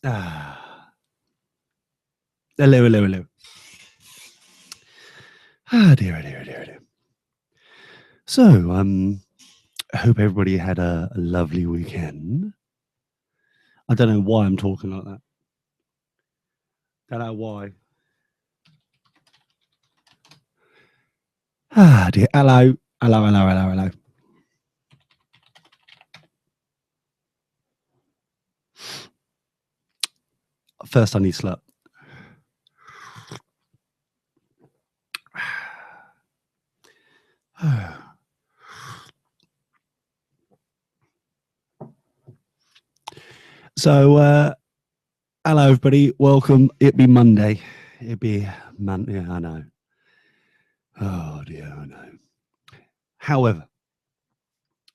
Hello, hello, hello. Dear, dear, dear, dear. So, I hope everybody had a lovely weekend. I don't know why I'm talking like that. Don't know why. Dear. Hello, hello, hello, hello, hello. First, I need slurp. So, hello, everybody. Welcome. It'd be Monday. It'd be Monday. Yeah, I know. Oh dear, I know. However,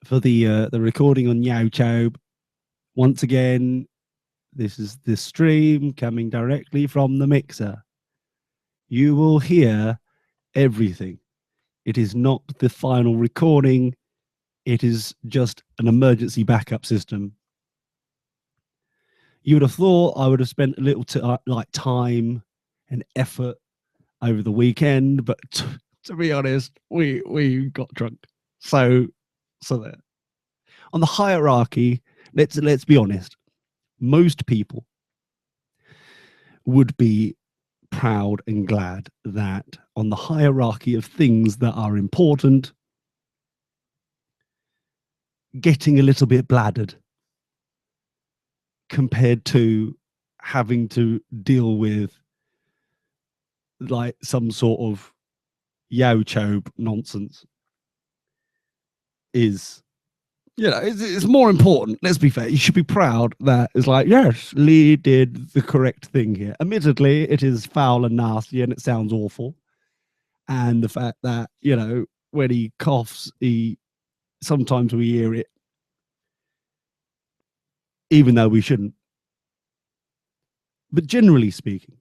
for the recording on YouTube, once again, this is the stream coming directly from the mixer. You will hear everything. It is not the final recording. It is just an emergency backup system. You would have thought I would have spent a little time and effort over the weekend, but to be honest, we got drunk. So there. On the hierarchy, let's be honest. Most people would be proud and glad that on the hierarchy of things that are important, getting a little bit bladdered compared to having to deal with like some sort of YouTube nonsense is, you know, it's more important. Let's be fair. You should be proud that it's like, yes, Lee did the correct thing here. Admittedly, it is foul and nasty and it sounds awful. And the fact that, you know, when he coughs, sometimes we hear it, even though we shouldn't. But generally speaking,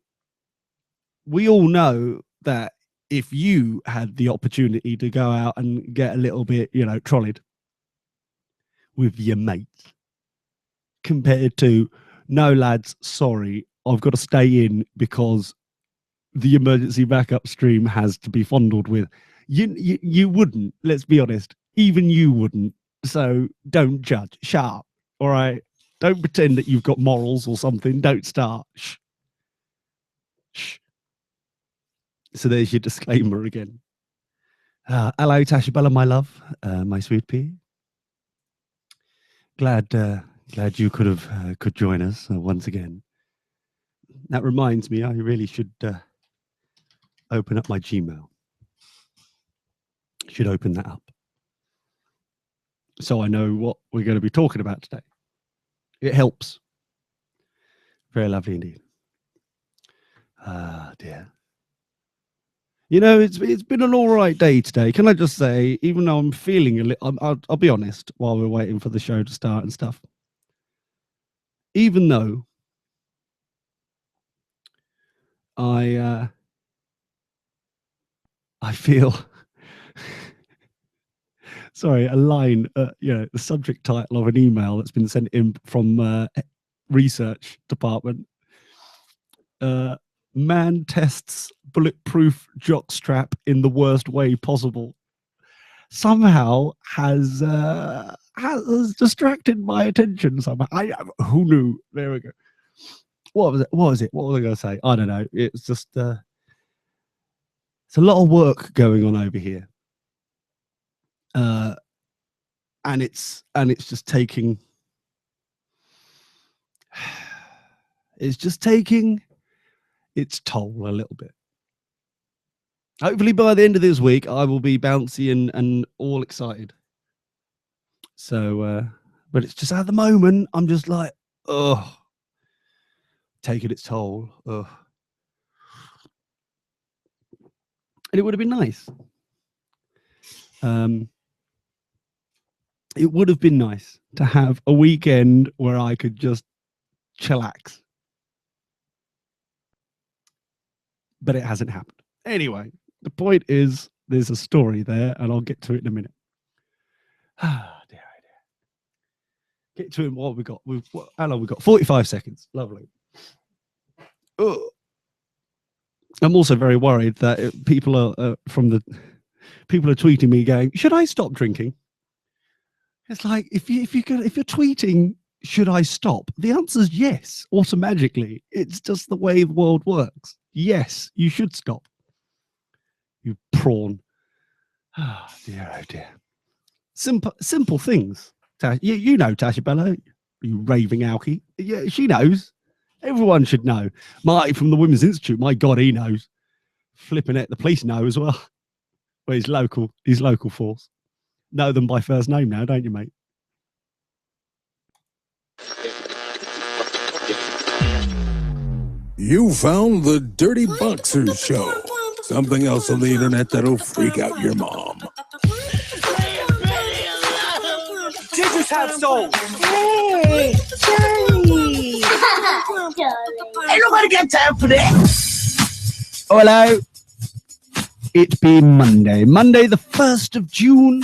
we all know that if you had the opportunity to go out and get a little bit, you know, trolleyed with your mates, compared to, no, lads, sorry, I've got to stay in because the emergency backup stream has to be fondled with. You wouldn't, let's be honest, even you wouldn't. So don't judge. Shut up. All right. Don't pretend that you've got morals or something. Don't start. Shh. Shh. So there's your disclaimer again. Hello, Tashabella, my love, my sweet pea. Glad you could join us once again. That reminds me, I really should open up my Gmail. Should open that up so I know what we're going to be talking about today. It helps. Very lovely indeed. Dear. You know, it's been an all right day today. Can I just say, even though I'm feeling a little, I'll be honest, while we're waiting for the show to start and stuff. Even though I feel, sorry, a line, you know, the subject title of an email that's been sent in from research department. Man tests bulletproof jockstrap in the worst way possible. Somehow has distracted my attention somehow. Who knew? There we go. What was it? What was I going to say? I don't know. It's just it's a lot of work going on over here, and it's just taking its toll a little bit. Hopefully by the end of this week, I will be bouncy and all excited. So, but it's just at the moment, I'm just like, oh, taking its toll. Oh. And it would have been nice. It would have been nice to have a weekend where I could just chillax. But it hasn't happened. Anyway, the point is there's a story there, and I'll get to it in a minute. Dear. Get to it. What have we got? How long we got? 45 seconds. Lovely. I'm also very worried that people are tweeting me going, should I stop drinking? It's like, if you're tweeting, should I stop? The answer is yes, automatically. It's just the way the world works. Yes, you should stop. You prawn. Oh dear. Simple things. You know Tasha Bella, you raving alkie. Yeah, she knows. Everyone should know. Marty from the Women's Institute, my God, he knows. Flipping it, the police know as well. Well, he's local force. Know them by first name now, don't you, mate? You found the Dirty Boxers Show. Something else on the internet that'll freak out your mom. Teachers have souls. Hey, Johnny. Ain't nobody got time for that. Hello. It be Monday the 1st of June,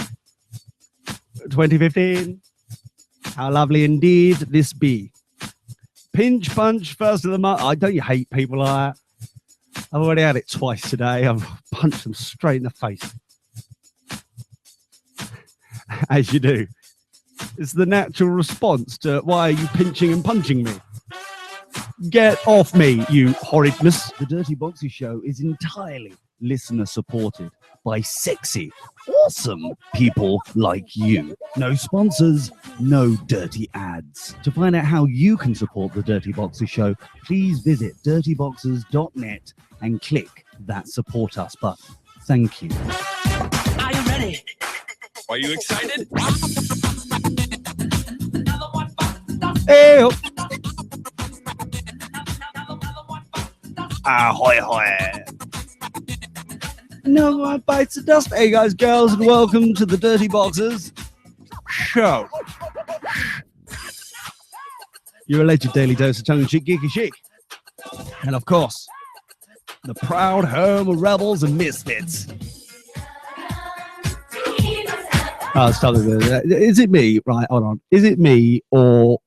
2015. How lovely indeed this be. Pinch punch, first of the month. Don't you hate people like that? I've already had it twice today. I've punched them straight in the face. As you do. It's the natural response to why are you pinching and punching me? Get off me, you horridness. The Dirty Boxy Show is entirely listener supported by sexy, awesome people like you. No sponsors, no dirty ads. To find out how you can support the Dirty Boxer Show, please visit dirtyboxers.net and click that support us button. Thank you. Are you ready? Are you excited? Hey, ahoy, hoy. No one bites the dust. Hey guys, girls, and welcome to the Dirty Boxers Show. Your alleged daily dose of tongue-in-cheek geeky chic. And of course, the proud home of rebels and misfits. Oh, stop it. Is it me? Right, hold on. Is it me, or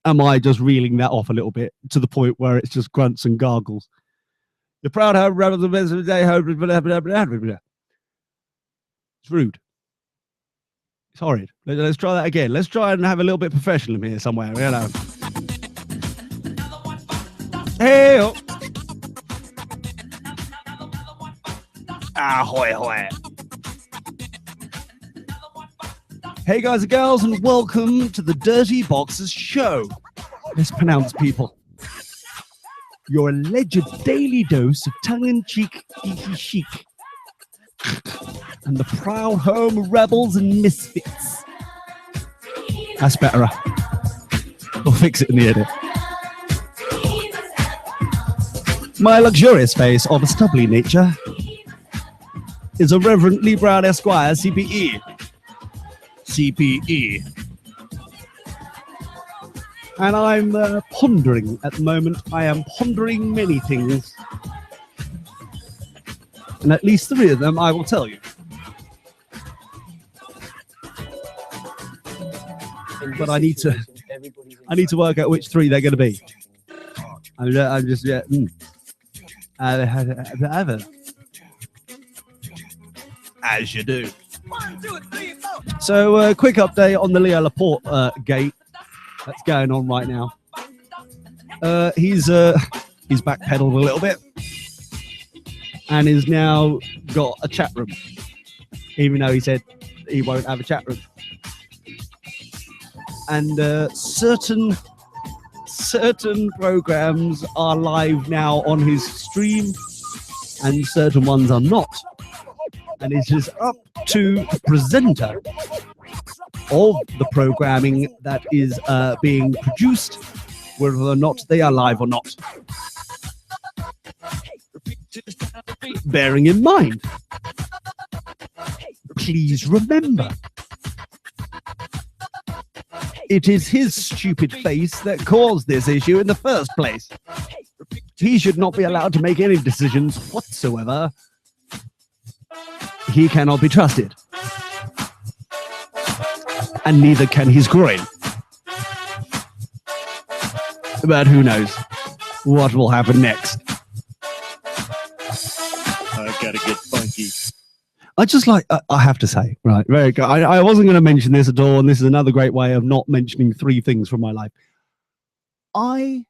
am I just reeling that off a little bit to the point where it's just grunts and gargles? The proud home rebels and misfits. It's rude. It's horrid. Let's try that again. Let's try and have a little bit professional here somewhere. You know. Hey, oh. Ahoy, hoy. Hey guys and girls, and welcome to the Dirty Boxers Show. Let's pronounce people. Your alleged daily dose of tongue-in-cheek geeky chic. And the proud home of rebels and misfits. That's better. We'll fix it in the edit. My luxurious face of a stubbly nature is a Reverend Lee Brown Esquire, CPE. And I'm pondering at the moment. I am pondering many things. And at least 3 of them I will tell you. But I need to work out which 3 they're going to be. I'm just as you do. 1, 2, 3, 4. So, quick update on the Leo Laporte gate that's going on right now. He's backpedaled a little bit and is now got a chat room, even though he said he won't have a chat room. And certain programs are live now on his stream, and certain ones are not. And it is up to the presenter of the programming that is being produced, whether or not they are live or not. Bearing in mind, please remember, it is his stupid face that caused this issue in the first place. He should not be allowed to make any decisions whatsoever. He cannot be trusted. And neither can his groin. But who knows? what will happen next. I gotta get funky. I just like, I have to say, right, very good. I wasn't going to mention this at all, and this is another great way of not mentioning three things from my life. I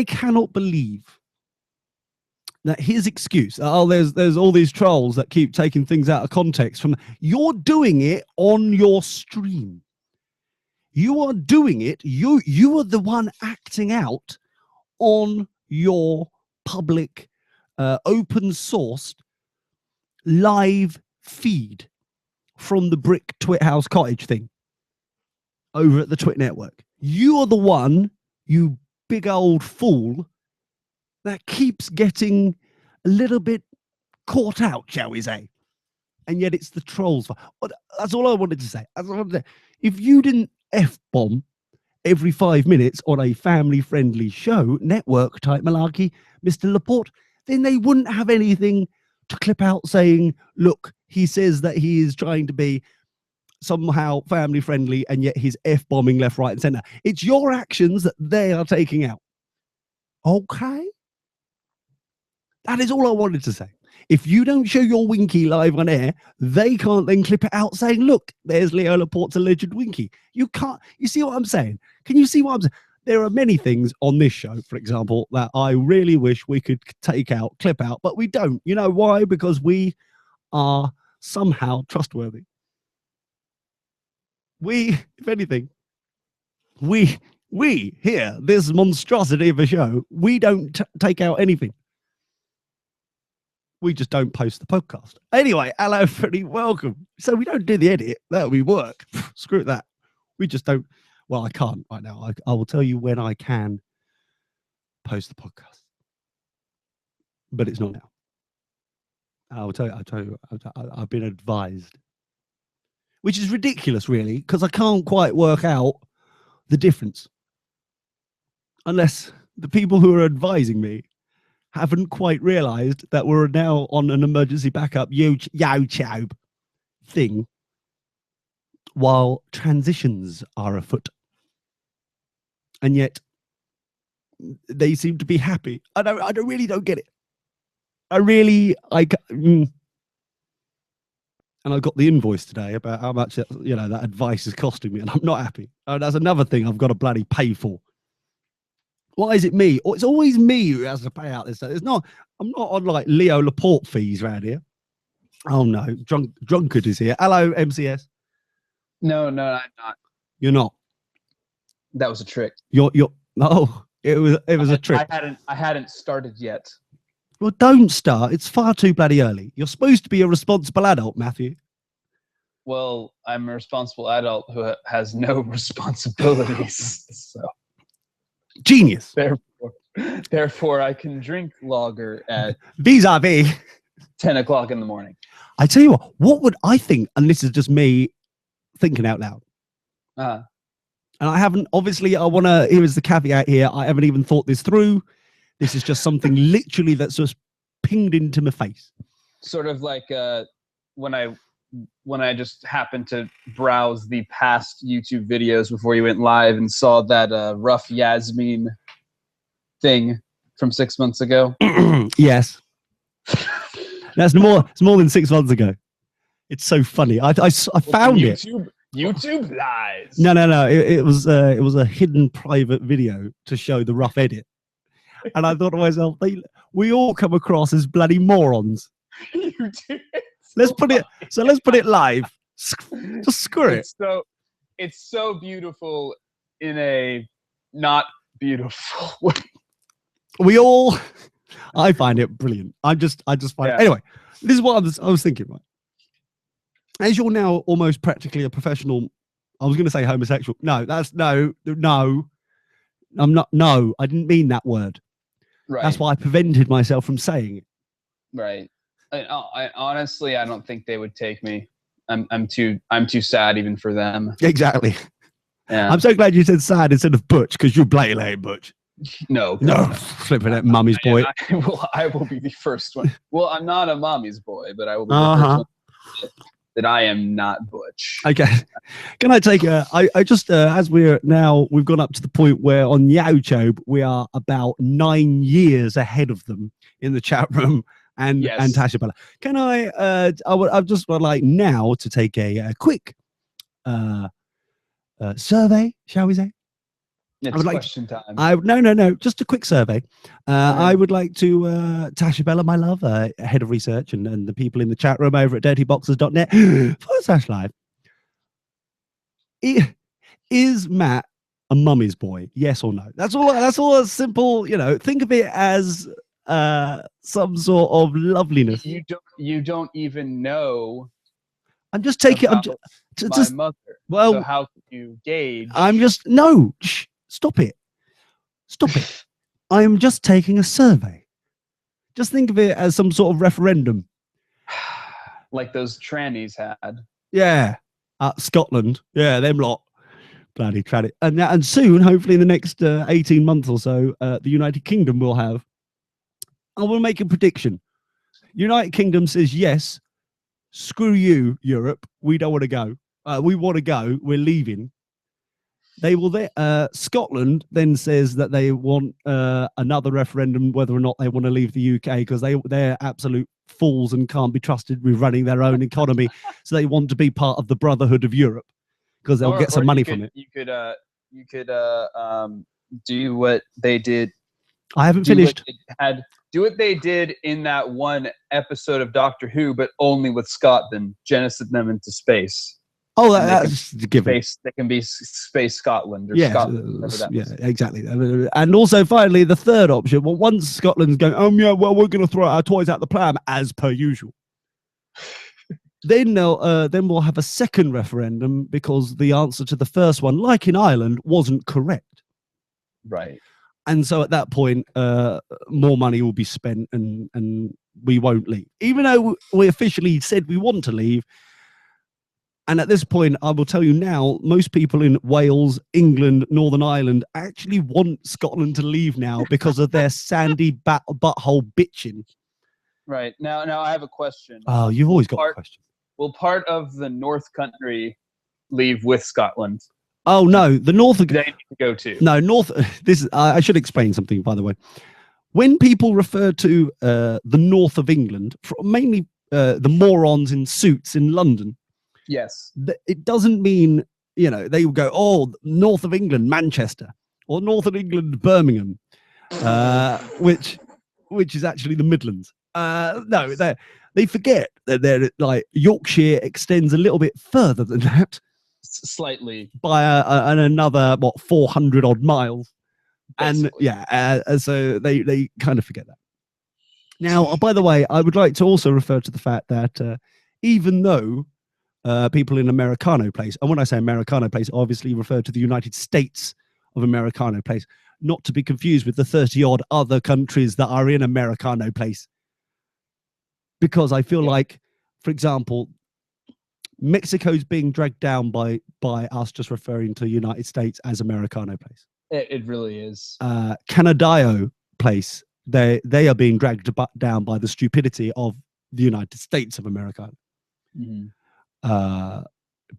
cannot believe that his excuse, oh, there's all these trolls that keep taking things out of context from, you're doing it on your stream. You are doing it, you are the one acting out on your public, open-sourced live feed from the Brick Twithouse Cottage thing over at the Twit network. You are the one, you big old fool, that keeps getting a little bit caught out, shall we say. And yet it's the trolls. That's all I wanted to say. That's all I wanted to say. If you didn't F-bomb every 5 minutes on a family-friendly show, network type malarkey, Mr. Laporte, then they wouldn't have anything to clip out saying, look, he says that he is trying to be somehow family-friendly and yet he's F-bombing left, right, and center. It's your actions that they are taking out. Okay? That is all I wanted to say. If you don't show your winky live on air, they can't then clip it out saying, look, there's Leo Laporte's alleged winky. You can't, you see what I'm saying? Can you see what I'm saying? There are many things on this show, for example, that I really wish we could take out, clip out, but we don't. You know why? Because we are somehow trustworthy. We, if anything, we here, this monstrosity of a show, we don't take out anything. We just don't post the podcast. Anyway, hello, Freddie, welcome. So we don't do the edit. That would be work. Screw that. We just don't. Well, I can't right now. I will tell you when I can post the podcast. But it's not now. I'll tell you, I've been advised. Which is ridiculous, really, because I can't quite work out the difference. Unless the people who are advising me haven't quite realized that we're now on an emergency backup YouTube thing while transitions are afoot. And yet they seem to be happy. I really don't get it. And I got the invoice today about how much, you know, that advice is costing me, and I'm not happy. That's another thing I've got to bloody pay for. Why is it me? Or it's always me who has to pay out this stuff. It's not, I'm not on like Leo Laporte fees around here. Oh no, Drunkard is here. Hello, MCS. No, I'm not. You're not. That was a trick. You're no, it was a trick. I hadn't started yet. Well, don't start. It's far too bloody early. You're supposed to be a responsible adult, Matthew. Well, I'm a responsible adult who has no responsibilities. So Genius. Therefore, I can drink lager at vis-a-vis 10 o'clock in the morning. I tell you what would I think, and this is just me thinking out loud. And I haven't, obviously, here is the caveat here. I haven't even thought this through. This is just something literally that's just pinged into my face. Sort of like when I just happened to browse the past YouTube videos before you went live and saw that rough Yasmin thing from 6 months ago. Yes. It's more than 6 months ago. It's so funny. I found YouTube lies. No. It was a hidden private video to show the rough edit. And I thought to myself, we all come across as bloody morons. You do. Let's put it live. Just screw it. It's so beautiful in a not beautiful way. I find it brilliant. I just find it. Anyway, this is what I was thinking, right? As you're now almost practically a professional, I was going to say homosexual. No, I'm not. No, I didn't mean that word. Right. That's why I prevented myself from saying it. Right. I honestly, I don't think they would take me. I'm too sad even for them. Exactly. Yeah. I'm so glad you said sad instead of butch, because you blatantly ain't butch. No. Flipping that mummy's boy. I will be the first one. Well, I'm not a mommy's boy, but I will be the first one. that I am not Butch. Okay. Can I take I just as we've gone up to the point where on YouTube we are about 9 years ahead of them in the chat room and Tasha Bella. Can I just would like now to take a quick survey, shall we say? It's question time. No, just a quick survey. I would like to Tasha Bella, my love, head of research, and the people in the chat room over at dirtyboxers.net/live. Is Matt a mummy's boy? Yes or no? That's all simple, think of it as some sort of loveliness. You don't even know. I'm just taking my mother. Well, so how can you gauge? Stop it. I am just taking a survey. Just think of it as some sort of referendum. Like those trannies had. Yeah. Scotland. Yeah, them lot. Bloody tranny. And soon, hopefully in the next 18 months or so, the United Kingdom will have. I will make a prediction. United Kingdom says yes. Screw you, Europe. We don't want to go. We want to go. We're leaving. They will. Scotland then says that they want another referendum whether or not they want to leave the UK because they're absolute fools and can't be trusted with running their own economy. So they want to be part of the Brotherhood of Europe because they'll get some money from it. You could do what they did. I haven't finished. Do what they did in that one episode of Doctor Who, but only with Scotland, jettison them into space. Oh, that's given. They can be Space Scotland or Scotland. Yeah, exactly. And also, finally, the third option. Well, once Scotland's going, we're going to throw our toys out the pram as per usual. Then we'll have a second referendum because the answer to the first one, like in Ireland, wasn't correct. Right. And so at that point, more money will be spent, and we won't leave, even though we officially said we want to leave. And at this point, I will tell you now, most people in Wales, England, Northern Ireland actually want Scotland to leave now because of their sandy butthole bitching. Right. Now I have a question. Oh, you've always got a question. Will part of the North Country leave with Scotland? Oh, no. The North... They need to go to. No, North... I should explain something, by the way. When people refer to the North of England, mainly the morons in suits in London, yes, it doesn't mean, they will go, North of England, Manchester, or North of England, Birmingham, which is actually the Midlands. No, they forget that they're like Yorkshire extends a little bit further than that. Slightly. By another, 400 odd miles. Basically. And so they kind of forget that. Now, by the way, I would like to also refer to the fact that even though people in Americano Place, and when I say Americano Place, I obviously refer to the United States of Americano Place, not to be confused with the 30 odd other countries that are in Americano Place. Because I feel like, for example, Mexico's being dragged down by us just referring to United States as Americano Place. It really is. Canadao Place, they are being dragged down by the stupidity of the United States of America. Mm-hmm.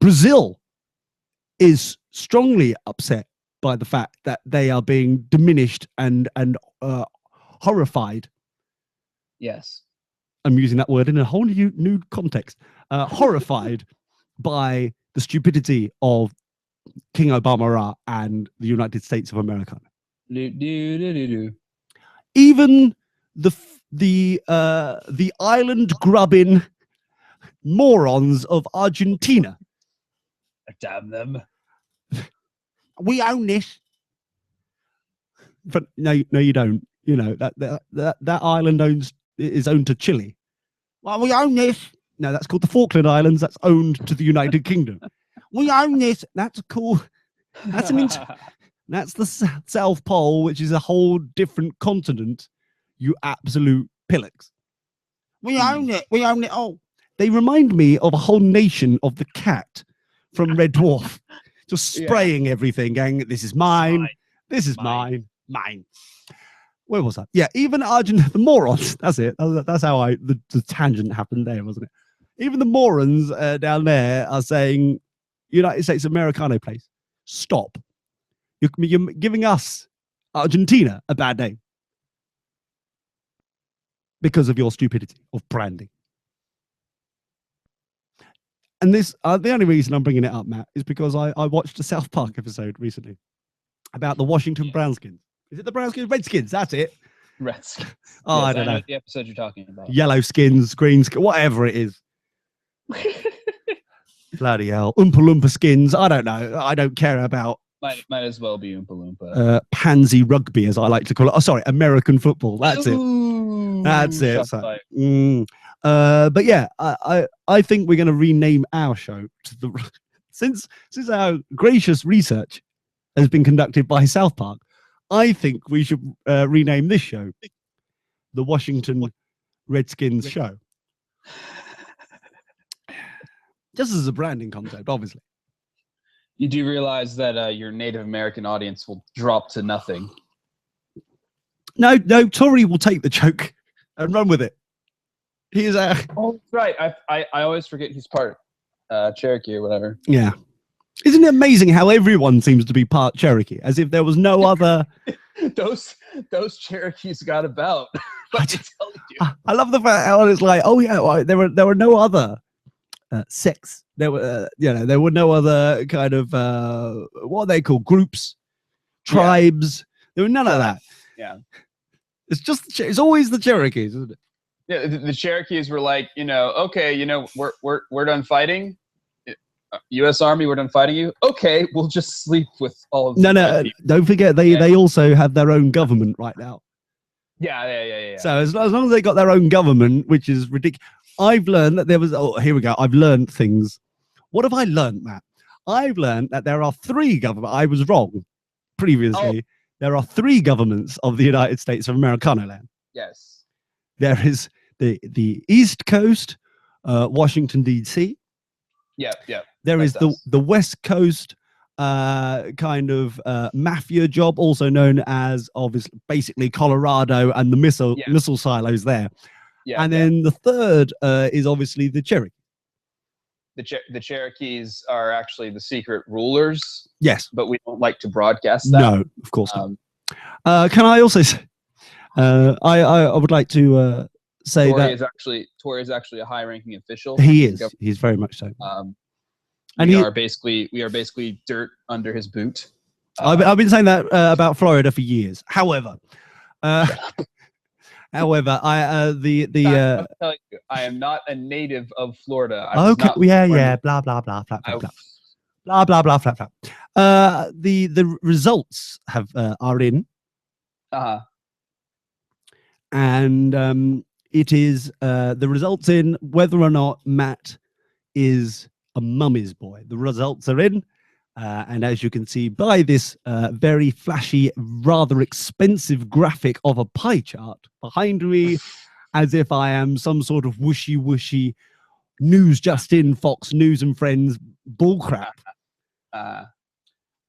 Brazil is strongly upset by the fact that they are being diminished and horrified. Yes. I'm using that word in a whole new context. Horrified by the stupidity of King Obama and the United States of America. Even the island grubbing morons of Argentina. Damn them. We own this. But no, you don't. That island is owned to Chile. Well, we own this. No, that's called the Falkland Islands. That's owned to the United Kingdom. We own this. That's cool. That's that's the South Pole, which is a whole different continent. You absolute pillocks. We own it. We own it all. They remind me of a whole nation of the cat from Red Dwarf, just spraying everything, going, "This is mine. This is mine. Where was that? Yeah, even the morons. That's it. That's how the tangent happened there, wasn't it? Even the morons down there are saying, United States Americano place, stop. You're giving us, Argentina, a bad name because of your stupidity of branding. And this, the only reason I'm bringing it up, Matt, is because I watched a South Park episode recently about the Washington Brownskins. Is it the Brownskins? Redskins, that's it. Redskins. Oh, Yes, I don't know. the episode you're talking about. Yellow skins, green skins, whatever it is. Bloody hell. Oompa Loompa skins. I don't know. I don't care about Might as well be Oompa Loompa. pansy rugby, as I like to call it. Oh, sorry, American football. That's it. Ooh, That's it. shots So, fired. but yeah, I think we're going to rename our show to the since our gracious research has been conducted by South Park. I think we should rename this show the Washington Redskins Show. Just as a branding concept, obviously. You do realize that your Native American audience will drop to nothing. No, Tory will take the joke and run with it. He is a Oh, right. I always forget he's part Cherokee or whatever. yeah. Isn't it amazing how everyone seems to be part Cherokee, as if there was no other? those Cherokees got about. Let me tell you. I love the fact how it's like, oh yeah, well, there were no other sects. There were there were no other kind of what are they called, groups, tribes. There were none of that. Yeah. It's always the Cherokees, isn't it? Yeah, the Cherokees were like, okay, we're done fighting. U.S. Army, we're done fighting you. Okay, we'll just sleep with all of No, don't forget they also have their own government right now. Yeah. So as long as they got their own government, which is ridiculous. I've learned that there was. Oh, here we go. I've learned things. What have I learned, Matt? I've learned that there are 3 governments. I was wrong previously. Oh. There are 3 governments of the United States of Americano land. Yes. There is the East Coast, Washington D.C. Yeah. There is That's us. the West Coast kind of mafia job, also known as obviously basically Colorado and the missile silos there. Yeah. And then the third is obviously the Cherokee. The Cherokees are actually the secret rulers, Yes. but we don't like to broadcast that. No, of course not. Can I also say, I would like to say Tory that is actually a high-ranking official. he is. He's very much so. And we are basically dirt under his boot. I've been saying that about Florida for years. However, I I'm telling you, I am not a native of Florida. I was okay, not yeah, born- blah blah blah blah blah blah blah blah blah blah. The results are in, and it is the results in whether or not Matt is a mummy's boy. The results are in, and as you can see by this very flashy, rather expensive graphic of a pie chart behind me, as if I am some sort of wishy news just in, Fox News and Friends bullcrap.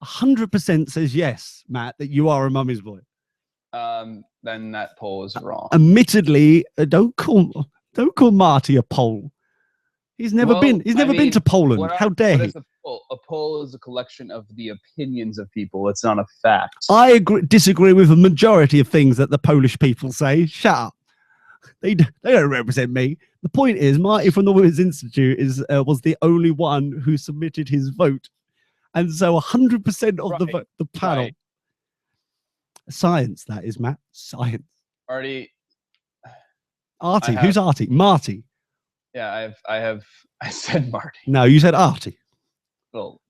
100% says yes, Matt, that you are a mummy's boy. Then that poll is wrong. Admittedly, don't call Marty a Pole. He's never been to Poland. How dare he? A poll is a collection of the opinions of people. It's not a fact. I disagree with a majority of things that the Polish people say. Shut up. They don't represent me. The point is, Marty from the Women's Institute was the only one who submitted his vote, and so 100% of the panel. Right. Science, that is, Matt. Science. Artie. Who's Artie? Marty. Yeah, I said Marty. No, you said Artie. Well,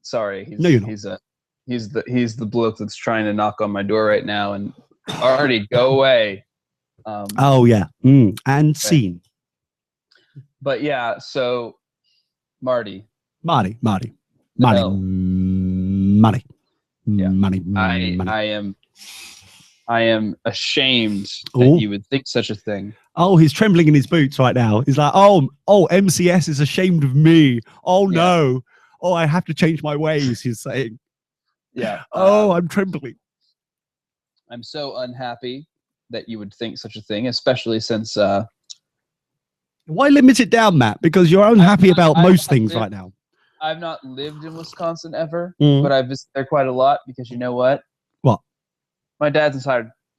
sorry. No, you're not. He's the bloke that's trying to knock on my door right now. And Artie, go away. Oh yeah, and scene. But yeah, so Marty. Yeah. Money. I am ashamed that you would think such a thing. Oh, he's trembling in his boots right now. He's like, oh, MCS is ashamed of me. Oh no. Oh, I have to change my ways, he's saying. Yeah. Oh, I'm trembling. I'm so unhappy that you would think such a thing, especially since Why limit it down, Matt? Because you're unhappy about most things right now. I've not lived in Wisconsin ever, Mm. but I've visited there quite a lot because you know what? What? My dad's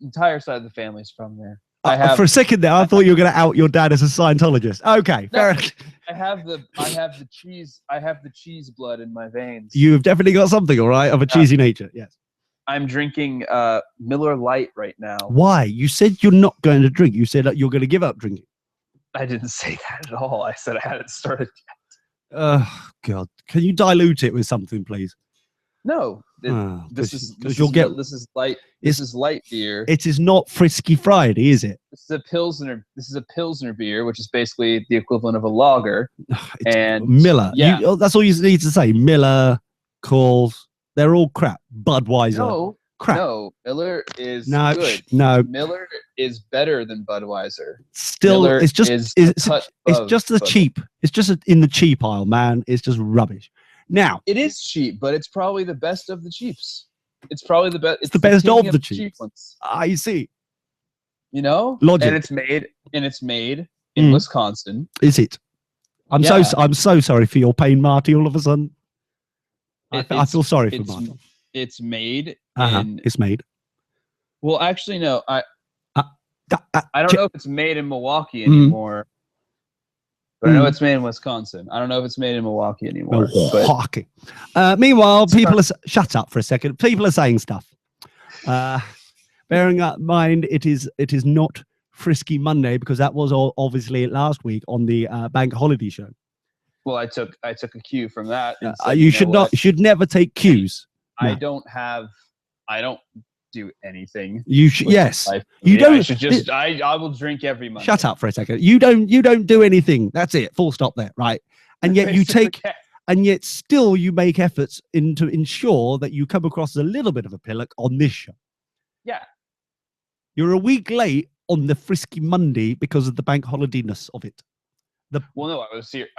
entire side of the family is from there. I have For a second there, I thought you were going to out your dad as a Scientologist. Okay, No. fair enough. I have the cheese blood in my veins. You've definitely got something, all right, of a cheesy nature. Yes. I'm drinking Miller Lite right now. Why? You said you're not going to drink. You said that you're going to give up drinking. I didn't say that at all. I said I hadn't started yet. Oh, God. Can you dilute it with something, please? No, Ah, this 'cause- is 'cause you'll get- this is light. It's- This is light beer. It is not Frisky Friday, is it? This is a pilsner. This is a pilsner beer, which is basically the equivalent of a lager. It's And Miller. yeah. That's all you need to say. Miller, Coors, they're all crap. Budweiser, No, crap. no, Miller is No, good. no. Miller is better than Budweiser. Still, Miller it's just is it's, a cut it's above just the Budweiser. cheap. It's just in the cheap aisle, man. It's just rubbish. Now, It is cheap, but it's probably the best of the cheaps. It's probably the best. It's the best king of the cheap cheaps. ones. I see. You know, Logic. and it's made in Mm. Wisconsin. Is it? I'm Yeah. so sorry for your pain, Marty. All of a sudden, I It's- feel sorry for it's Marty. It's made Uh-huh. in. It's made. Well, actually, no. I I don't know if it's made in Milwaukee Mm. anymore. But I know Mm. it's made in Wisconsin. I don't know if it's made in Milwaukee anymore. But Milwaukee. Meanwhile, Sorry. people are shut up for a second. People are saying stuff. Bearing in mind, it is not Frisky Monday because that was obviously last week on the bank holiday show. well, I took a cue from that. And said, You know should what? not. Should never take cues. I no. don't do anything. You should. with Yes. life. You Yeah, don't- I should just. I will drink every month. Shut up for a second. You don't do anything. That's it. Full stop there. Right. And yet you take. And yet still you make efforts to ensure that you come across as a little bit of a pillock on this show. Yeah. You're a week late on the Frisky Monday because of the bank holidayness of it. Well, no,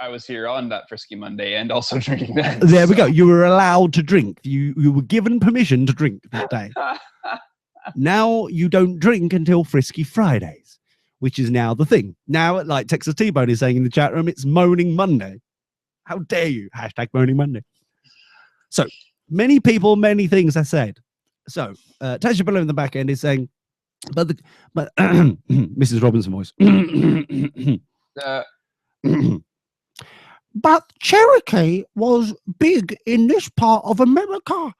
I was here on that Frisky Monday and also drinking that. There we so- go. You were allowed to drink. You were given permission to drink that day. Now you don't drink until Frisky Fridays, which is now the thing. Now, like Texas T-Bone is saying in the chat room, it's Moaning Monday. How dare you? Hashtag Moaning Monday. So many people, many things are said. So Tasha below in the back end is saying, but Mrs. Robinson voice. But Cherokee was big in this part of America,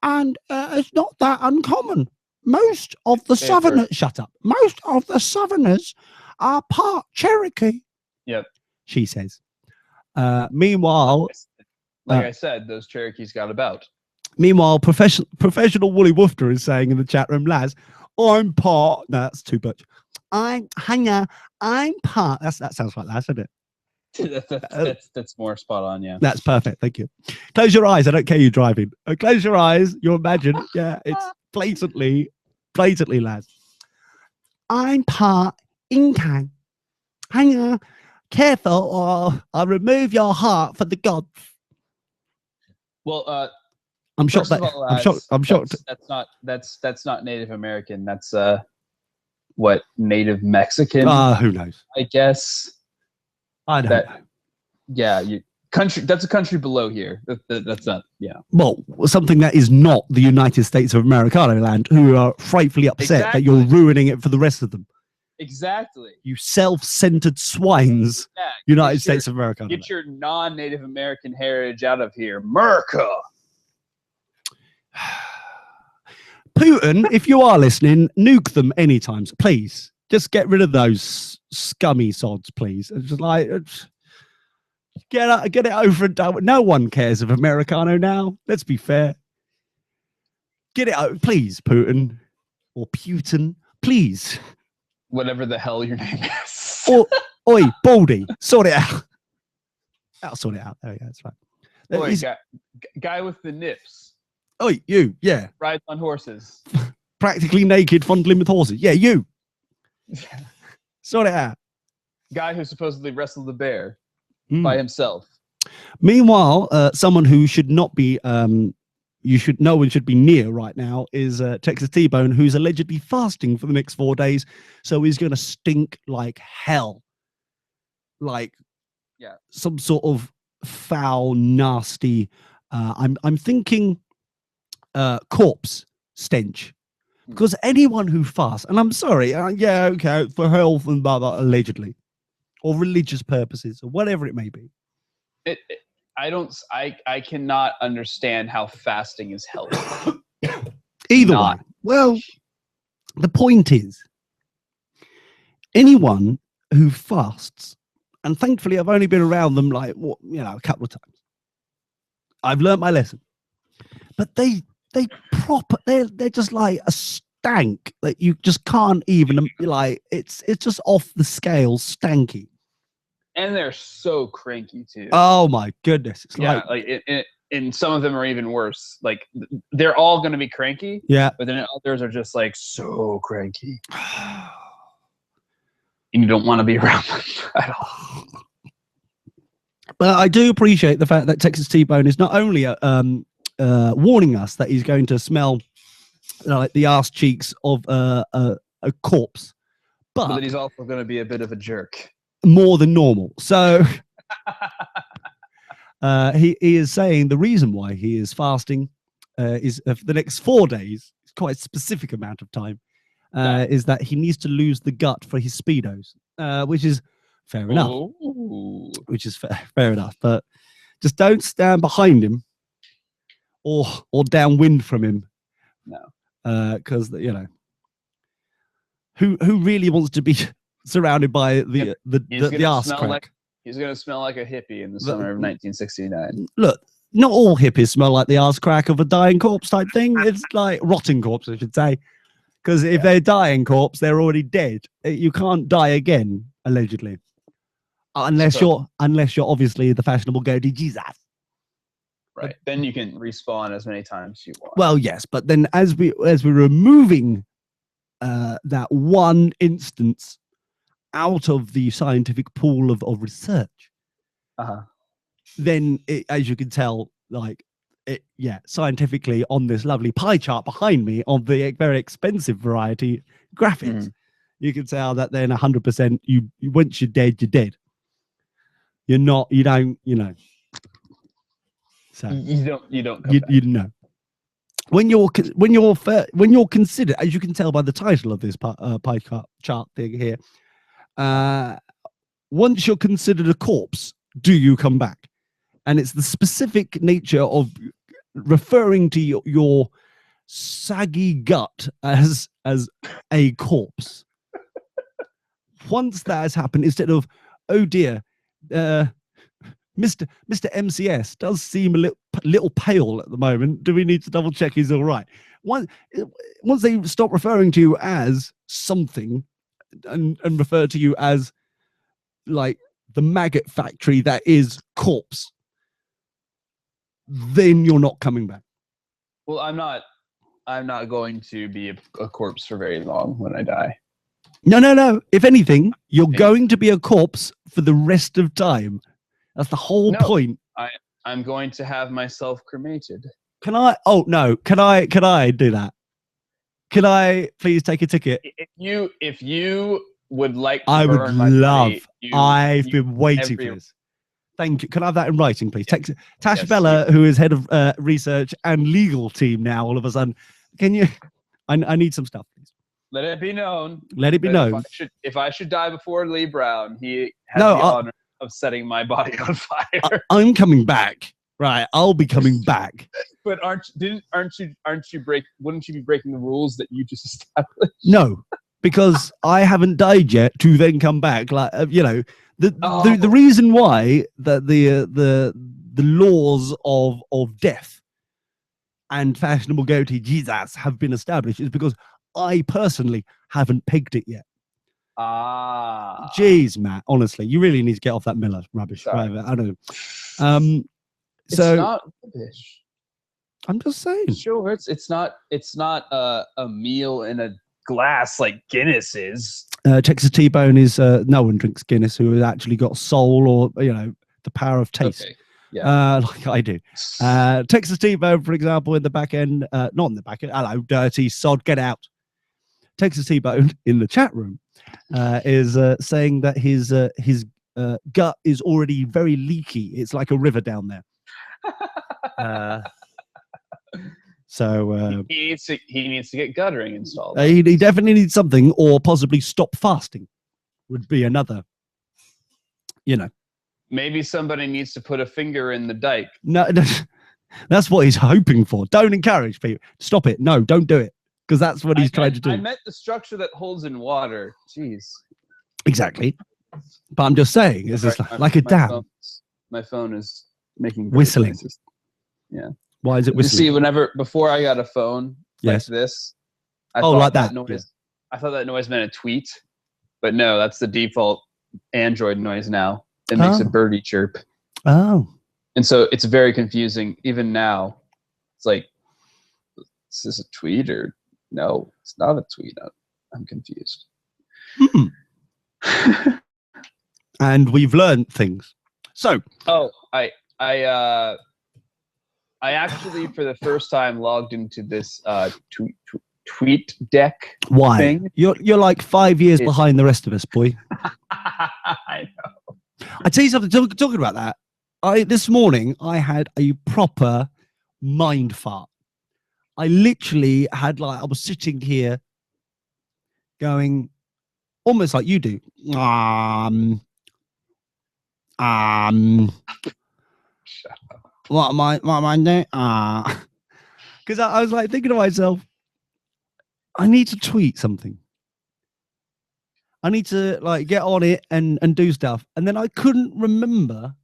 and it's not that uncommon. Most of the Southerners, shut up. Most of the Southerners are part Cherokee. Yep. She says. Meanwhile, like I said, those Cherokees got about. professional Woolly Woofter is saying in the chat room, Laz, I'm part. No, that's too much. I'm part. That sounds like Laz, doesn't it? That's more spot on. Yeah. That's perfect. Thank you. Close your eyes. I don't care you driving. Close your eyes. You imagine. Yeah, it's blatantly Laz. I'm part Incan. Hang on. Careful or I'll remove your heart for the gods. Well, I'm shocked first that of all, I'm shocked. That's not Native American. That's what, Native Mexican? Who knows? I guess. I don't that- know. Yeah, country. That's a country below here. That's not. Yeah. Well, something that is not the United States of Americano land, who are frightfully upset that you're Exactly. ruining it for the rest of them. Exactly. You self-centered swines, Yeah. United get your- States of America. Get your non-Native American heritage out of here, America. Putin, if you are listening, nuke them anytime, please. Just get rid of those scummy sods, please. It's just like get it over and done with. No one cares of Americano now. Let's be fair. Get it out, please, Putin or Putin, please. Whatever the hell your name is. Or oi, Baldy, sort it out. I'll sort it out. There we go. That's fine. Boy, He's- guy with the nips, Oi, you, yeah, rides on horses. practically naked, fondling with horses. Yeah, you. Sort it out. Guy who supposedly wrestled the bear Mm. by himself. Meanwhile, someone who should not be, no one should be near right now is Texas T-Bone, who's allegedly fasting for the next 4 days. So he's going to stink like hell. like Yeah. some sort of foul, nasty. I'm thinking corpse stench. Because anyone who fasts, and I'm sorry, yeah, okay, for health and blah, blah, allegedly, or religious purposes, or whatever it may be. I cannot understand how fasting is healthy. Either Not- way. Well, the point is, anyone who fasts, and thankfully I've only been around them like, a couple of times. I've learnt my lesson. But they're just like a stank that you just can't even like. It's just off the scale, stanky. And they're so cranky too. Oh my goodness! It's yeah, and some of them are even worse. Like they're all going to be cranky. Yeah, but then others are just like so cranky, and you don't want to be around them at all. But I do appreciate the fact that Texas T-Bone is not only warning us that he's going to smell like the ass cheeks of a corpse, but that he's also going to be a bit of a jerk, more than normal. So he is saying the reason why he is fasting is for the next 4 days. It's quite a specific amount of time. Is that he needs to lose the gut for his speedos, which is fair enough. Ooh. Which is fair enough, but just don't stand behind him or downwind from him. No, because who really wants to be surrounded by the ass crack? He's gonna smell like a hippie in the summer of 1969. Look, not all hippies smell like the ass crack of a dying corpse type thing. It's like rotting corpse, I should say. Because if they're dying corpse, they're already dead. You can't die again, allegedly, unless you're obviously the fashionable goatee Jesus. Right. Then you can respawn as many times as you want. Well, yes, but then as we're removing that one instance out of the scientific pool of research, then as you can tell, scientifically on this lovely pie chart behind me of the very expensive variety graphics, you can tell that then 100% you once you're dead, you're dead. You don't. So you don't. You know. When you're considered, as you can tell by the title of this pie chart thing here, once you're considered a corpse, do you come back? And it's the specific nature of referring to your saggy gut as a corpse. Once that has happened, instead of, oh dear, Mr. MCS does seem a little pale at the moment. Do we need to double check he's all right? Once they stop referring to you as something and refer to you as like the maggot factory that is corpse, then you're not coming back. Well, I'm not going to be a corpse for very long when I die. No. If anything, you're going to be a corpse for the rest of time. That's the whole point. I'm going to have myself cremated. Can I? Oh no! Can I do that? Can I please take a ticket? If you would like, I would love. I've been waiting for this. Thank you. Can I have that in writing, please? Tash Bella, who is head of research and legal team now, all of a sudden, can you? I need some stuff, please. Let it be known. Let it be known. If I should die before Lee Brown, he has the honor of setting my body on fire. I'm coming back. Right, I'll be coming back. But wouldn't you be breaking the rules that you just established? No, because I haven't died yet to then come back. Like the reason why that the laws of death and fashionable goatee Jesus have been established is because I personally haven't pegged it yet. Jeez, Matt. Honestly, you really need to get off that Miller rubbish. Right, I don't know. It's not rubbish. I'm just saying. Sure, it's not a meal in a glass like Guinness is. Texas T-Bone is no one drinks Guinness who has actually got soul or the power of taste. Okay. Yeah. Like I do. Texas T-Bone, for example, in the back end, not in the back end. Hello, dirty sod, get out. Texas T-Bone in the chat room is saying that his gut is already very leaky. It's like a river down there. So he needs to get guttering installed. he definitely needs something, or possibly stop fasting would be another. Maybe somebody needs to put a finger in the dike. No, that's what he's hoping for. Don't encourage people. Stop it. No, don't do it, because that's what he's trying to do. I meant the structure that holds in water. Jeez. Exactly. But I'm just saying, it's just like a dam. My phone is making Whistling. noises. Yeah. Why is it You whistling? see, before I got a phone Yes. like this, I Oh, thought like that. noise. Yeah. I thought that noise meant a tweet, but no, that's the default Android noise now. It makes a birdie chirp, Oh. and so it's very confusing. Even now, it's like, is this a tweet or no? It's not a tweet. I'm confused. And we've learned things. So, I actually, for the first time, logged into this tweet deck why? thing. You're like 5 years behind the rest of us, boy. I know. I tell you something. Talking about that, this morning I had a proper mind fart. I literally had I was sitting here, going, almost like you do. What am I doing? Because I was like thinking to myself, I need to tweet something. I need to get on it and do stuff. And then I couldn't remember.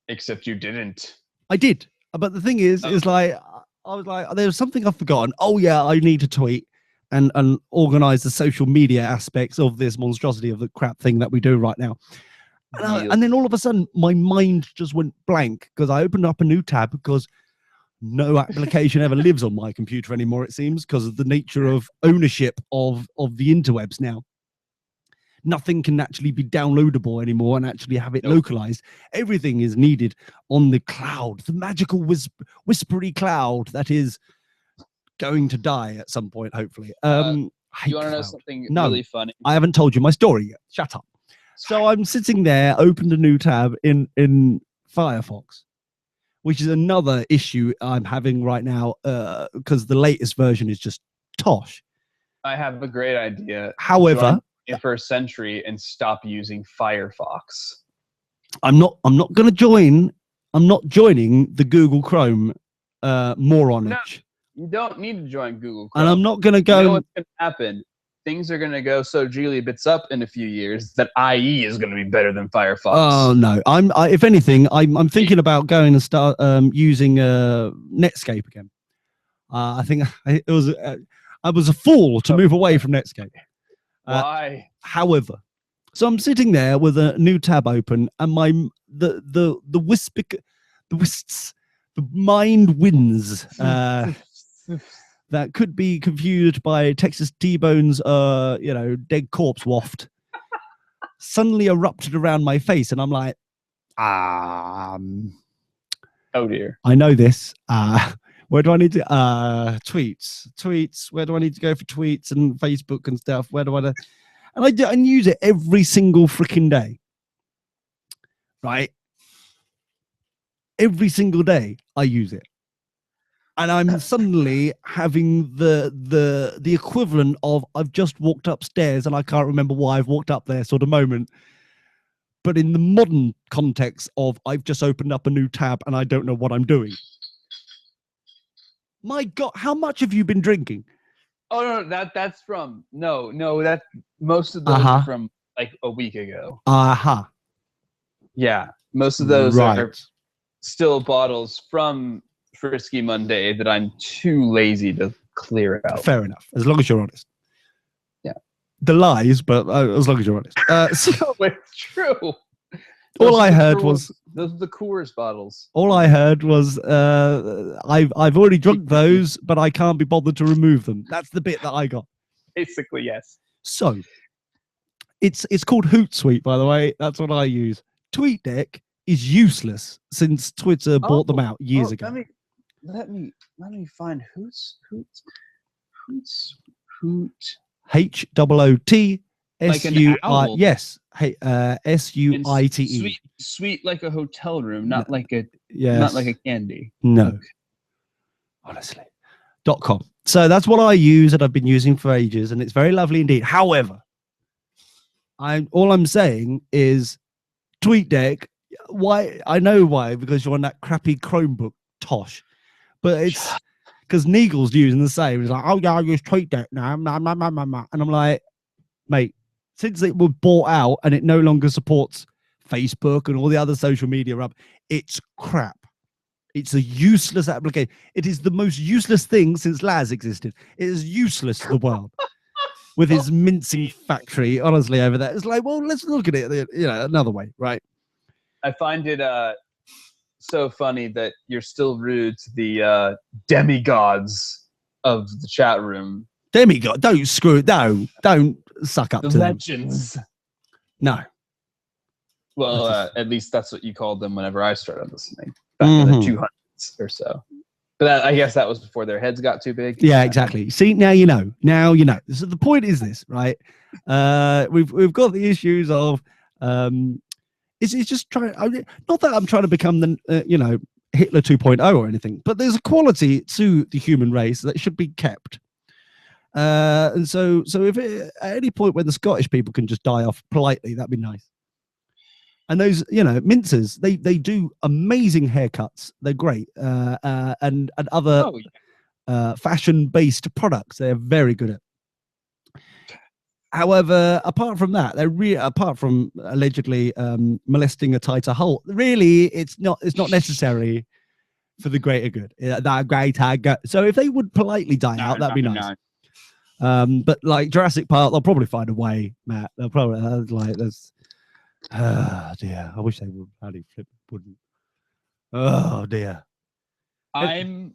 Except you didn't. I did. But the thing is, I was like, there was something I've forgotten. Oh yeah, I need to tweet and organize the social media aspects of this monstrosity of the crap thing that we do right now. And then all of a sudden, my mind just went blank because I opened up a new tab, because no application ever lives on my computer anymore, it seems, because of the nature of ownership of the interwebs now. Nothing can actually be downloadable anymore and actually have it localized. Everything is needed on the cloud, the magical whispery cloud that is going to die at some point, hopefully. You want to know something really funny? I haven't told you my story yet. Shut up. So I'm sitting there, opened a new tab in Firefox, which is another issue I'm having right now, because the latest version is just tosh. I have a great idea. However, in for a century and stop using Firefox. I'm not going to join. I'm not joining the Google Chrome moronage. You don't need to join Google Chrome. And I'm not going to go. You know what's going to happen? Things are going to go so Geely bits up in a few years that IE is going to be better than Firefox. Oh no! If anything, I'm thinking about going and start using Netscape again. I think I was a fool to move away from Netscape. Why? However, so I'm sitting there with a new tab open, and the mind wins that could be confused by Texas T-Bone's dead corpse waft suddenly erupted around my face, and I'm like, oh dear, I know this. Where do I need to tweets? Where do I need to go for tweets and Facebook and stuff? Where do I? And I use it every single freaking day, right? Every single day I use it, and I'm suddenly having the equivalent of I've just walked upstairs and I can't remember why I've walked up there sort of moment. But in the modern context of I've just opened up a new tab and I don't know what I'm doing. My God, how much have you been drinking? Oh no, that's from that most of those are from like a week ago. Yeah, most of those are still bottles from Frisky Monday that I'm too lazy to clear out. Fair enough, as long as you're honest. Yeah, the lies, but as long as you're honest. So it's true. All I heard was those are the Coors bottles. All I heard was I've already drunk those, but I can't be bothered to remove them. That's the bit that I got. Basically, yes. So it's called Hootsuite, by the way. That's what I use. TweetDeck is useless since Twitter bought them out years ago. Let me find Hoot. HOOTSUI. Like an owl. Yes, Suite. Sweet like a hotel room, not like a Yes. not like a candy. No. Honestly. .com. So that's what I use and I've been using for ages, and it's very lovely indeed. However, all I'm saying is TweetDeck. Why? I know why, because you're on that crappy Chromebook, Tosh. But it's because Neagle's using the same. He's like, oh yeah, I use TweetDeck now. And I'm like, mate, since it was bought out and it no longer supports Facebook and all the other social media it's crap. It's a useless application. It is the most useless thing since Laz existed. It is useless to the world. With his mincing factory, honestly, over there. It's like, well, let's look at it, another way, right? I find it so funny that you're still rude to the demigods of the chat room. Demigod, don't screw it. No, don't suck up The to legends. them. No. Well, at least that's what you called them whenever I started listening. Back in the 200s or so. But I guess that was before their heads got too big. Yeah, exactly. See, now you know. Now you know. So the point is this, right? We've got the issues of it's just trying. Not that I'm trying to become the Hitler 2.0 or anything, but there's a quality to the human race that should be kept. And so if at any point when the Scottish people can just die off politely, that'd be nice. And those, mincers, they do amazing haircuts. They're great. And other fashion-based products, they're very good at. However, apart from that, apart from allegedly molesting a tighter hole, really, it's not necessary for the greater good. That greater good. So if they would politely die out, that'd be nice. But like Jurassic Park, they'll probably find a way, Matt. They'll probably there's. Oh dear, I wish they would. Bloody flip wouldn't. Oh dear. I'm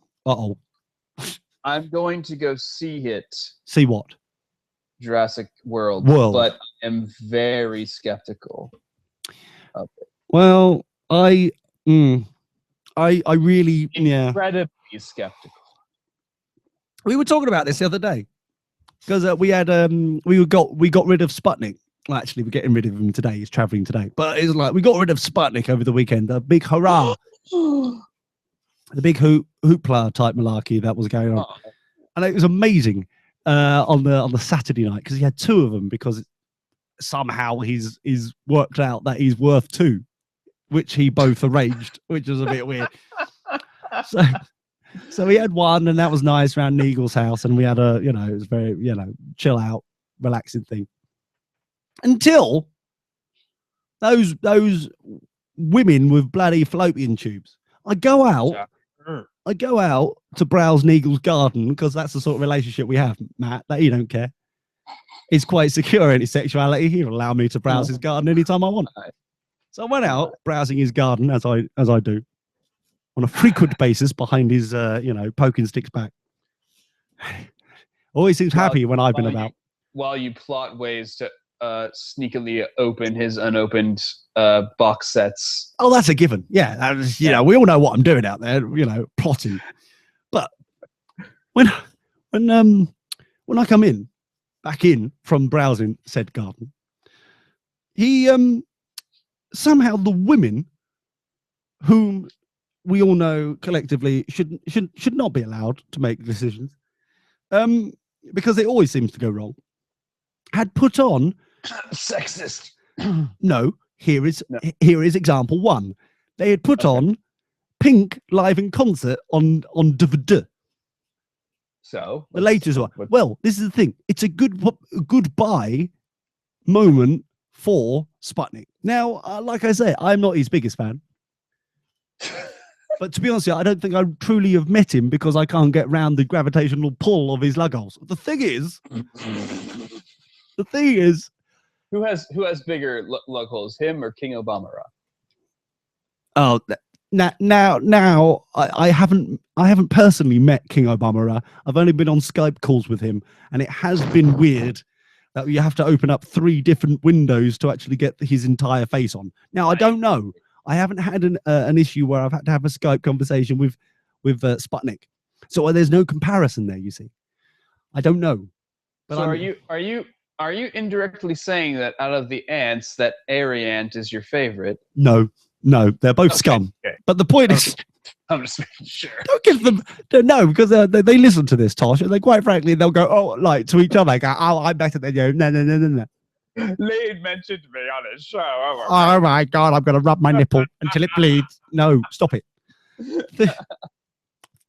going to go see it. See what? Jurassic World. But I am very skeptical of it. Well, I really incredibly skeptical. We were talking about this the other day because we got rid of Sputnik. Well, actually, we're getting rid of him today. He's traveling today. But it's like we got rid of Sputnik over the weekend. The big hurrah. The big hoopla type malarkey that was going on. And it was amazing on the Saturday night because he had two of them because somehow he's worked out that he's worth two, which he both arranged, which was a bit weird. So we had one and that was nice around Neagle's house. And we had it was very, chill out, relaxing thing. Until those women with bloody fallopian tubes. I go out to browse Neagle's garden because that's the sort of relationship we have, Matt, that he don't care. He's quite secure in his sexuality. He'll allow me to browse his garden anytime I want. So I went out browsing his garden as I do on a frequent basis behind his poking sticks back. Always seems happy when I've been about. While you plot ways to sneakily open his unopened box sets. Oh, that's a given. Yeah, we all know what I'm doing out there, plotting. But when I come back in from browsing said garden, he somehow the women whom we all know collectively should not be allowed to make decisions, because it always seems to go wrong, had put on sexist. No, here is example one. They had put on Pink live in concert on DVD. So the latest one. Well, this is the thing. It's a goodbye moment for Sputnik. Now, like I say, I'm not his biggest fan. But to be honest, I don't think I truly have met him because I can't get round the gravitational pull of his lug holes. The thing is, who has bigger lug holes, him or King Obama? Oh, now I haven't personally met King Obama. I've only been on Skype calls with him, and it has been weird that you have to open up 3 different windows to actually get his entire face on. Now I don't know. I haven't had an issue where I've had to have a Skype conversation with Sputnik, so there's no comparison there. You see, I don't know. But so are Are you indirectly saying that out of the ants, that Ariant is your favorite? No, they're both scum. Okay. But the point is, I'm just making sure. don't give them no, because they listen to this, Tosh, and they quite frankly they'll go, oh, like to each other, go, oh, I'm better than you. No. Lead mentioned me on his show. Oh my god, I'm gonna rub my nipple until it bleeds. No, stop it.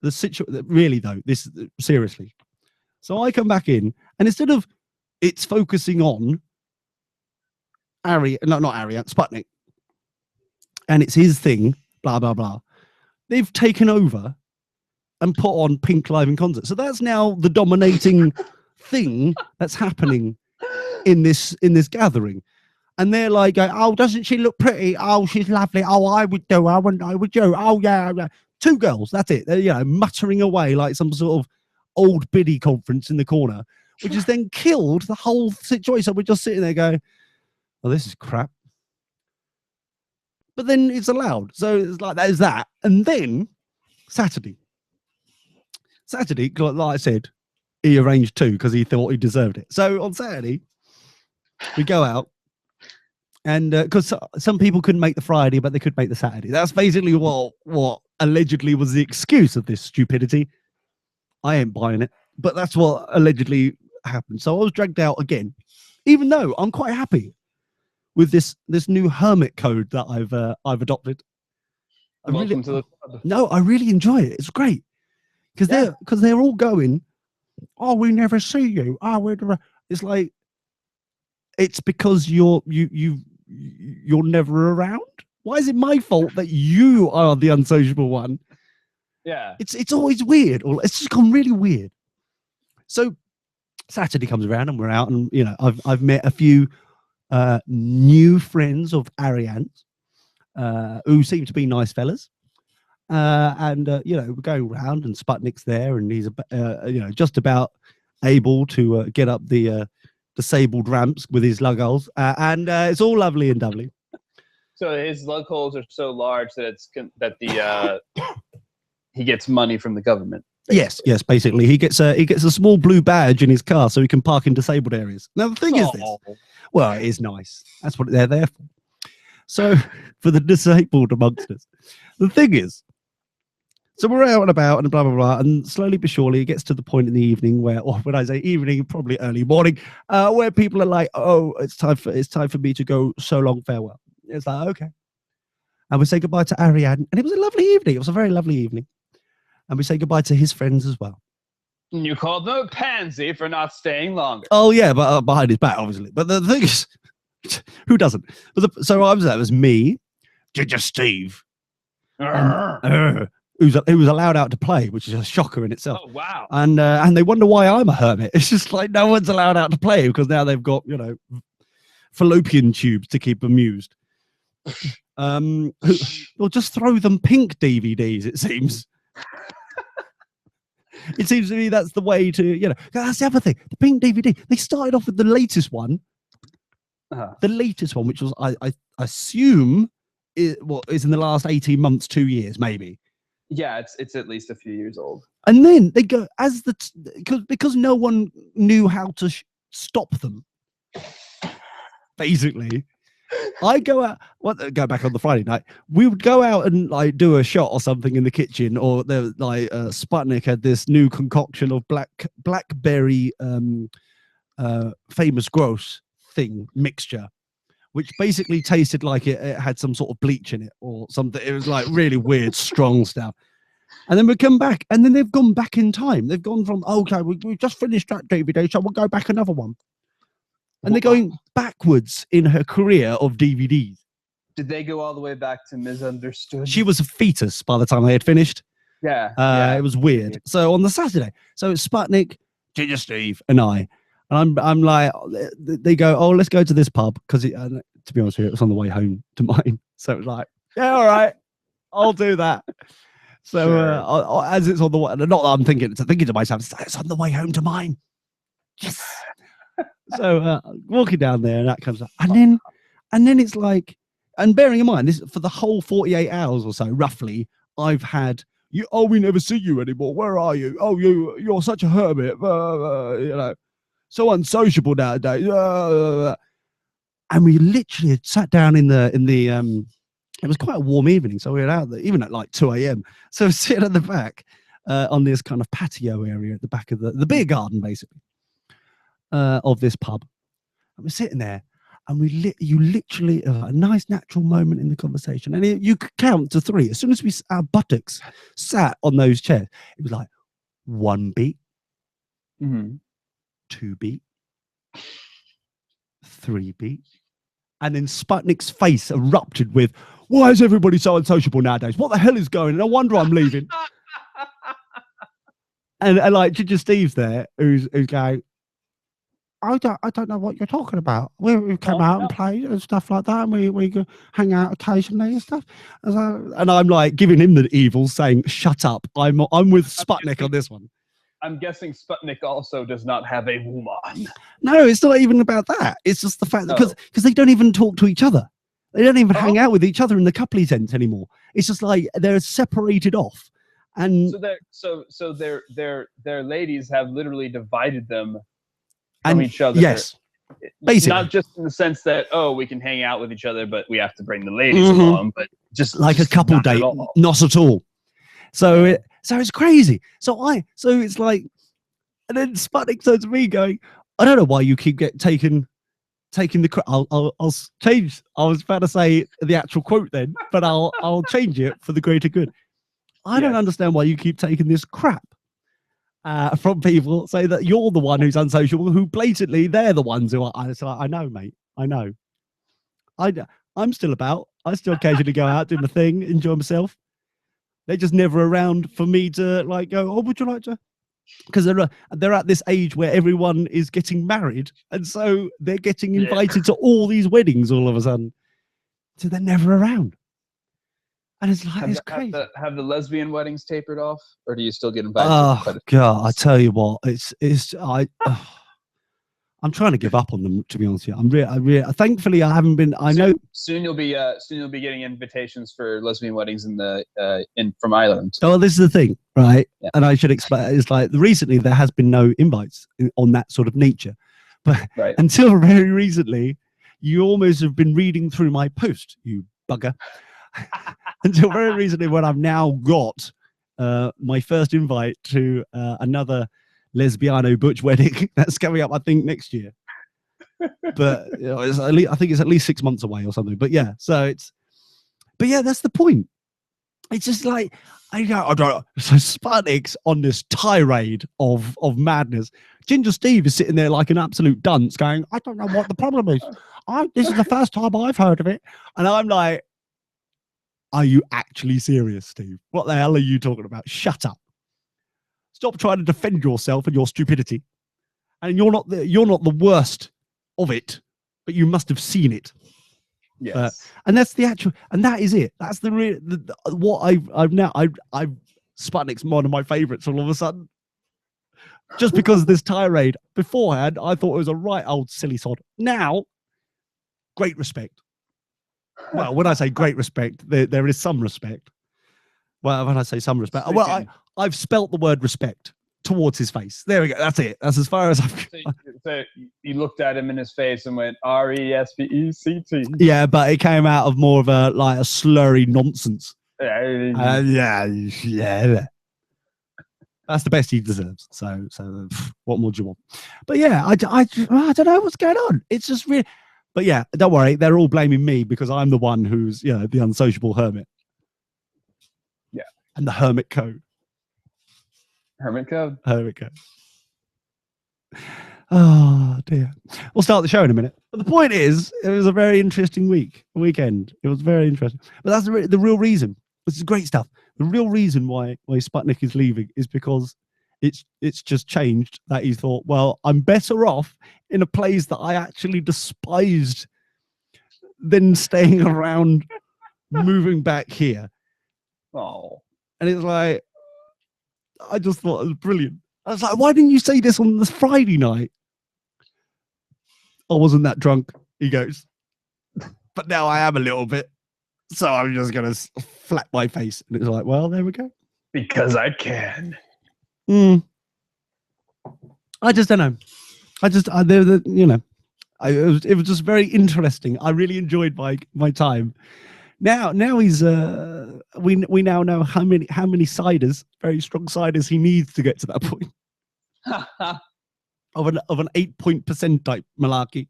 The situation, really though, this seriously. So I come back in, and instead of it's focusing on not Ariant, Sputnik, and it's his thing, blah blah blah. They've taken over and put on Pink live in concert. So that's now the dominating thing that's happening in this gathering. And they're like, oh, doesn't she look pretty? Oh, she's lovely. Oh, I would do. I would do. Oh, yeah. Two girls. That's it. They're, muttering away like some sort of old biddy conference in the corner, which has then killed the whole situation. So we're just sitting there going, oh, this is crap. But then it's allowed. So it's like, there's that. And then Saturday, like I said, he arranged two because he thought he deserved it. So on Saturday, we go out. And because some people couldn't make the Friday, but they could make the Saturday. That's basically what allegedly was the excuse of this stupidity. I ain't buying it, but that's what allegedly happened. So I was dragged out again, even though I'm quite happy with this new hermit code that I've adopted. I really enjoy it. It's great because they're all going, oh, we never see you. Oh, we never. It's like it's because you're never around. Why is it my fault that you are the unsociable one? Yeah, it's always weird, or it's just gone really weird. So Saturday comes around and we're out, and I've met a few new friends of Ariant's who seem to be nice fellas, and we're going around, and Sputnik's there, and he's just about able to get up the disabled ramps with his lug holes, and it's all lovely and dovely. So his lug holes are so large that he gets money from the government. Yes, basically he gets a small blue badge in his car so he can park in disabled areas. Now the thing is this, well, it is nice. That's what they're there for. So for the disabled amongst us, the thing is, so we're out and about and blah blah blah, and slowly but surely it gets to the point in the evening where, or when I say evening, probably early morning, where people are like, oh, it's time for me to go. So long, farewell. It's like, okay, and we say goodbye to Ariane, and it was a lovely evening. It was a very lovely evening. And we say goodbye to his friends as well. You called them a pansy for not staying longer. Oh, yeah, but behind his back, obviously. But the thing is, who doesn't? So I was there. It was me, Ginger Steve, who was allowed out to play, which is a shocker in itself. Oh, wow. And they wonder why I'm a hermit. It's just like no one's allowed out to play because now they've got, fallopian tubes to keep amused. Or just throw them Pink DVDs, it seems. It seems to me that's the way to, that's the other thing. The Pink DVD, they started off with the latest one. The latest one, which was, I assume, is in the last 18 months, 2 years, maybe. Yeah, it's at least a few years old. And then they go, because no one knew how to stop them, basically. I go out. Go back on the Friday night. We would go out and like do a shot or something in the kitchen, or there Sputnik had this new concoction of blackberry famous gross thing mixture, which basically tasted like it had some sort of bleach in it or something. It was like really weird, strong stuff. And then we come back, and then they've gone back in time. They've gone from okay, we just finished that DVD, so we'll go back another one. And they're going backwards in her career of DVDs. Did they go all the way back to Misunderstood? She was a fetus by the time they had finished. Yeah. It was weird. So on the Saturday, so it's Sputnik, Ginger Steve, and I. And I'm like, they go, oh, let's go to this pub. Because to be honest with you, it was on the way home to mine. So it was like, yeah, all right, I'll do that. So sure. As it's on the way, not that I'm thinking to myself, it's on the way home to mine. Yes. So walking down there, and that comes up, and then it's like, and bearing in mind this for the whole 48 hours or so, roughly, I've had you. Oh, we never see you anymore. Where are you? Oh, you're such a hermit. so unsociable nowadays. And we literally had sat down in the it was quite a warm evening, so we were out there even at like 2 a.m. So we're sitting at the back on this kind of patio area at the back of the beer garden, basically, of this pub. And we're sitting there, and you literally a nice natural moment in the conversation, and you could count to 3 as soon as our buttocks sat on those chairs. It was like 1 beat, 2 beat, 3 beat, and then Sputnik's face erupted with, "Why is everybody so unsociable nowadays? What the hell is going on? No wonder I'm leaving." and like Ginger Steve's there, who's going, I don't know what you're talking about. We come out and play and stuff like that, and we go hang out occasionally and stuff. And I'm like giving him the evil, saying, "Shut up! I'm with Sputnik on this one." I'm guessing Sputnik also does not have a woman. No, it's not even about that. It's just the fact that because they don't even talk to each other. They don't even hang out with each other in the coupley tent anymore. It's just like they're separated off. And so their ladies have literally divided them from each other. Yes. Basically. Not just in the sense that, we can hang out with each other, but we have to bring the ladies along, but just like a couple date, not at all. So it's crazy. So it's like, and then Sputnik turns to me going, "I don't know why you keep taking the I'll change. I was about to say the actual quote then, but I'll change it for the greater good. I don't understand why you keep taking this crap from people, say that you're the one who's unsociable, who blatantly they're the ones who are." I know, mate. I know. I'm still about. I still occasionally go out, do my thing, enjoy myself. They're just never around for me to like go, "Oh, would you like to?" Because they're at this age where everyone is getting married, and so they're getting invited to all these weddings all of a sudden. So they're never around, and it's like it's crazy. Have the lesbian weddings tapered off, or do you still get invited? Oh God, I tell you what, I'm trying to give up on them, to be honest with you. I'm really thankfully I haven't been. I know soon you'll be getting invitations for lesbian weddings from Ireland. Oh, this is the thing, right? Yeah. And I should explain. It's like recently there has been no invites on that sort of nature, but until very recently, you almost have been reading through my post, you bugger. Until very recently, when I've now got my first invite to another lesbiano butch wedding that's coming up, I think, next year. But I think it's at least 6 months away or something. But yeah, that's the point. It's just like I don't know. So Sputnik's on this tirade of madness. Ginger Steve is sitting there like an absolute dunce, going, "I don't know what the problem is. This is the first time I've heard of it." And I'm like, "Are you actually serious, Steve? What the hell are you talking about? Shut up. Stop trying to defend yourself and your stupidity. And you're not the worst of it, but you must have seen it." Yes. And that's the actual, and that is it. That's what I've Sputnik's one of my favorites all of a sudden. Just because of this tirade. Beforehand, I thought it was a right old silly sod. Now, great respect. Well, when I say great respect, there is some respect. Well, when I say some respect, I've spelt the word respect towards his face. There we go. That's it. That's as far as I've. So you looked at him in his face and went RESPECT. Yeah, but it came out of more of a slurry nonsense. Yeah. That's the best he deserves. So what more do you want? But yeah, I don't know what's going on. It's just really. But yeah, don't worry. They're all blaming me because I'm the one who's the unsociable hermit. Yeah. And the hermit code. Hermit code. Oh dear. We'll start the show in a minute. But the point is, it was a very interesting weekend. It was very interesting. But that's the real reason. This is great stuff. The real reason why Sputnik is leaving is because it's just changed that he thought, well, I'm better off in a place that I actually despised than staying around, moving back here. Oh. And it's like, I just thought it was brilliant. I was like, why didn't you say this on this Friday night? I wasn't that drunk, he goes. But now I am a little bit. So I'm just going to flap my face. And it's like, well, there we go. Because I can. I just don't know. it was just very interesting. I really enjoyed my time. Now he's we now know how many ciders, very strong ciders, he needs to get to that point of an 8-point percent type malarkey.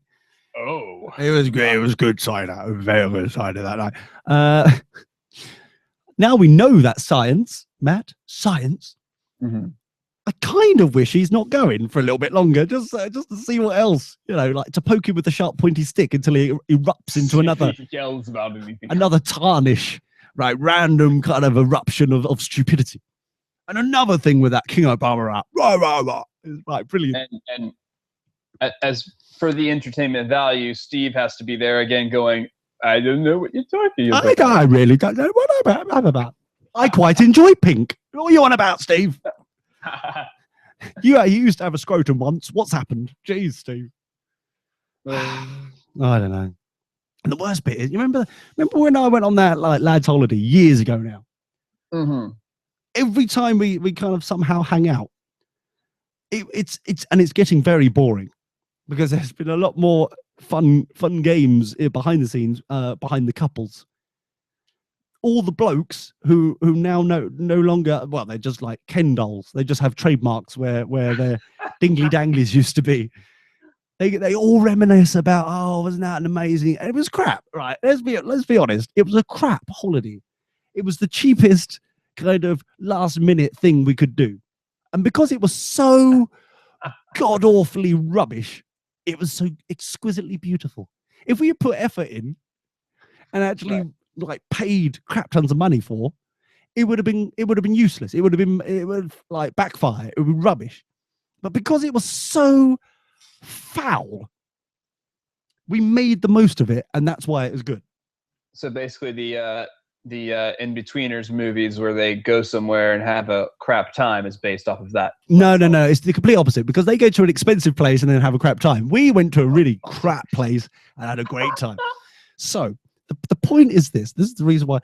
Oh, It was great. It was good cider. Very good cider that night. Now we know that science, Matt. Science. mm-hmm. I kind of wish he's not going for a little bit longer, just to see what else, like to poke him with a sharp, pointy stick until he erupts into another He yells about anything. another tarnish, right? Random kind of eruption of stupidity. And another thing with that King Obama rap, rah rah rah, is like brilliant. And as for the entertainment value, Steve has to be there again, going, "I don't know what you're talking about." I really don't know what I'm about. I quite enjoy Pink. What are you on about, Steve? You used to have a scrotum once. What's happened? Jeez, Steve. I don't know. And the worst bit is, you remember when I went on that lads holiday years ago now? Mm-hmm. Every time we kind of somehow hang out, it's getting very boring because there's been a lot more fun games behind the scenes, behind the couples. All the blokes who now no longer, well, they're just like Ken dolls. They just have trademarks where their dingly danglies used to be. They all reminisce about, oh, wasn't that an amazing? And it was crap, right? Let's be honest. It was a crap holiday. It was the cheapest kind of last minute thing we could do, and because it was so god awfully rubbish, it was so exquisitely beautiful. If we had put effort in and actually like paid crap tons of money for, it would have been useless. It would like backfire. It would be rubbish. But because it was so foul, we made the most of it, and that's why it was good. So basically, the In-Betweeners movies where they go somewhere and have a crap time is based off of that. No. It's the complete opposite, because they go to an expensive place and then have a crap time. We went to a really crap place and had a great time. So the point is this is the reason why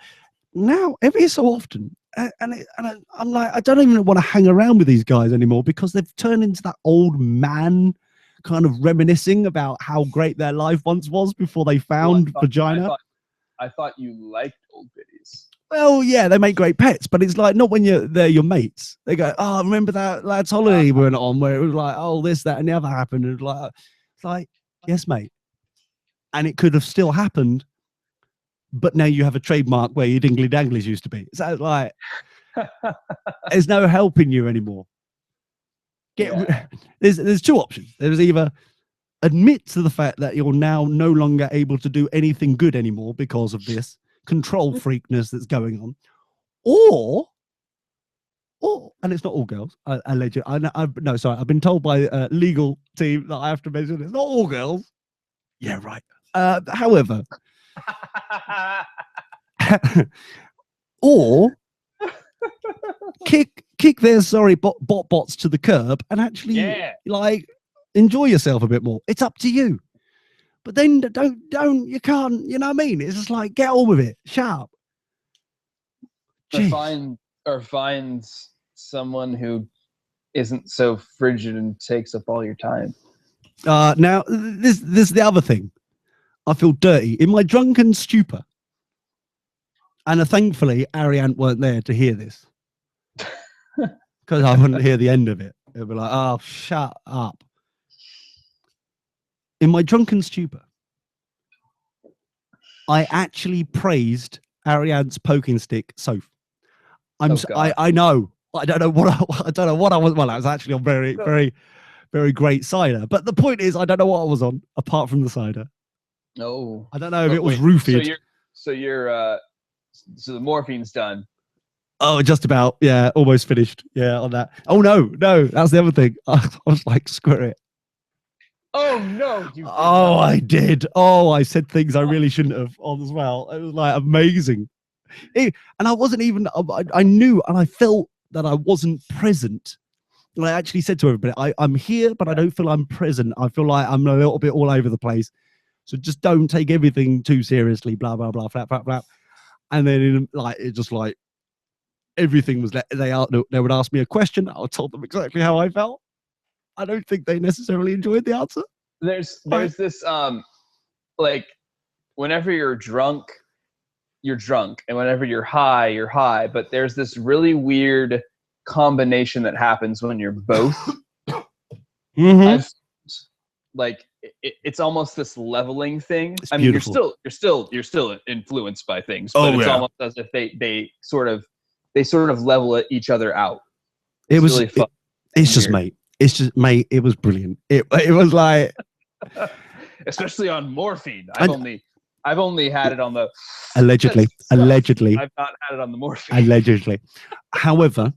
now every so often, I'm like, I don't even want to hang around with these guys anymore, because they've turned into that old man kind of reminiscing about how great their life once was before they found vagina. I thought you liked old biddies. Well, yeah, they make great pets, but it's like not when they're your mates. They go, oh, remember that lads holiday we went on where it was like, oh, this, that, and the other happened. And it's like, yes, mate. And it could have still happened, but now you have a trademark where your dingly danglies used to be. So it's like, there's no helping you anymore. There's two options. There's either admit to the fact that you're now no longer able to do anything good anymore because of this control freakness that's going on, or and it's not all girls. I've been told by a legal team that I have to mention it's not all girls. Yeah, right. However, or kick their bots to the curb and actually like enjoy yourself a bit more. It's up to you. But then you can't, you know what I mean? It's just like, get on with it. Sharp. Or find someone who isn't so frigid and takes up all your time. Now, this is the other thing. I feel dirty. In my drunken stupor, and thankfully, Ariane weren't there to hear this, because I wouldn't hear the end of it. It'd be like, oh, shut up. In my drunken stupor, I actually praised Ariane's poking stick, Soph. I know. I don't know what I was. Well, I was actually on very, very, very great cider. But the point is, I don't know what I was on apart from the cider. No, I don't know if it was roofied. So the morphine's done. Oh, just about. Yeah, almost finished. Yeah, on that. Oh no, that's the other thing. I was like, screw it. Oh no! I did. Oh, I said things I really shouldn't have on as well. It was like amazing. And I wasn't even. I knew and I felt that I wasn't present. And I actually said to everybody, I'm here, but I don't feel I'm present. I feel like I'm a little bit all over the place. So just don't take everything too seriously. Blah blah blah. Flap flap flap. And then it just like everything was. They would ask me a question. I told them exactly how I felt. I don't think they necessarily enjoyed the answer. There's this like whenever you're drunk, and whenever you're high. But there's this really weird combination that happens when you're both. Mm-hmm. Like it's almost this leveling thing. It's I mean, beautiful. you're still influenced by things, but it's almost as if they sort of level each other out. It was. really fun. It's just, mate. It's just, mate. It was brilliant. It was like, especially on morphine. I've only had it on the allegedly. I've not had it on the morphine. Allegedly. However,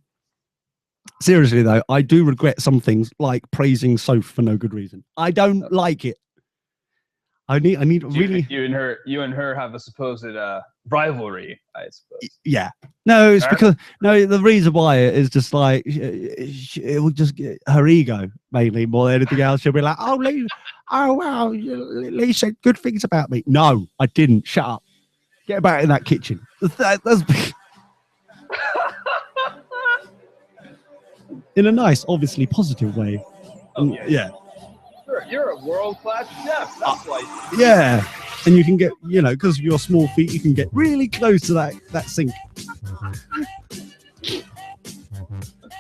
seriously though, I do regret some things like praising Soph for no good reason. I don't like it. I need really. You and her have a supposed rivalry, I suppose. Yeah. No, it's because the reason why is just like it will just get her ego mainly more than anything else. She'll be like, oh wow, Lee said good things about me. No, I didn't. Shut up. Get about in that kitchen. That's in a nice, obviously positive way. Yeah. You're a world-class chef. That's why. Yeah. And you can get, because of your small feet, you can get really close to that sink.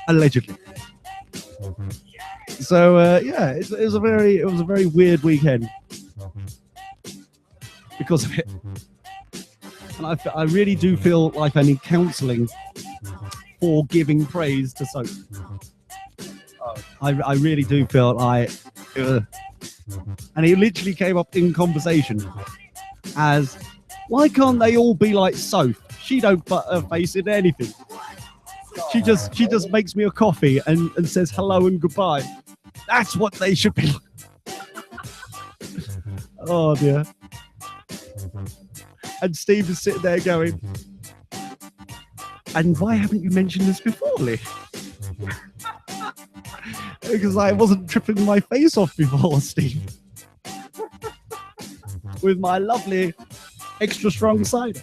Allegedly. So it was a very weird weekend because of it. And I really do feel like I need counselling for giving praise to Soap. I really do feel like, and he literally came up in conversation as, why can't they all be like Soap? She don't put her face in anything. She just makes me a coffee and says hello and goodbye. That's what they should be like. Oh dear. And Steve is sitting there going, and why haven't you mentioned this before, Lee? Because I wasn't tripping my face off before, Steve. With my lovely extra strong cider.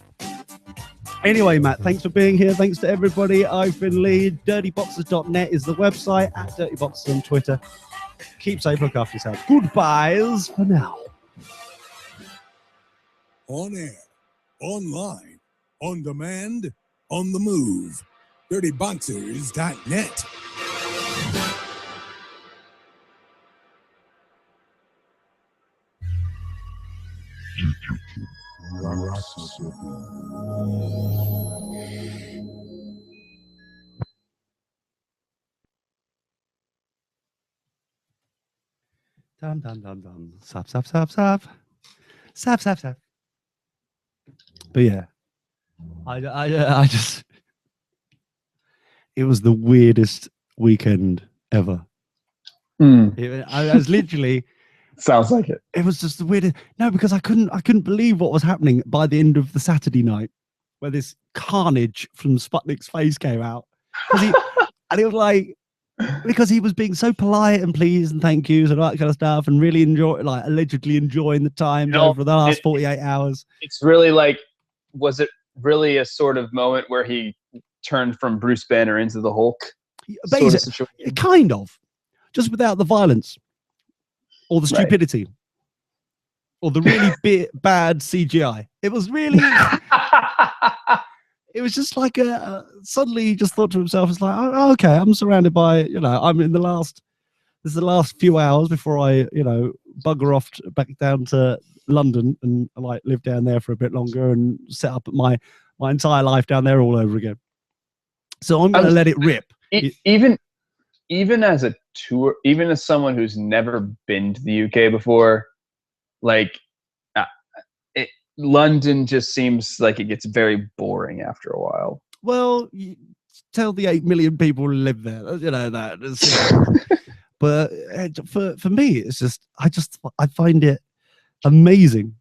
Anyway, Matt, thanks for being here. Thanks to everybody. I've been Lee. Dirtyboxers.net is the website. At DirtyBoxers on Twitter. Keep safe. Look after yourself. Goodbyes for now. On air, online, on demand, on the move. DirtyBoxers.net. Dum dum dum dum. Sap sap sap sap. Sap sap sap. But yeah, I just, it was the weirdest weekend ever. I was literally. Sounds like it. It was just the weirdest. No, because I couldn't believe what was happening by the end of the Saturday night, where this carnage from Sputnik's face came out. And it was like, because he was being so polite and pleased and thank yous and all that kind of stuff, and really allegedly enjoying the time over the last 48 hours. It's really like, was it really a sort of moment where he turned from Bruce Banner into the Hulk? Kind of, just without the violence. Or the stupidity, or the really bad CGI. It was really, it was just like suddenly he just thought to himself, it's like, oh, okay, I'm surrounded by, I'm in this is the last few hours before I, bugger off back down to London and live down there for a bit longer and set up my entire life down there all over again. So I'm going to let it rip. Even as a tour, even as someone who's never been to the UK before, London just seems like it gets very boring after a while. Well, you tell the 8 million people who live there, that. But for me, it's just I find it amazing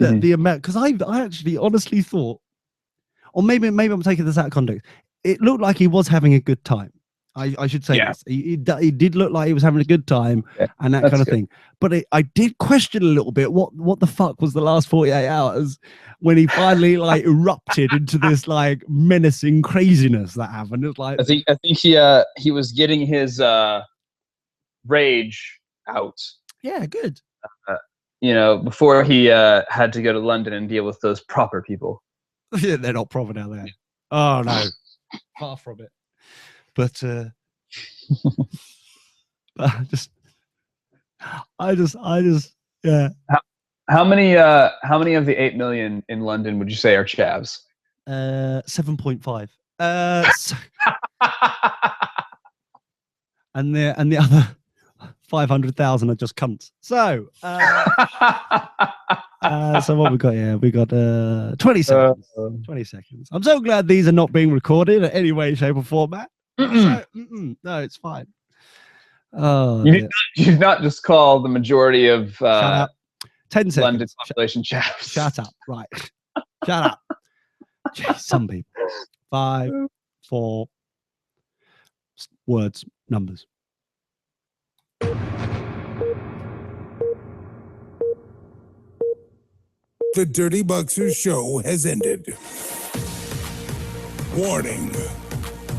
that the amount, because I actually honestly thought, or maybe I'm taking this out of context. It looked like he was having a good time. I should say this. He did look like he was having a good time and that kind of thing. But I did question a little bit what the fuck was the last 48 hours when he finally erupted into this menacing craziness that happened. It was like, I think he was getting his rage out. Yeah, good. Before he had to go to London and deal with those proper people. Yeah, they're not proper down there. Oh no, far from it. But I just, yeah. How many of the 8 million in London would you say are chavs? 7.5. And the other 500,000 are just cunts. So, so what we got here? We got 20 seconds. 20 seconds. I'm so glad these are not being recorded in any way, shape, or format. So, no, it's fine. Oh, you've not just called the majority of shut up. 10 seconds. London population chavs. Shut up. Right. Shut up. Jeez, some people. 5, 4 words, numbers. The Dirty Boxer Show has ended. Warning.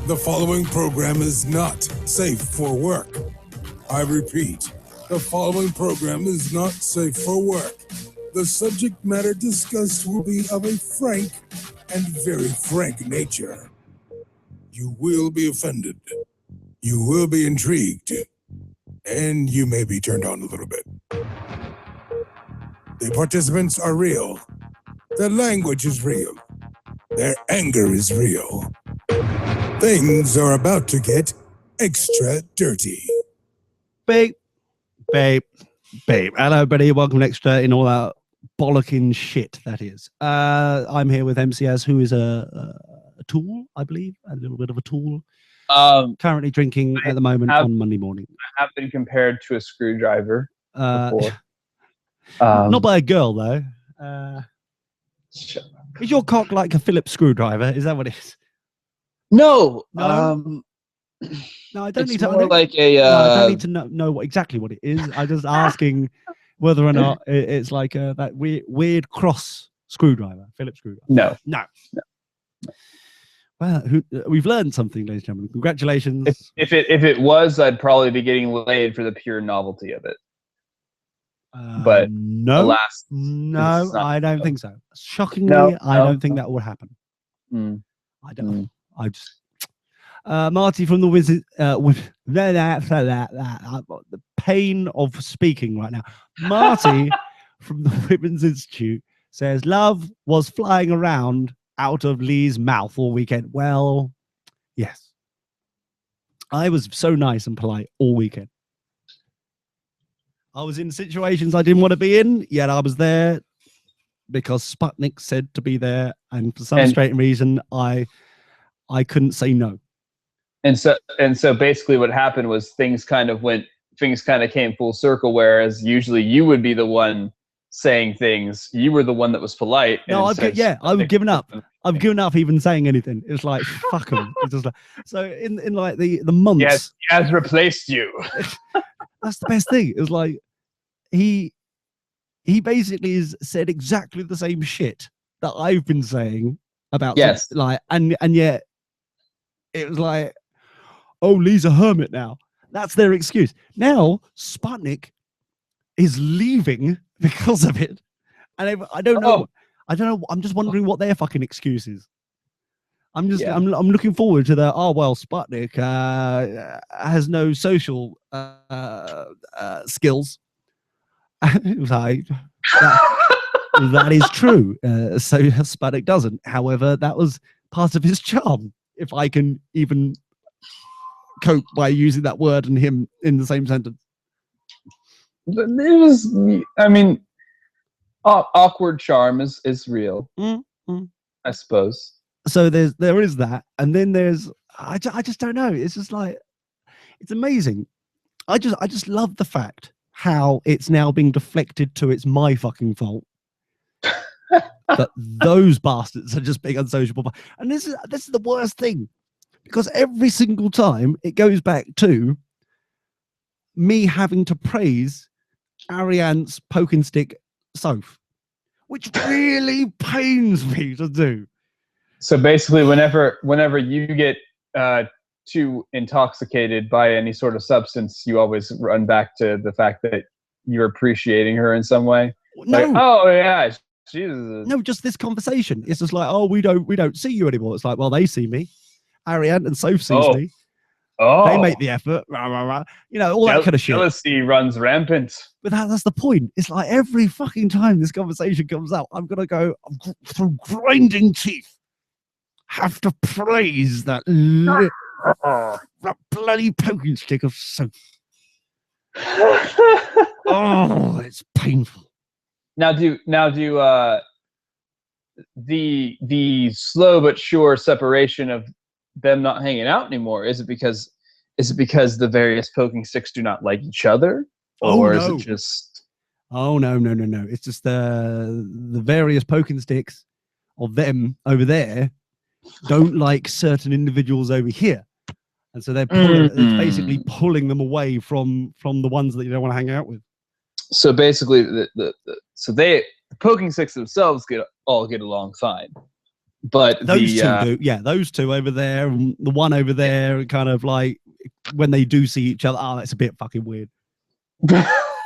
The following program is not safe for work. I repeat, the following program is not safe for work. The subject matter discussed will be of a frank and very frank nature. You will be offended. You will be intrigued. And you may be turned on a little bit. The participants are real. Their language is real. Their anger is real. Things are about to get extra dirty. Babe. Hello, everybody. Welcome to Extra in all that bollocking shit that is. I'm here with MCS, who is a tool, I believe. A little bit of a tool. Currently drinking at the moment on Monday morning. I have been compared to a screwdriver before. Not by a girl, though. Is your cock like a Phillips screwdriver? Is that what it is? No. No, I don't need to. More like a. I don't need to know exactly what it is. I'm just asking whether or not it's like that weird cross screwdriver, Phillips screwdriver. No. Well, we've learned something, ladies and gentlemen. Congratulations. If it was, I'd probably be getting laid for the pure novelty of it. But no, alas, no, I don't think so. Shockingly, I don't think that would happen. I don't. I just Marty from the Wizard. The pain of speaking right now. Marty from the Women's Institute says love was flying around out of Lee's mouth all weekend. Well, yes, I was so nice and polite all weekend. I was in situations I didn't want to be in, yet I was there because Sputnik said to be there, and for some strange reason, I couldn't say no. And so basically, what happened was things kind of came full circle. Whereas usually you would be the one saying things, you were the one that was polite. No, I've given up. I've given up even saying anything. It's like fuck them. It's just like, so in like the months. Yes, he has replaced you. That's the best thing. It was like he basically has said exactly the same shit that I've been saying about and yet it was like, oh, Lee's a hermit now. That's their excuse. Now Sputnik is leaving because of it, and I don't know. I'm just wondering what their fucking excuse is. I'm looking forward to the Sputnik has no social skills. It was like that is true. So Sputnik doesn't. However, that was part of his charm. If I can even cope by using that word and him in the same sentence. It was. I mean, awkward charm is real. I suppose. So there is that, and then there's I just don't know. It's just like it's amazing. I just love the fact how it's now being deflected to it's my fucking fault that those bastards are just being unsociable. And this is the worst thing, because every single time it goes back to me having to praise Ariane's poking stick Soph, which really pains me to do. So basically, whenever you get too intoxicated by any sort of substance, you always run back to the fact that you're appreciating her in some way. No, Like, oh yeah, she's no, just this conversation. It's just like, oh, we don't see you anymore. It's like, well, they see me. Ariane and Soph sees me. They make the effort. Rah, rah, rah. You know, all that kind of shit. Jealousy runs rampant. But that's the point. It's like every fucking time this conversation comes up, I'm gonna go through grinding teeth. Have to praise that bloody poking stick of Soph. Oh, it's painful. Now do the slow but sure separation of them not hanging out anymore, is it because the various poking sticks do not like each other, or is it just no, it's just the various poking sticks of them over there don't like certain individuals over here, and so they're basically pulling them away from the ones that you don't want to hang out with. So basically the poking sticks themselves all get along fine. But those two do. Yeah, those two over there, and the one over there, kind of like when they do see each other, that's a bit fucking weird.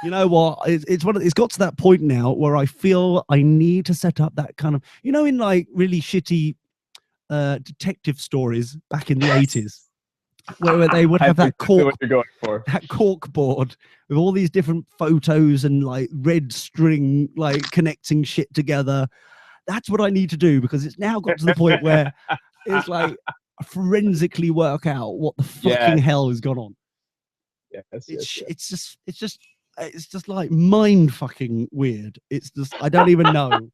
You know what? It's got to that point now where I feel I need to set up that kind of, you know, in like really shitty detective stories back in the 80s, where they would have that cork board with all these different photos and like red string like connecting shit together. That's what I need to do, because it's now got to the point where it's like forensically work out what the fucking hell has gone on. It's just like mind fucking weird. It's just, I don't even know.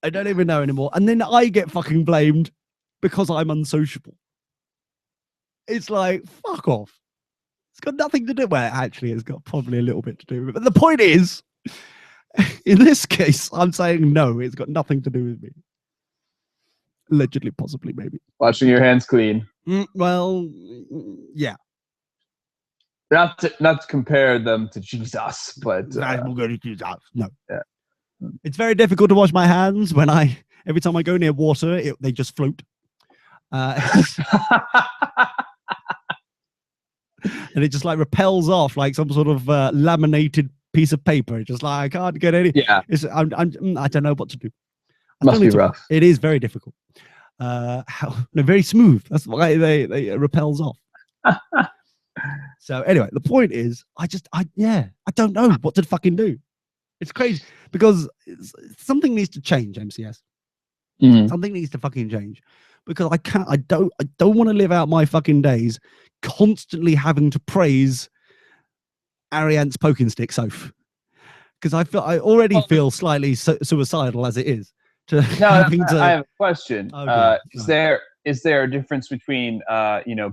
I don't even know anymore. And then I get fucking blamed because I'm unsociable. It's like, fuck off. It's got nothing to do. Well, actually, it's got probably a little bit to do with it. But the point is, in this case, I'm saying no, it's got nothing to do with me. Allegedly, possibly, maybe. Washing your hands clean. Well, yeah. Not to compare them to Jesus, but no. Yeah. It's very difficult to wash my hands when every time I go near water, they just float. And it just like repels off like some sort of laminated piece of paper. It's just like, I can't get any. Yeah. I don't know what to do. Must be rough. It is very difficult. They're very smooth. That's why it repels off. So anyway, the point is, I don't know what to fucking do. It's crazy because something needs to change, MCS. Something needs to fucking change, because I don't want to live out my fucking days constantly having to praise Ariane's poking stick Soph, because I already feel slightly suicidal as it is. I have a question. Is there a difference between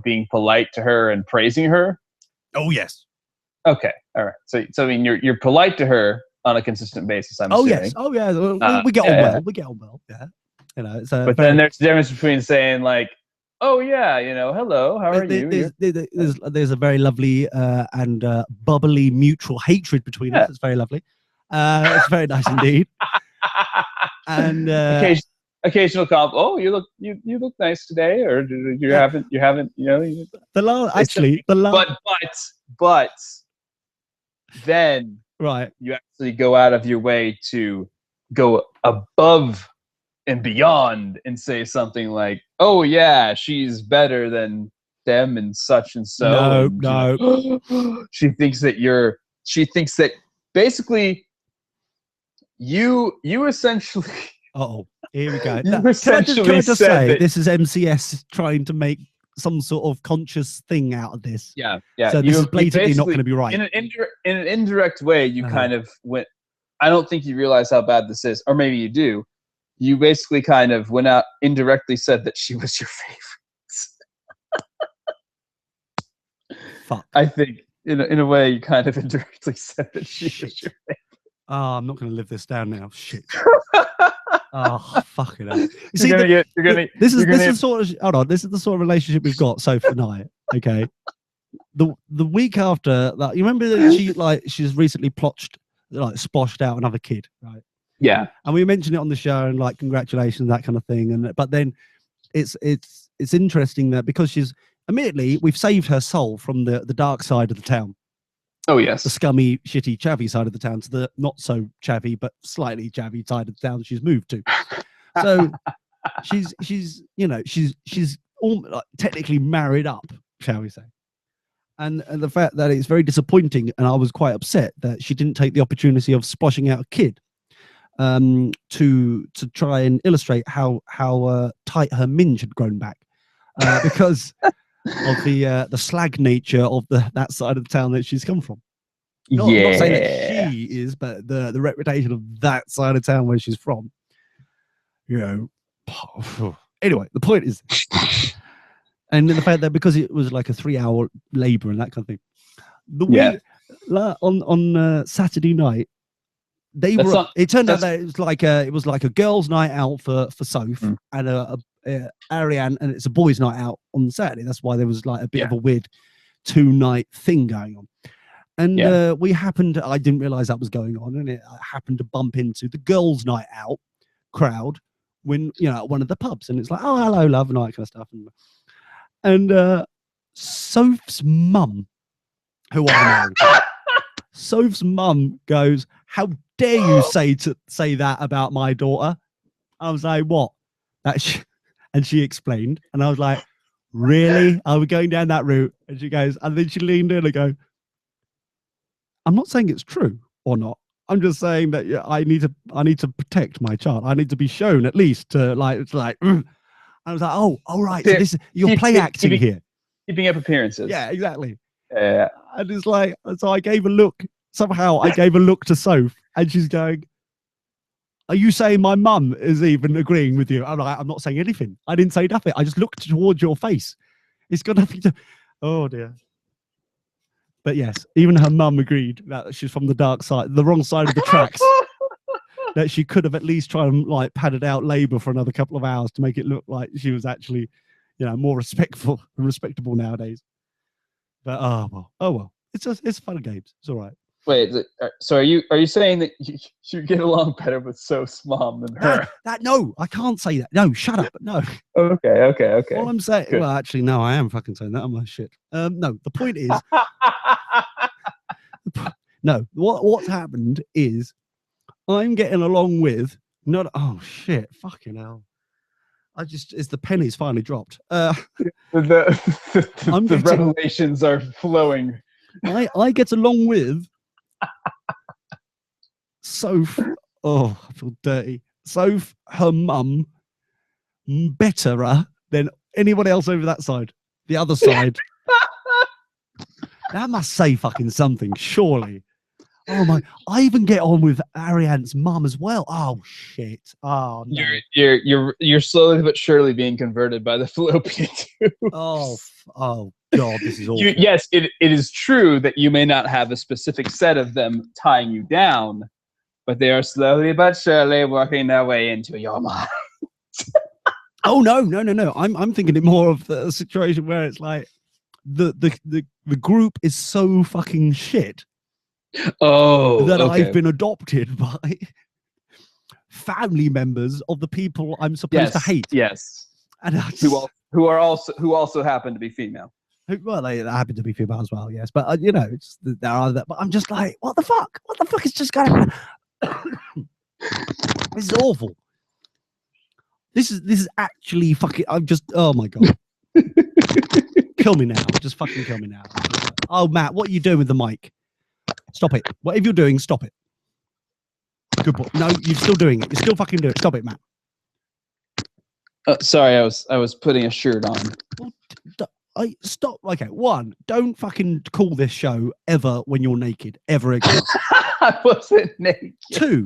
being polite to her and praising her? Oh yes. Okay. All right. So I mean, you're polite to her on a consistent basis. I'm assuming. Yes. Oh yeah. We get on well. We get on well. Yeah. You know. But then there's a difference between saying like, oh yeah, hello, how are you? There's a very lovely and bubbly mutual hatred between us. It's very lovely. It's very nice indeed. And occasional comp. Oh, you look nice today, or you haven't. But then right, you actually go out of your way to go above and beyond and say something like, oh yeah, she's better than them and such and so. No. She thinks that basically you essentially here we go. You can I just say that this is MCS trying to make some sort of conscious thing out of this. Yeah. So this is blatantly not going to be right. In an indirect way, you kind of went, I don't think you realize how bad this is, or maybe you do. You basically kind of went out, indirectly said that she was your favorite. Fuck. I think in a way you kind of indirectly said that she was your favorite. Oh, I'm not going to live this down now. Shit. Oh, fuck it up. You see, this is the sort of relationship we've got, Soph and I. Okay. The week after that, you remember that she's recently splashed out another kid, right? Yeah. And we mentioned it on the show and like congratulations, that kind of thing. But then it's interesting that because she's admittedly, we've saved her soul from the dark side of the town, Oh the yes. scummy, shitty, chavvy side of the town, to the not so chavvy but slightly chavvy side of the town she's moved to. So she's like, technically married up, shall we say? And the fact that it's very disappointing, and I was quite upset that she didn't take the opportunity of splashing out a kid to try and illustrate how tight her minge had grown back, because of the slag nature of that side of the town that she's come from. I'm not saying that she is, but the reputation of that side of town where she's from. Anyway, the point is, and the fact that because it was like a 3-hour labor and that kind of thing, on Saturday night, it turned out that it was like a girls' night out for Soph and Ariane, and it's a boys' night out on Saturday. That's why there was like a bit of a weird 2-night thing going on. And I didn't realize that was going on, and I happened to bump into the girls' night out crowd when at one of the pubs, and it's like, oh, hello, love, and all that kind of stuff. And Soph's mum, who I know, Soph's mum goes, "How dare you say that about my daughter?" I was like, "What?" And she explained, and I was like, "Really? Are we going down that route?" And she goes, and then she leaned in and go, "I'm not saying it's true or not. I'm just saying that I need to protect my child. I need to be shown at least to like." It's like, I was like, "Oh, all right. So you're play acting here, keeping up appearances." Yeah, exactly. Yeah. And it's like, so I gave a look. Somehow I gave a look to Soph, and she's going, "Are you saying my mum is even agreeing with you?" I'm like, "I'm not saying anything. I didn't say nothing. I just looked towards your face. It's got nothing to." Oh dear. But yes, even her mum agreed that she's from the dark side, the wrong side of the tracks. That she could have at least tried and like padded out labour for another couple of hours to make it look like she was actually, more respectable nowadays. But oh well, it's fun games. It's all right. Wait, so are you saying that you get along better with Soph's mom than her? No, I can't say that. No, shut up. No. Okay. All I'm saying, well, actually, no, I am fucking saying that. I'm like, shit. No, the point is, no, what's happened is I'm getting along with oh shit, fucking hell. It's the pennies finally dropped. The revelations are flowing. I get along with Soph. Oh, I feel dirty. Soph, her mum, betterer than anyone else over that side. The other side. That must say fucking something, surely. Oh my! I even get on with Ariane's mum as well. Oh shit! Oh no. You're slowly but surely being converted by the fallopian tube. Oh god, this is awful. Yes, it is true that you may not have a specific set of them tying you down, but they are slowly but surely working their way into your mind. Oh no! I'm thinking it more of the situation where it's like the group is so fucking shit. Oh, that okay. I've been adopted by family members of the people I'm supposed to hate. Yes, and who also happen to be female. Well, they happen to be female as well. Yes, but there are that. But I'm just like, what the fuck? What the fuck is just going on? This is awful. This is actually fucking. I'm just. Oh my god. Kill me now. Just fucking kill me now. Oh, Matt, what are you doing with the mic? Stop it. Whatever you're doing, stop it. Good boy. No, you're still doing it. You're still fucking doing it. Stop it, Matt. Sorry, I was putting a shirt on. Well, stop. Okay, one, don't fucking call this show ever when you're naked, ever again. I wasn't naked. Two,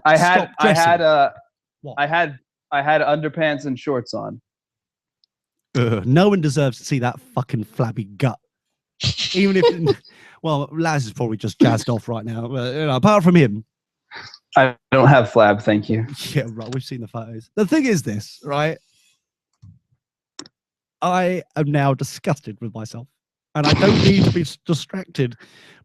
I had underpants and shorts on. No one deserves to see that fucking flabby gut. Even if, well, Laz is probably just jazzed off right now. Apart from him, I don't have flab, thank you. Yeah, right. We've seen the photos. The thing is this, right? I am now disgusted with myself, and I don't need to be distracted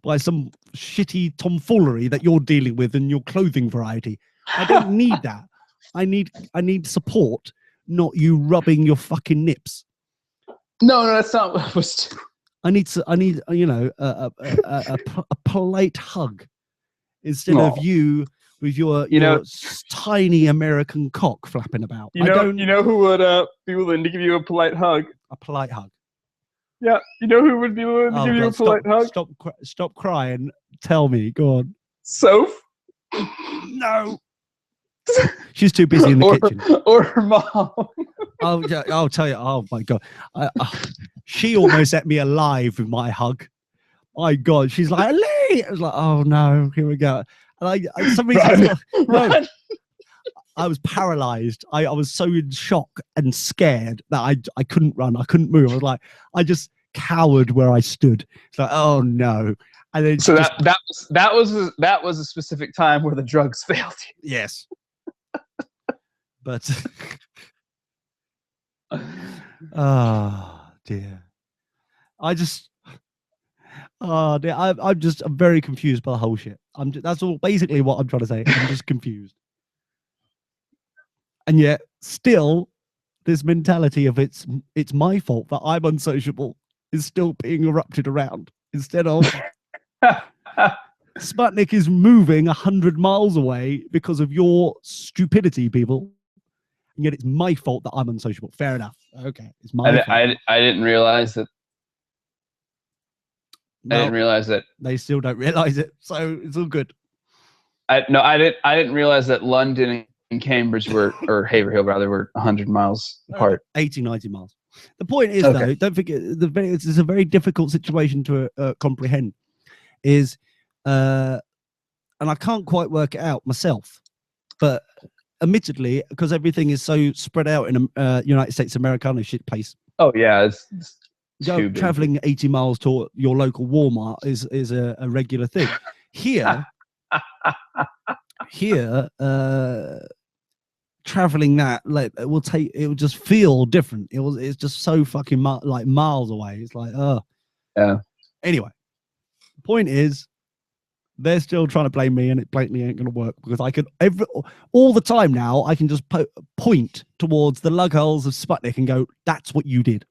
by some shitty tomfoolery that you're dealing with in your clothing variety. I don't need that. I need support, not you rubbing your fucking nips. No, that's not what I was doing. I need, you know, a polite hug instead of Aw. you with your tiny American cock flapping about. You know who would be willing to give you a polite hug? A polite hug. Yeah, you know who would be willing to give you a polite hug? Stop crying. Tell me. Go on. Soph? No. She's too busy in the kitchen. Or her mom. I'll tell you. Oh my god, she almost ate me alive with my hug. My god, she's like, Lee! I was like, oh no, here we go. And I some reason, Run. I was paralyzed. I was so in shock and scared that I couldn't run. I couldn't move. I was like, I just cowered where I stood. It's like, oh no. And then So that was a specific time where the drugs failed you. yes. But oh dear. I'm very confused by the whole shit. That's all basically what I'm trying to say. I'm just confused. And yet still this mentality of it's my fault that I'm unsociable is still being erupted around instead of Sputnik is moving 100 miles away because of your stupidity, people. And yet it's my fault that I'm unsociable. Fair enough. Okay. It's my fault. I didn't realize that. No, I didn't realize that. they still don't realize it. So it's all good. I didn't realize that London and Cambridge or Haverhill rather were 100 miles apart. 80, 90 miles. The point is, Okay. though, don't forget, it's a very difficult situation to comprehend. And I can't quite work it out myself, but admittedly, because everything is so spread out in United States Americana shit place, Oh yeah, it's too big. traveling 80 miles to your local Walmart is a regular thing. Here, traveling that it will just feel different. It's just so fucking like miles away. It's like, oh Yeah. Anyway, the point is, they're still trying to blame me, and it blatantly ain't going to work because I can all the time now. I can just point towards the lug holes of Sputnik and go, "That's what you did.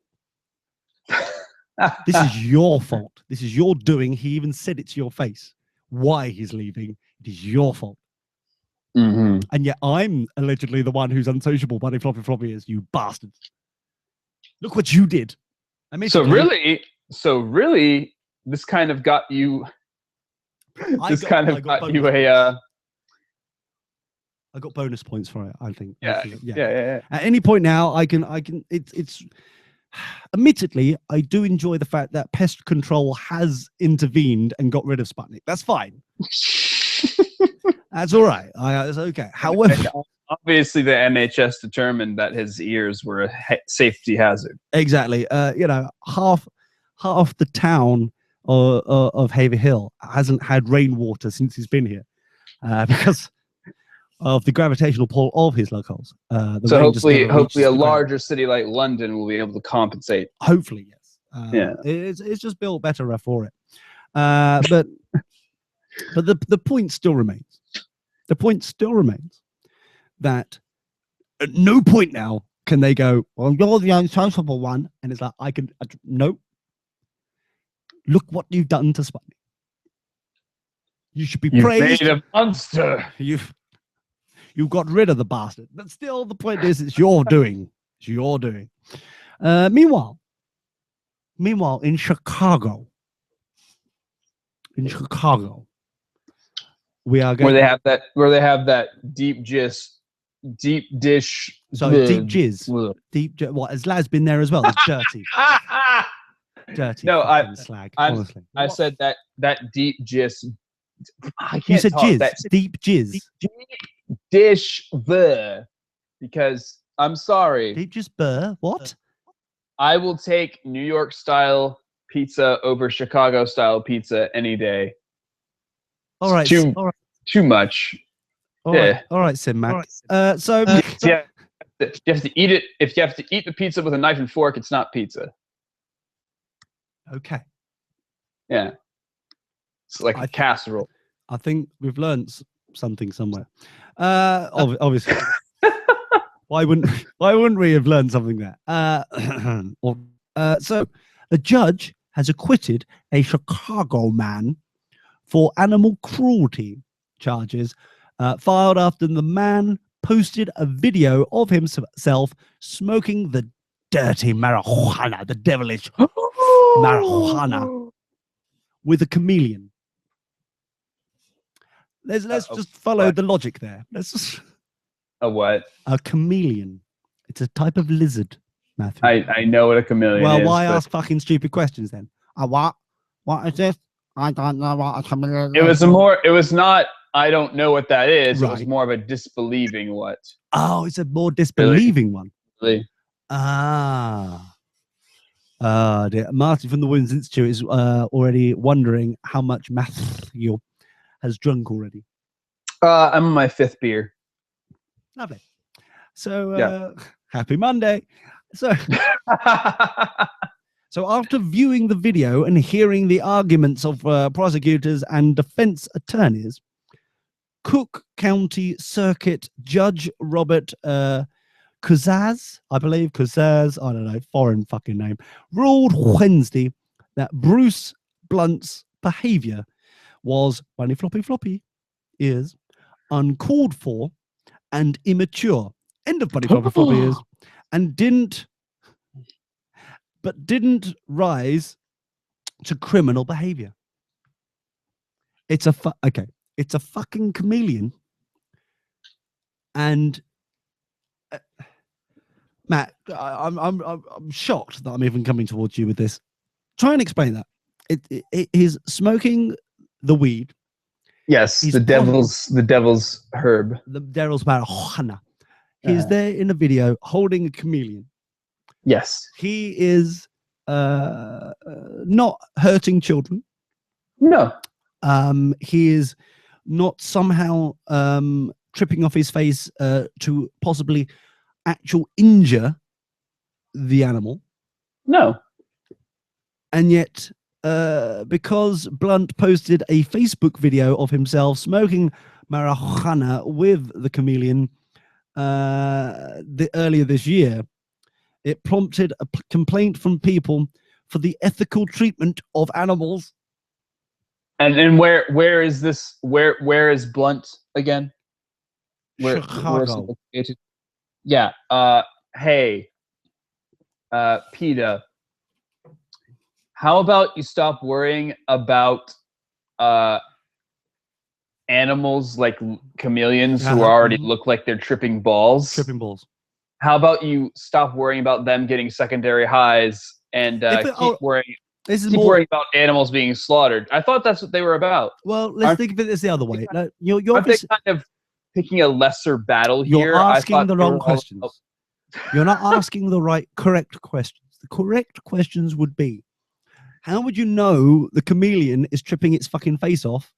This is your fault. This is your doing." He even said it to your face. Why he's leaving? It is your fault. Mm-hmm. And yet I'm allegedly the one who's unsociable. Buddy floppy is, you bastards. Look what you did. So really, this kind of got you. I got you a. I got bonus points for it, I think. Yeah. At any point now, I can. It's. Admittedly, I do enjoy the fact that pest control has intervened and got rid of Sputnik. That's fine. That's all right. It's okay. However, obviously the NHS determined that his ears were a safety hazard. Exactly. Half the town of Haverhill hasn't had rainwater since he's been here because of the gravitational pull of his lug holes. So hopefully a larger city like London will be able to compensate. Hopefully, yes. Yeah. It's just built better for it. But the point still remains. The point still remains that at no point now can they go, well, you're the unsociable one. And it's like, no. Look what you've done to Sputnik. You should be praised. You made a monster. You got rid of the bastard. But still, the point is, it's your doing. It's your doing. Meanwhile, in Chicago, we are going where they have that deep dish. Deep jizz. What? Has Laz been there as well? It's dirty. Dirty. No, slag. Honestly, I said that deep jizz. You said jizz. Deep jizz. Deep dish because I'm sorry. Deep jizz. What? I will take New York style pizza over Chicago style pizza any day. All right. Too much. All right, Sim Mac. So you have to eat it. If you have to eat the pizza with a knife and fork, it's not pizza. Okay. Yeah. It's like a casserole. I think we've learned something somewhere. Obviously. Why wouldn't we have learned something there? Or So a judge has acquitted a Chicago man for animal cruelty charges filed after the man posted a video of himself smoking the dirty marijuana, the devilish marijuana, with a chameleon. Let's just follow the logic there. Let's just A what? a chameleon. It's a type of lizard, Matthew. I know what a chameleon well, is. why but ask fucking stupid questions then? What? What is this? I don't know what a chameleon It was more. It was not. I don't know what that is. It was Right. more of a disbelieving what. Oh, it's a more disbelieving one. Really? Dear. Martin from the Women's Institute is already wondering how much Matthew has drunk already. I'm on my 5th beer. Lovely. So, Yeah. happy Monday. So, so after viewing the video and hearing the arguments of prosecutors and defense attorneys, Cook County Circuit Judge Robert Kuzaz, I believe, Kuzaz, I don't know, foreign fucking name, ruled Wednesday that Bruce Blunt's behavior was, bunny floppy ears, uncalled for and immature. End of bunny floppy ears. And didn't rise to criminal behavior. It's a it's a fucking chameleon. And Matt, I'm shocked that I'm even coming towards you with this. Try and explain that. It is smoking the weed. Yes, He's the devil's herb. The devil's marijuana. He's there in a video holding a chameleon. Yes. He is not hurting children. No. He is not somehow tripping off his face to possibly actual injure the animal. No. And yet, because Blunt posted a Facebook video of himself smoking marijuana with the chameleon earlier this year, it prompted a complaint from people for the ethical treatment of animals. And where is this? Where is Blunt again? Where is Chicago. it located? Yeah. Hey, PETA. How about you stop worrying about animals like chameleons who already look like they're tripping balls? Tripping balls. How about you stop worrying about them getting secondary highs and keep worrying about animals being slaughtered? I thought that's what they were about. Well, let's think of it this the other way. Like, you're Aren't they kind of picking a lesser battle here? You're asking I thought the they were wrong all questions. You're not asking the correct questions. The correct questions would be, how would you know the chameleon is tripping its fucking face off?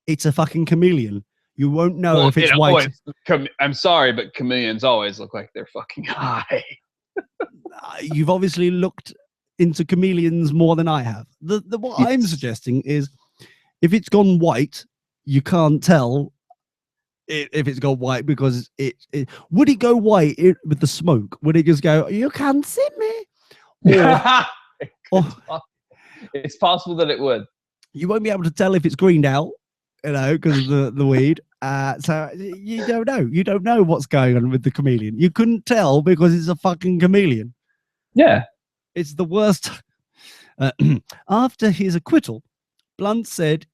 It's a fucking chameleon. You won't know if it's white. I'm sorry, but chameleons always look like they're fucking high. You've obviously looked into chameleons more than I have. What I'm suggesting is, if it's gone white, you can't tell if it's gone white because it would it go white with the smoke? Would it just go, you can't see me? Or it's possible that it would. You won't be able to tell if it's greened out, because of the weed. So you don't know. You don't know what's going on with the chameleon. You couldn't tell because it's a fucking chameleon. Yeah. It's the worst. After his acquittal, Blunt said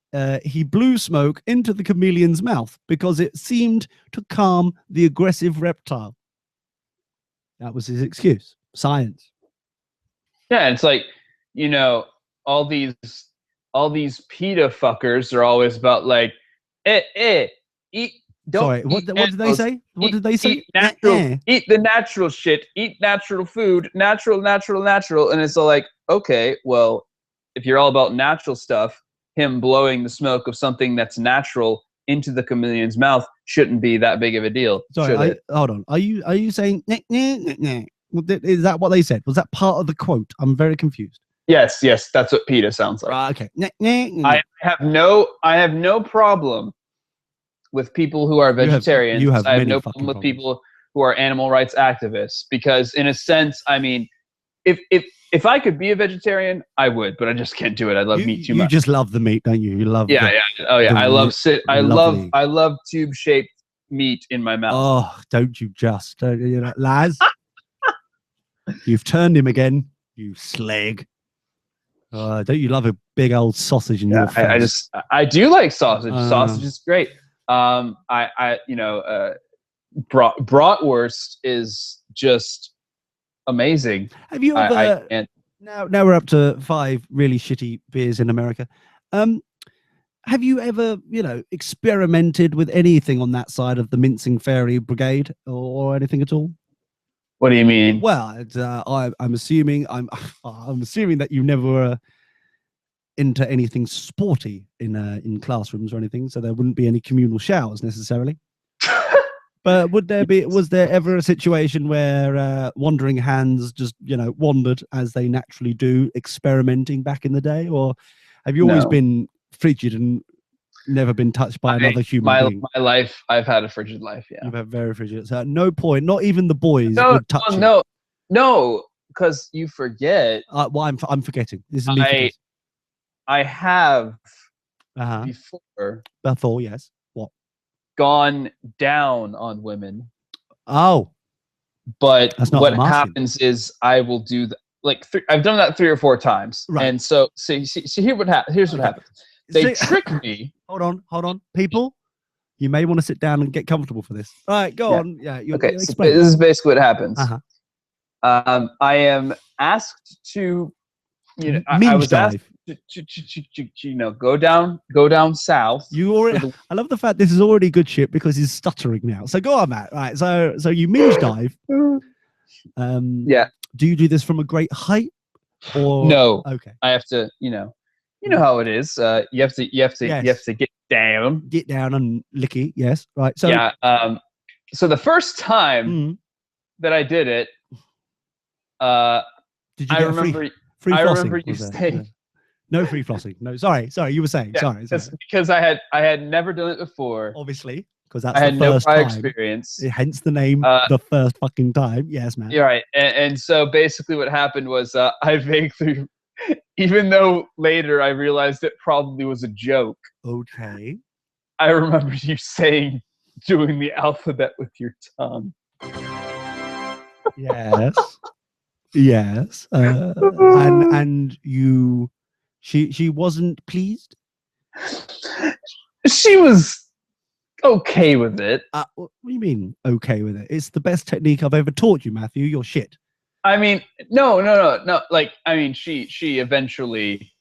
he blew smoke into the chameleon's mouth because it seemed to calm the aggressive reptile. That was his excuse. Science. Yeah, it's like, all these PETA fuckers are always about like, eat. Sorry, what did they say? What did they say? Eat the natural shit. Eat natural food. Natural. And it's all like, okay, well, if you're all about natural stuff, him blowing the smoke of something that's natural into the chameleon's mouth shouldn't be that big of a deal. Sorry, hold on. Are you saying? Is that what they said? Was that part of the quote? I'm very confused. Yes, that's what PETA sounds like. Right, okay. I have no problem with people who are vegetarians. I have no problem with people who are animal rights activists, because in a sense, I mean, if I could be a vegetarian, I would, but I just can't do it. I love meat too much. You just love the meat, don't you? You love. Yeah, yeah. Oh yeah, I love tube-shaped meat in my mouth. Oh, don't you just, you know, Laz? You've turned him again, you slag. Don't you love a big old sausage in your face? I do like sausage. Sausage is great. Bratwurst is just amazing. Have you ever? Now we're up to 5 really shitty beers in America. Have you ever, you know, experimented with anything on that side of the mincing fairy brigade or anything at all? What do you mean? Well, I'm assuming that you never were into anything sporty in classrooms or anything, so there wouldn't be any communal showers necessarily. But was there ever a situation where wandering hands just, you know, wandered as they naturally do, experimenting back in the day, or have you always been frigid and never been touched by another human being? My life, I've had a frigid life. Yeah, you've had very frigid. So at no point, not even the boys would touch you. No, because you forget. Well, I'm forgetting. This is I have before, yes. What? Gone down on women. Oh, but what happens is I will do I've done that 3 or 4 times, right. And so here's what happens. They trick me. Hold on, people. You may want to sit down and get comfortable for this. All right, go on. Yeah. Okay. So this is basically what happens. I am asked to, you know, I was asked to go down south. I love the fact this is already good shit because he's stuttering now. So go on, Matt. Right. So you minge dive. Yeah. Do you do this from a great height? Or no? Okay. I have to, you know how it is. You have to get down. Get down and licky. Yes. Right. So yeah. So the first time that I did it, did you get remember you saying. Yeah. No free flossing. No, sorry. You were saying. Yeah, sorry. Because I had never done it before. Obviously, because that's I had the first no prior time. experience. Hence the name, the first fucking time. Yes, man. You're right. And so basically, what happened was I vaguely, even though later I realized it probably was a joke. Okay. I remember you doing the alphabet with your tongue. Yes. Yes. And you. She wasn't pleased? She was okay with it. What do you mean, okay with it? It's the best technique I've ever taught you, Matthew. You're shit. I mean, no. Like, I mean, she eventually...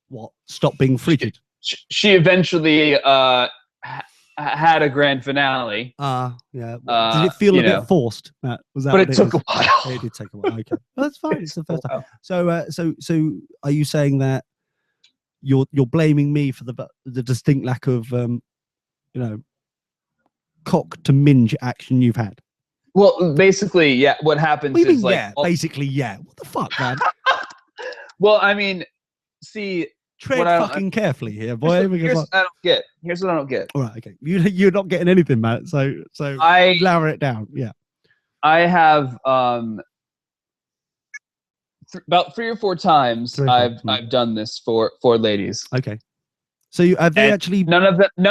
What? Stop being frigid? She eventually had a grand finale. Yeah. Did it feel a bit forced, Matt? Was that? But it took a while. It did take a while. Okay. Well, that's fine. It's the first time. So are you saying that you're blaming me for the distinct lack of cock to minge action you've had? Well, basically, yeah. What happens is basically, yeah. What the fuck, man? Well, I mean, see, tread fucking carefully here, boy. Here's what I don't get. All right, okay. You're not getting anything, Matt. So I lower it down. Yeah. I have about 3 or 4 times I've done this for ladies. Okay. So have they actually? None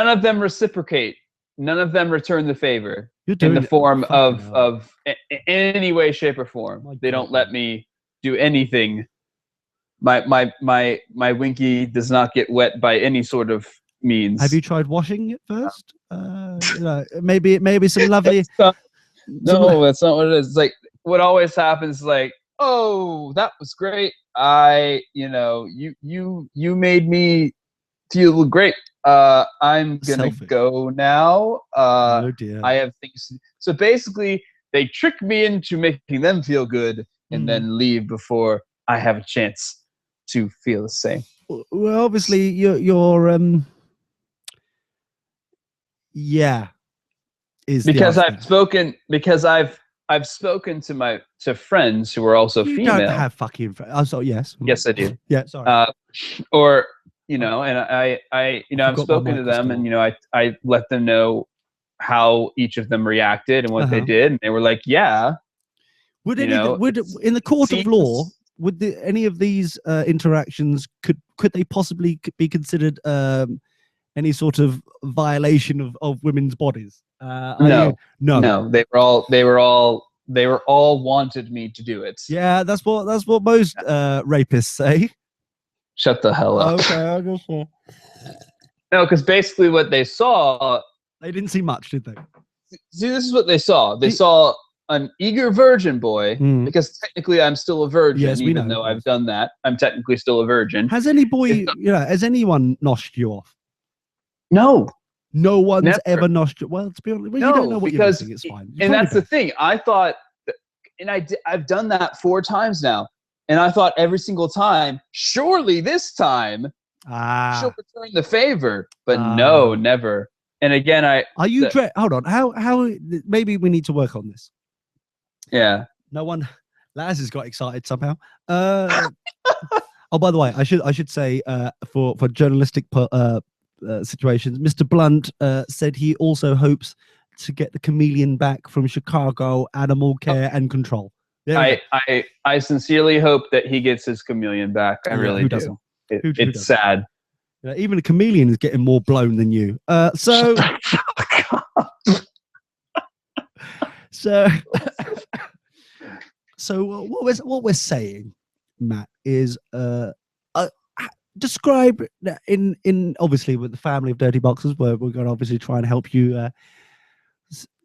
of them reciprocate. None of them return the favor in the form of in any way, shape, or form. They don't let me do anything. My winky does not get wet by any sort of means. Have you tried washing it first? Maybe some lovely. No, that's not what it is. It's like what always happens. Is like, oh, that was great. You made me feel great. I'm gonna go now. Oh dear. I have things. So basically, they trick me into making them feel good and then leave before I have a chance to feel the same. Well, obviously, you're yeah. Is because I've spoken to friends who are also female. You don't have fucking friends. Oh, so yes. Yes, I do. Yeah, sorry. Or and I've spoken to them, and I let them know how each of them reacted and what they did, and they were like, yeah. Would in the court of law, would any of these interactions could they possibly be considered any sort of violation of women's bodies? No. They were all wanted me to do it. Yeah, that's what most rapists say. Shut the hell up. Okay, I guess so. No, because basically what they saw. They didn't see much, did they? See, this is what they saw. They saw an eager virgin boy, because technically I'm still a virgin, Yes, we even know. though I've done that. I'm technically still a virgin. Has any boy, has anyone noshed you off? No. No one's Never. ever noshed you. Well, to be honest, you don't know what because, you're missing. It's fine. And that's the thing. I thought, and I've done that 4 times now, and I thought every single time, surely this time she'll return the favor, but no, never. And again, are you? Hold on. How? Maybe we need to work on this. Yeah. No one. Laz has got excited somehow. Oh, by the way, I should say for journalistic situations, Mr. Blunt said he also hopes to get the chameleon back from Chicago Animal Care and Control. I sincerely hope that he gets his chameleon back. I really do. Doesn't? It's sad. Even a chameleon is getting more blown than you. So what we're saying, Matt, is describe in obviously with the family of dirty boxers, where we're going to obviously try and help you.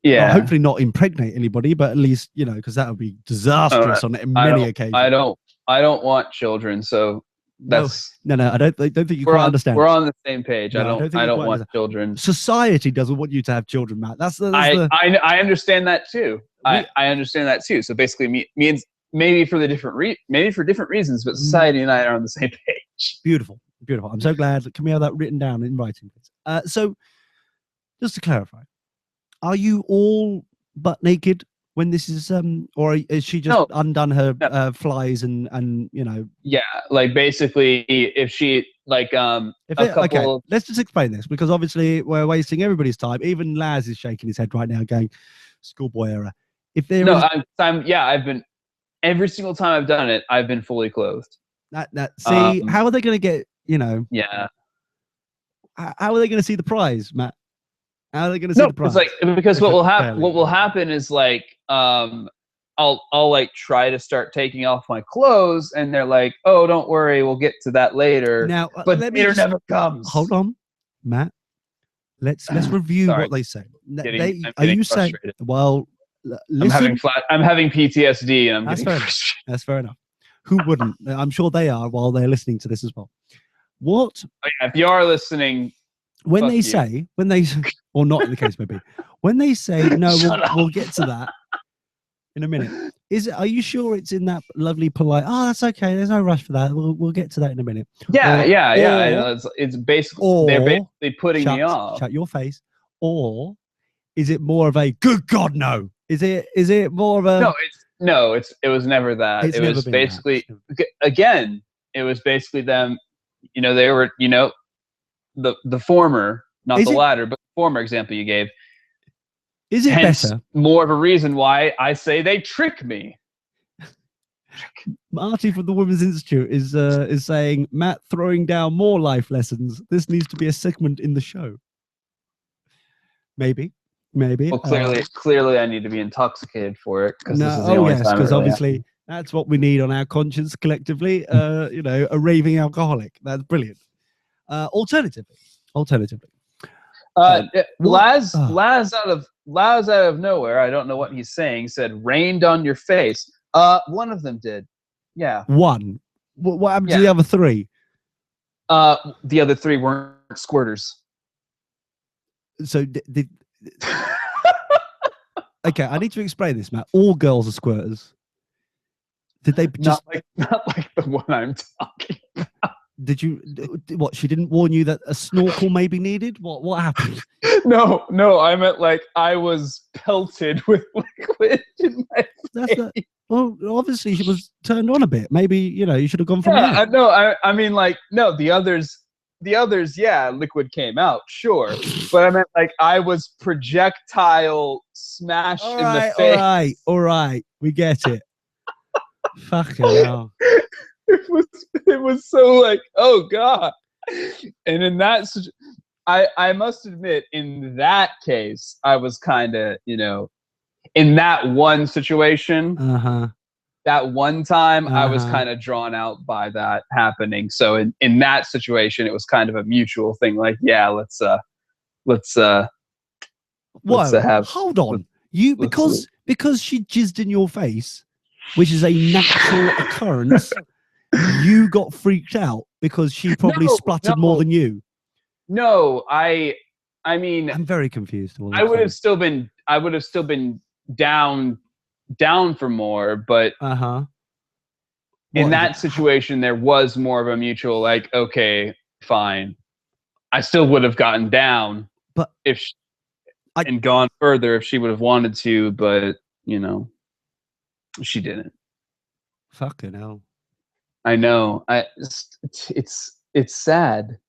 Yeah. Hopefully not impregnate anybody, but at least because that would be disastrous on many occasions. I don't want children, so. That's no. I don't think you quite understand. We're on the same page. No, I don't want children. Society doesn't want you to have children, Matt. I understand that too. I understand that too. So basically, means maybe for different reasons, but society and I are on the same page. Beautiful. I'm so glad. Can we have that written down in writing, please? So, just to clarify, are you all butt naked when this is or is she just undone her flies and Yeah, like basically if she like okay, let's just explain this, because obviously we're wasting everybody's time. Even Laz is shaking his head right now going schoolboy era. If there I've been every single time I've done it, I've been fully clothed. How are they going to get Yeah. How are they going to see the prize, Matt? How are they going to see the prize? It's like, because what will happen is like I'll like try to start taking off my clothes, and they're like, "Oh, don't worry, we'll get to that later." Now, but later never comes. Hold on, Matt. Let's review what they say. Are you saying? Well, listen. I'm having PTSD, and I'm getting frustrated. That's fair enough. Who wouldn't? I'm sure they are while they're listening to this as well. What? If you are listening. When they say, or not in the case maybe, when they say, no, we'll get to that in a minute. Are you sure it's in that lovely, polite, that's okay, there's no rush for that, we'll get to that in a minute? Yeah. I know. It's basically, they're basically putting me off. Shut your face. Or is it more of a, good God, no? Is it more of a... It was never that. It was basically, again, it was basically them, they were, the former, not the latter, but the former example you gave. Is it better? More of a reason why I say they trick me. Marty from the Women's Institute is saying, Matt throwing down more life lessons. This needs to be a segment in the show. Maybe. Well, clearly, I need to be intoxicated for it, because this is the only time. Because obviously that's what we need on our conscience collectively. A raving alcoholic. That's brilliant. Alternatively, Laz out of nowhere, I don't know what he's saying, said rained on your face. One of them did. Yeah. One. What happened to the other 3? The other 3 weren't squirters. So did okay, I need to explain this, Matt. All girls are squirters. Did they just not like the one I'm talking about? Did you what? She didn't warn you that a snorkel may be needed? What happened? No, I meant like I was pelted with liquid in my face. Well, obviously she was turned on a bit. Maybe you should have gone from there. No, I mean like no. The others, liquid came out, sure, but I meant like I was projectile smashed in the face. All right, we get it. Fucking hell. It was so like, oh God. And in that, I must admit, in that case, I was kind of, in that one situation, that one time, I was kind of drawn out by that happening. So in that situation, it was kind of a mutual thing. Like, yeah, let's have. Hold on. Because she jizzed in your face, which is a natural occurrence, you got freaked out because she probably spluttered more than you. No, I mean, I'm very confused. I would have still been down for more, but in that situation, there was more of a mutual, like, okay, fine. I still would have gotten down, but if and gone further if she would have wanted to, but she didn't. Fucking hell. I know. It's sad.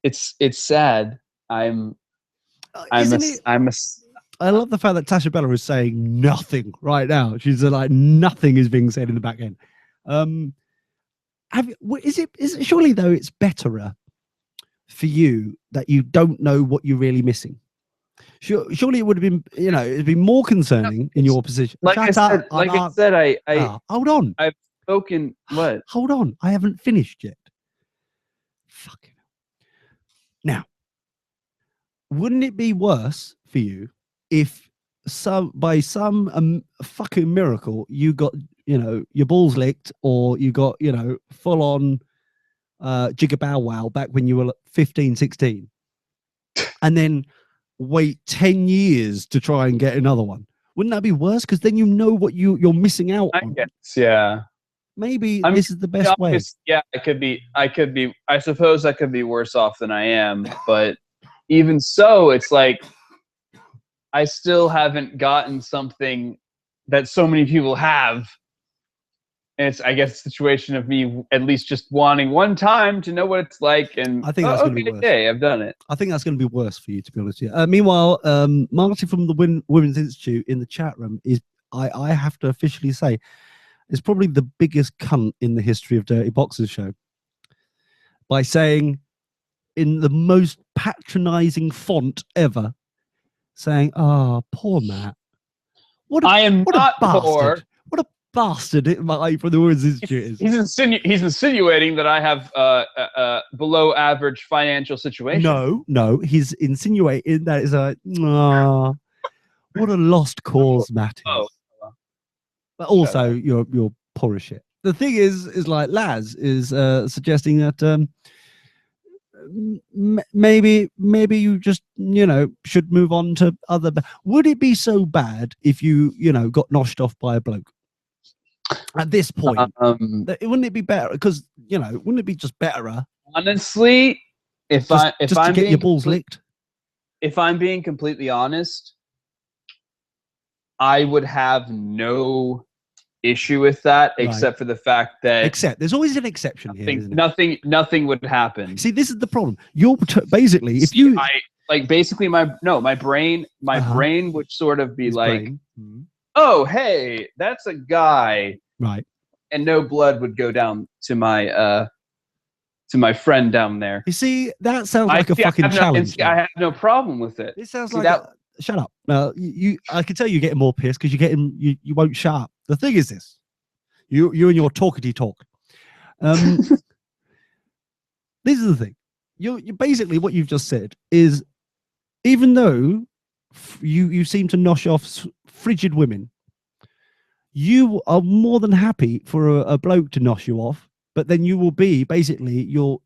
It's sad. I love the fact that Tasha Bella is saying nothing right now. She's like, nothing is being said in the back end. Is it surely though it's better for you that you don't know what you're really missing? Surely it would have been, it'd be more concerning in your position. Like I said, hold on. I've spoken. What? Hold on. I haven't finished yet. Fucking. Now, wouldn't it be worse for you if by some fucking miracle you got, your balls licked, or you got, full on jigger bow wow back when you were 15, 16, and then wait 10 years to try and get another one? Wouldn't that be worse? Because then you know what you're missing out on. Guess, yeah. Maybe this is the best way. Yeah, I suppose I could be worse off than I am, but even so, it's like I still haven't gotten something that so many people have. And it's, I guess, a situation of me at least just wanting one time to know what it's like. And I think that's going to be worse. Okay, I've done it. I think that's going to be worse for you, to be honest with you. Meanwhile, Marty from the Women's Institute in the chat room is, I have to officially say, is probably the biggest cunt in the history of Dirty Boxers Show, by saying, in the most patronizing font ever, saying, "Oh, poor Matt. I am not poor. What a bastard Marty from the Women's Institute is." He's insinuating that I have below average financial situation. No, he's insinuating that it's what a lost cause, Matt is. Oh. But also, you're poor as shit. The thing is like Laz is suggesting that maybe you just should move on to other. Would it be so bad if you got noshed off by a bloke at this point? Wouldn't it be better? Because wouldn't it be just better? Honestly, if I'm to get your balls licked. If I'm being completely honest, I would have no issue with that, except for the fact that there's always an exception here. Nothing would happen. See, this is the problem. You're basically, if you my brain would sort of be like, oh, hey, that's a guy, right? And no blood would go down to my friend down there. You see, that sounds like a fucking challenge. I have no problem with it. It sounds like shut up. I can tell you're getting more pissed because you won't shut up. The thing is this, you and your talkity talk. This is the thing. You basically, what you've just said is, even though you seem to nosh off frigid women, you are more than happy for a bloke to nosh you off, but then you will be basically you'll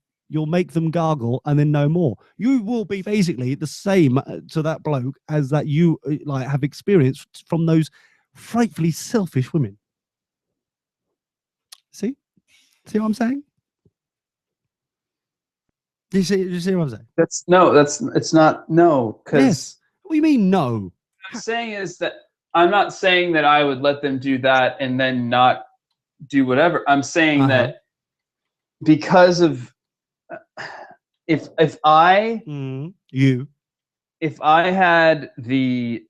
make them gargle and then no more. You will be basically the same to that bloke as that you have experienced from those frightfully selfish women. See what I'm saying? Do you see what I'm saying? It's not no. Because yes. What do you mean no? What I'm saying is that I'm not saying that I would let them do that and then not do whatever. I'm saying that because of if I had the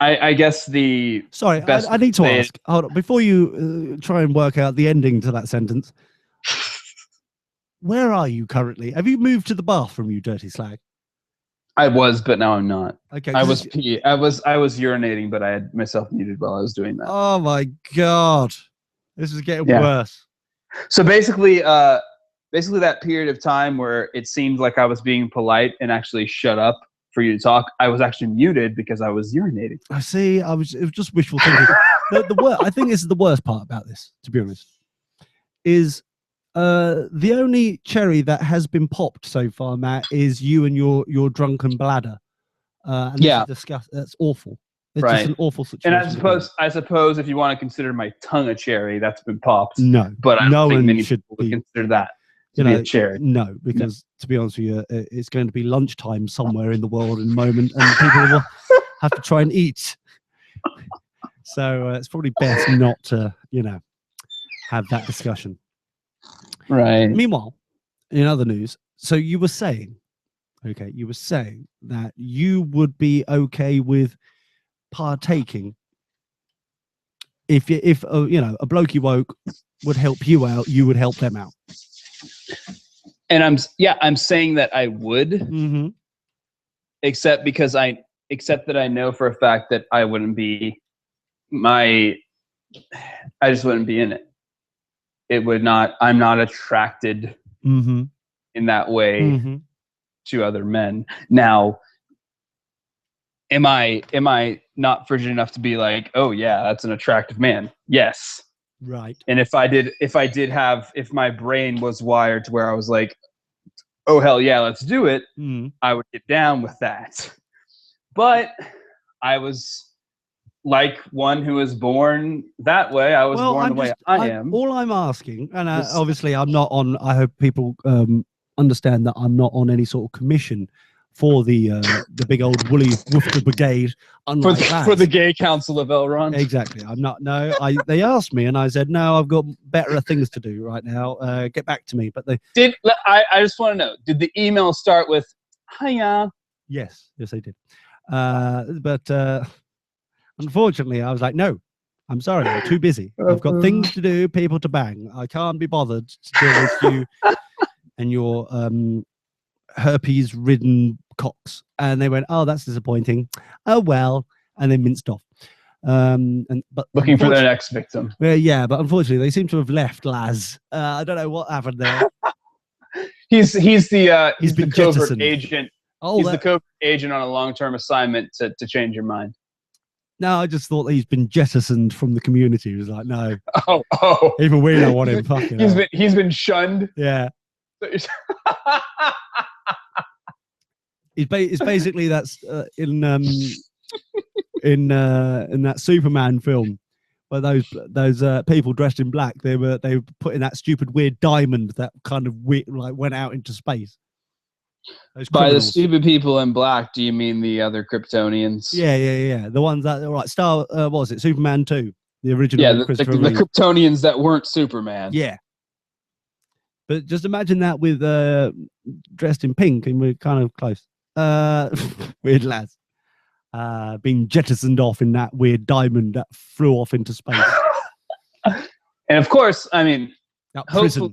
I guess the Sorry, best I need to way- ask. Hold on, before you try and work out the ending to that sentence. Where are you currently? Have you moved to the bathroom, you dirty slag? I was, but now I'm not. Okay. I 'cause was I was urinating, but I had myself muted while I was doing that. Oh my god, this is getting Yeah. worse. So basically that period of time where it seemed like I was being polite and actually shut up for you to talk, I was actually muted because I was urinating. I see. It was just wishful thinking. I think this is the worst part about this, to be honest, is the only cherry that has been popped so far, Matt, is you and your drunken bladder. And Yeah. that's awful. It's Right. just an awful situation. And I suppose if you want to consider my tongue a cherry, that's been popped. No, But I don't no think one many should people would be. consider that to You be know, a cherry. no, because to be honest with you, it's going to be lunchtime somewhere in the world in a moment, and people will have to try and eat. So it's probably best not to, have that discussion. Right. Meanwhile, in other news, so you were saying that you would be okay with partaking if a bloke you woke would help you out, you would help them out. And I'm saying that I would, Mm-hmm. except that I know for a fact that I wouldn't be I just wouldn't be in it. It would not. I'm not attracted Mm-hmm. in that way Mm-hmm. to other men. Now, am I not frigid enough to be like, oh yeah, that's an attractive man? Yes. Right. And if my brain was wired to where I was like, oh hell yeah, let's do it, Mm. I would get down with that. But I was like one who was born that way. I was born the way I am. All I'm asking, and Just- obviously I'm not on. I hope people understand that I'm not on any sort of commission for the big old woolly woofter brigade. Unlike for the Laz. Gay Council of Elrond. Exactly. I'm not. No, they asked me, and I said no. I've got better things to do right now. Get back to me. But they I just want to know, did the email start with hiya? yes, they did. But unfortunately, I was like, no. I'm sorry. I'm too busy. I've got things to do, people to bang. I can't be bothered to deal with you and your herpes-ridden cocks. And they went, oh, that's disappointing. Oh well, and they minced off. But Looking for their next victim. yeah, but unfortunately, they seem to have left Laz. I don't know what happened there. He's the been covert jettisoned. agent. Oh, He's the covert agent on a long-term assignment to change your mind. no, I just thought he's been jettisoned from the community. He was like, no, Oh, even we don't want him. Fucking hell. he's been shunned. Yeah, it's basically that's in that Superman film where those people dressed in black they were putting that stupid weird diamond that kind of went out into space. Those By the criminals. stupid people in black, do you mean the other Kryptonians? Yeah. The ones that right. What was it? Superman 2, the original. Yeah, with the Christopher Reeve. Kryptonians that weren't Superman. Yeah. But just imagine that with dressed in pink, and we're kind of close. Weird lads. Being jettisoned off in that weird diamond that flew off into space. And of course, I mean, That prison.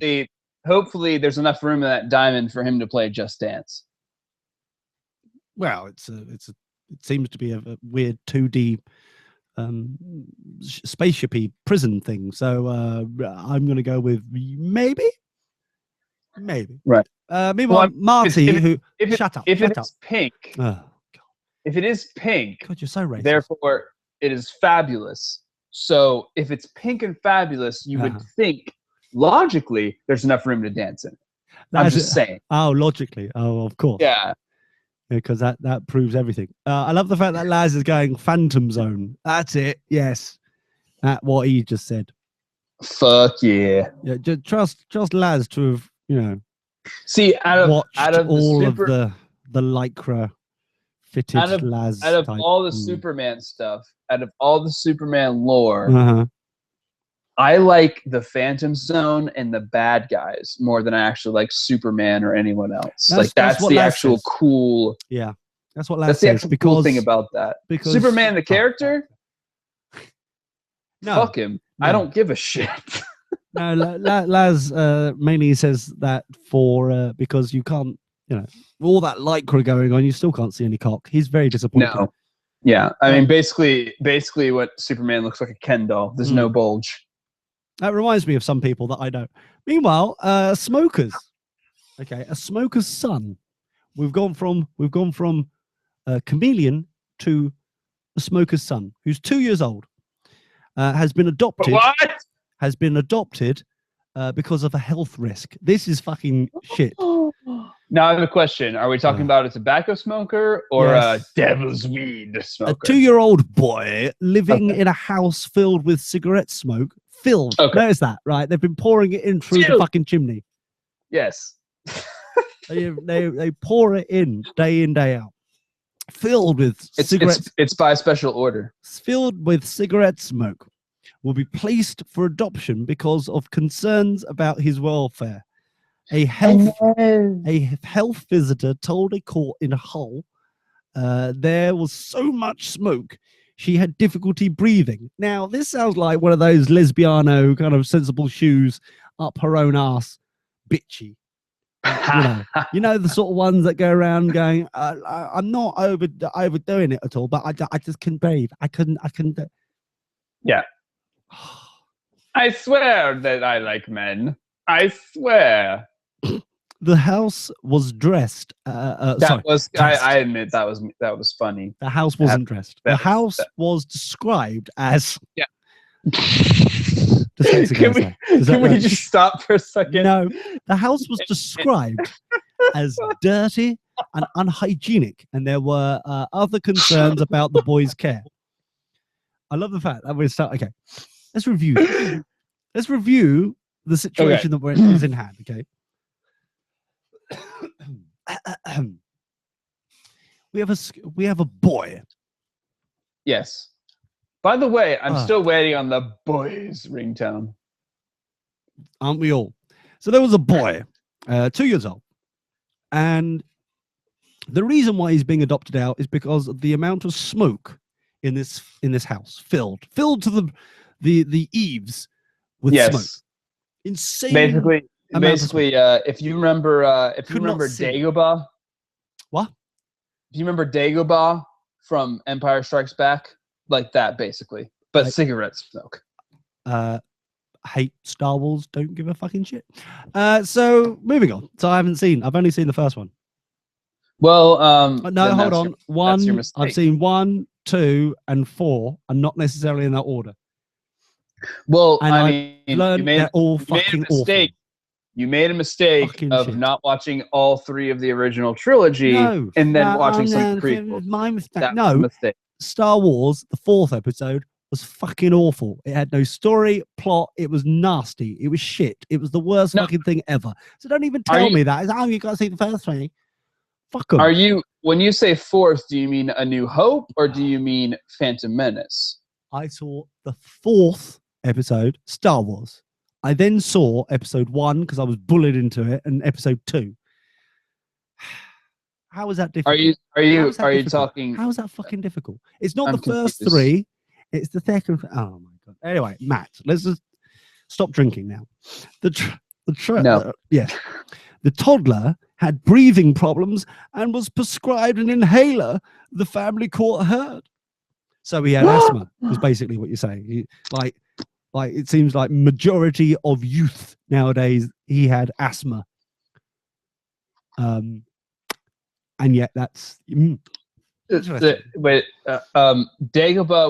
hopefully there's enough room in that diamond for him to play Just Dance. Well, it seems to be a weird 2D spaceshipy prison thing. So I'm going to go with maybe. Right. Meanwhile, Well, Marty, If shut up. it's pink, Oh, if it is pink, God, you're so racist. therefore it is fabulous. So if it's pink and fabulous, you would think logically there's enough room to dance in. I'm just saying. Oh, logically. Oh, of course. Yeah. Because that proves everything. I love the fact that Laz is going Phantom Zone. That's it. Yes. That's what he just said. Fuck yeah. Yeah. Just trust Laz to have, See, watched out of all the of the lycra fitted Laz. out of type. all the Superman stuff, out of all the Superman lore, Uh-huh. I like the Phantom Zone and the bad guys more than I actually like Superman or anyone else. That's That's what the Laz actual says. cool. Yeah. That's what Laz That's the says. actual Because cool thing about that. because Superman, the oh, character, no, fuck him. I no. don't give a shit. no, Laz mainly says that for because you can't, all that lycra going on, you still can't see any cock. He's very disappointed. No. Yeah, I mean, basically, what Superman looks like a Ken doll. There's no bulge. That reminds me of some people that I know. Meanwhile, smokers. Okay, a smoker's son. We've gone from a chameleon to a smoker's son, who's 2 years old, has been adopted. What? Has been adopted because of a health risk. This is fucking shit. Now I have a question. Are we talking about a tobacco smoker or Yes. a devil's weed smoker? A 2-year-old boy living in a house filled with cigarette smoke. Filled. Okay. Notice that, right? They've been pouring it in through the Filled. fucking chimney. Yes. They pour it in, day out. Filled with cigarettes. It's by special order. Filled with cigarette smoke. Will be placed for adoption because of concerns about his welfare. A health visitor told a court in Hull there was so much smoke she had difficulty breathing. Now, this sounds like one of those lesbiano kind of sensible shoes up her own ass, bitchy. You know the sort of ones that go around going, I'm not overdoing it at all, but I just couldn't breathe. I couldn't. Yeah. I swear that I like men. I swear. The house was dressed. That was. I admit that was funny. The house wasn't dressed. The house was described as. Yeah. Can we just stop for a second? No, the house was described as dirty and unhygienic, and there were other concerns about the boy's care. I love the fact that we're starting. Okay, let's review. Let's review the situation that is in hand. Okay. We have a boy. Yes. By the way, I'm still waiting on the boys ringtone. Aren't we all? So there was a boy, 2 years old, and the reason why he's being adopted out is because of the amount of smoke in this house, filled to the eaves with smoke. Insane. Basically, if you remember Dagobah. What? Do you remember Dagobah from Empire Strikes Back? Like that, basically, but cigarette smoke. Hate Star Wars. Don't give a fucking shit. So moving on. So I've only seen the first one. Well, no, hold on. One. I've seen 1, 2, and 4, and not necessarily in that order. Well, and I mean, they're all fucking awful. You made a mistake of not watching all 3 of the original trilogy and then watching some prequels. My mistake. That was a mistake. Star Wars, the 4th episode, was fucking awful. It had no story, plot. It was nasty. It was shit. It was the worst fucking thing ever. So don't even tell me that. It's, you got to see the first 3. Fuck them. When you say 4th, do you mean A New Hope or do you mean Phantom Menace? I saw the 4th episode, Star Wars. I then saw episode 1 because I was bullied into it, and episode 2. How is that difficult? Are you talking? How is that fucking difficult? It's not the first 3. It's the second. Oh my god. Anyway, Matt, let's just stop drinking now. The toddler had breathing problems and was prescribed an inhaler. The family court heard. So he had asthma. Was basically what you're saying. Like it seems like majority of youth nowadays he had asthma. And yet that's Dagobah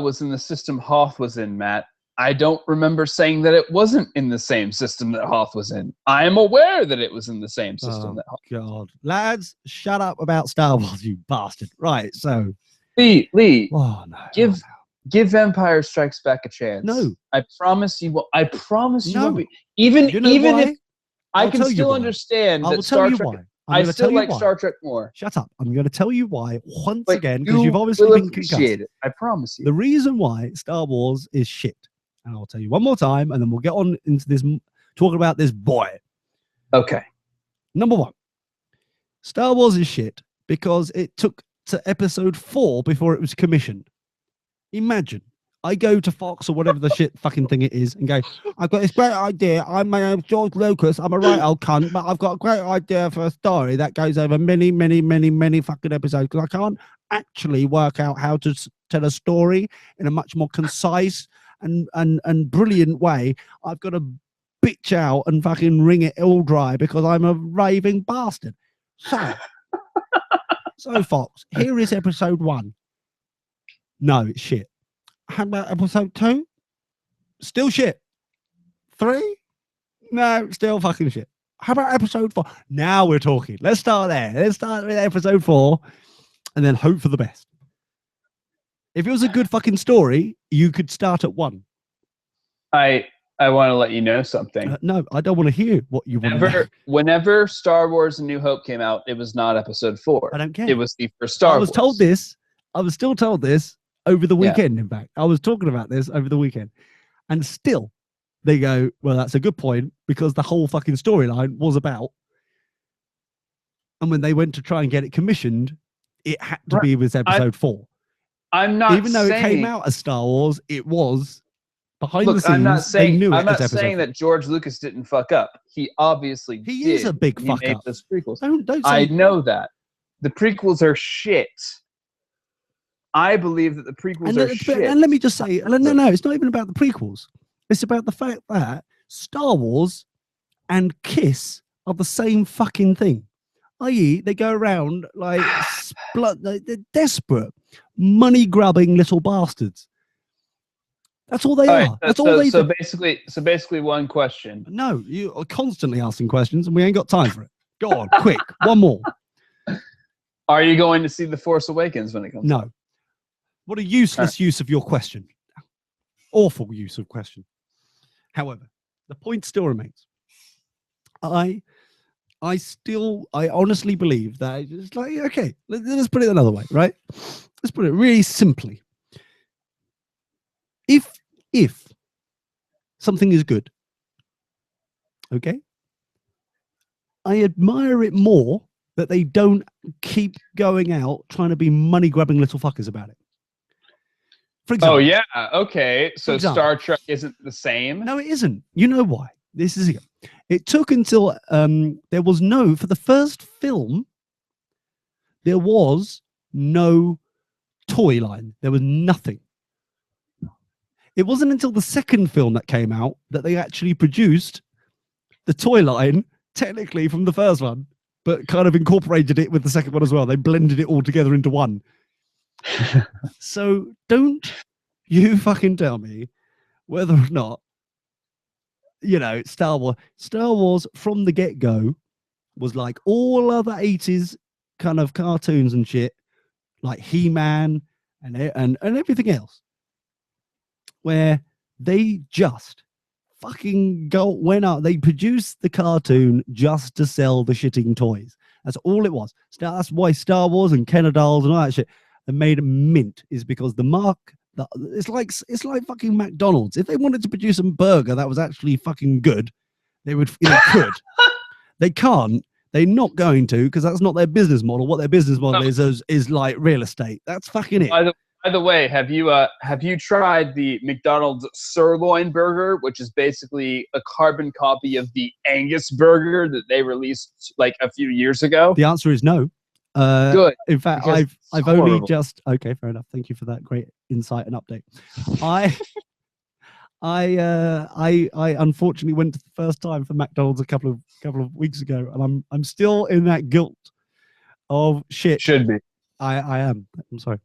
was in the system Hoth was in, Matt. I don't remember saying that it wasn't in the same system that Hoth was in. I am aware that it was in the same system that Hoth. God, lads, shut up about Star Wars, you bastard. Right, so Lee, give Empire Strikes Back a chance. No, I promise you will. I promise you will be. Even if I can still understand that Star Trek. I still like Star Trek more. Shut up. I'm going to tell you why once again, because you've obviously been concussed. It. I promise you. The reason why Star Wars is shit, and I'll tell you one more time, and then we'll get on into this, talking about this boy. Okay. Number 1, Star Wars is shit because it took to episode 4 before it was commissioned. Imagine. I go to Fox or whatever the shit fucking thing it is and go, I've got this great idea. I'm my name's George Lucas. I'm a right old cunt, but I've got a great idea for a story that goes over many, many, many, many fucking episodes because I can't actually work out how to tell a story in a much more concise and brilliant way. I've got to bitch out and fucking wring it all dry because I'm a raving bastard. So Fox, here is episode 1. No, it's shit. How about episode 2? Still shit. 3? No, still fucking shit. How about episode 4? Now we're talking. Let's start there. Let's start with episode 4 and then hope for the best. If it was a good fucking story, you could start at 1. I want to let you know something. No, I don't want to hear what you want to know. Whenever Star Wars A New Hope came out, it was not episode 4. I don't care. It was the first Star Wars. I was still told this over the weekend, in fact. I was talking about this over the weekend. And still, they go, well, that's a good point, because the whole fucking storyline was about. And when they went to try and get it commissioned, it had to be with episode 4. I'm not Even though it came out as Star Wars, it was behind the scenes. I'm not saying, they knew I'm it not as saying that George Lucas didn't fuck up. He obviously He did. is a big when fuck he made up. those prequels. Don't say, I know that. The prequels are shit. I believe that the prequels are shit. And let me just say, no, it's not even about the prequels. It's about the fact that Star Wars and Kiss are the same fucking thing. I.e., they go around like they're desperate, money-grubbing little bastards. That's all they are. That's all they do. So basically, one question. No, you are constantly asking questions, and we ain't got time for it. Go on, quick, one more. Are you going to see The Force Awakens when it comes? No. What a useless use of your question. Awful use of question. However, the point still remains. I honestly believe that it's like, okay, let's put it another way, right? Let's put it really simply. If something is good, okay, I admire it more that they don't keep going out trying to be money-grabbing little fuckers about it. For example, oh, yeah. Okay. So Star Trek isn't the same? No, it isn't. You know why? This is it. It took until there was for the first film, there was no toy line. There was nothing. It wasn't until the second film that came out that they actually produced the toy line, technically from the first one, but kind of incorporated it with the second one as well. They blended it all together into one. So don't you fucking tell me whether or not, Star Wars from the get-go was like all other 80s kind of cartoons and shit, like He-Man and everything else, where they just fucking went up. They produced the cartoon just to sell the shitting toys. That's all it was. That's why Star Wars and Kenner dolls and all that shit are made mint, is because the mark. It's like fucking McDonald's. If they wanted to produce a burger that was actually fucking good, they would. They could. They can't. They're not going to, because that's not their business model. What their business model is like real estate. That's fucking it. By the way, have you tried the McDonald's sirloin burger, which is basically a carbon copy of the Angus burger that they released like a few years ago? The answer is no. Good. In fact, I've only just okay, fair enough. Thank you for that great insight and update. I unfortunately went the first time for McDonald's a couple of weeks ago, and I'm still in that guilt of shit. Should be. I am. I'm sorry.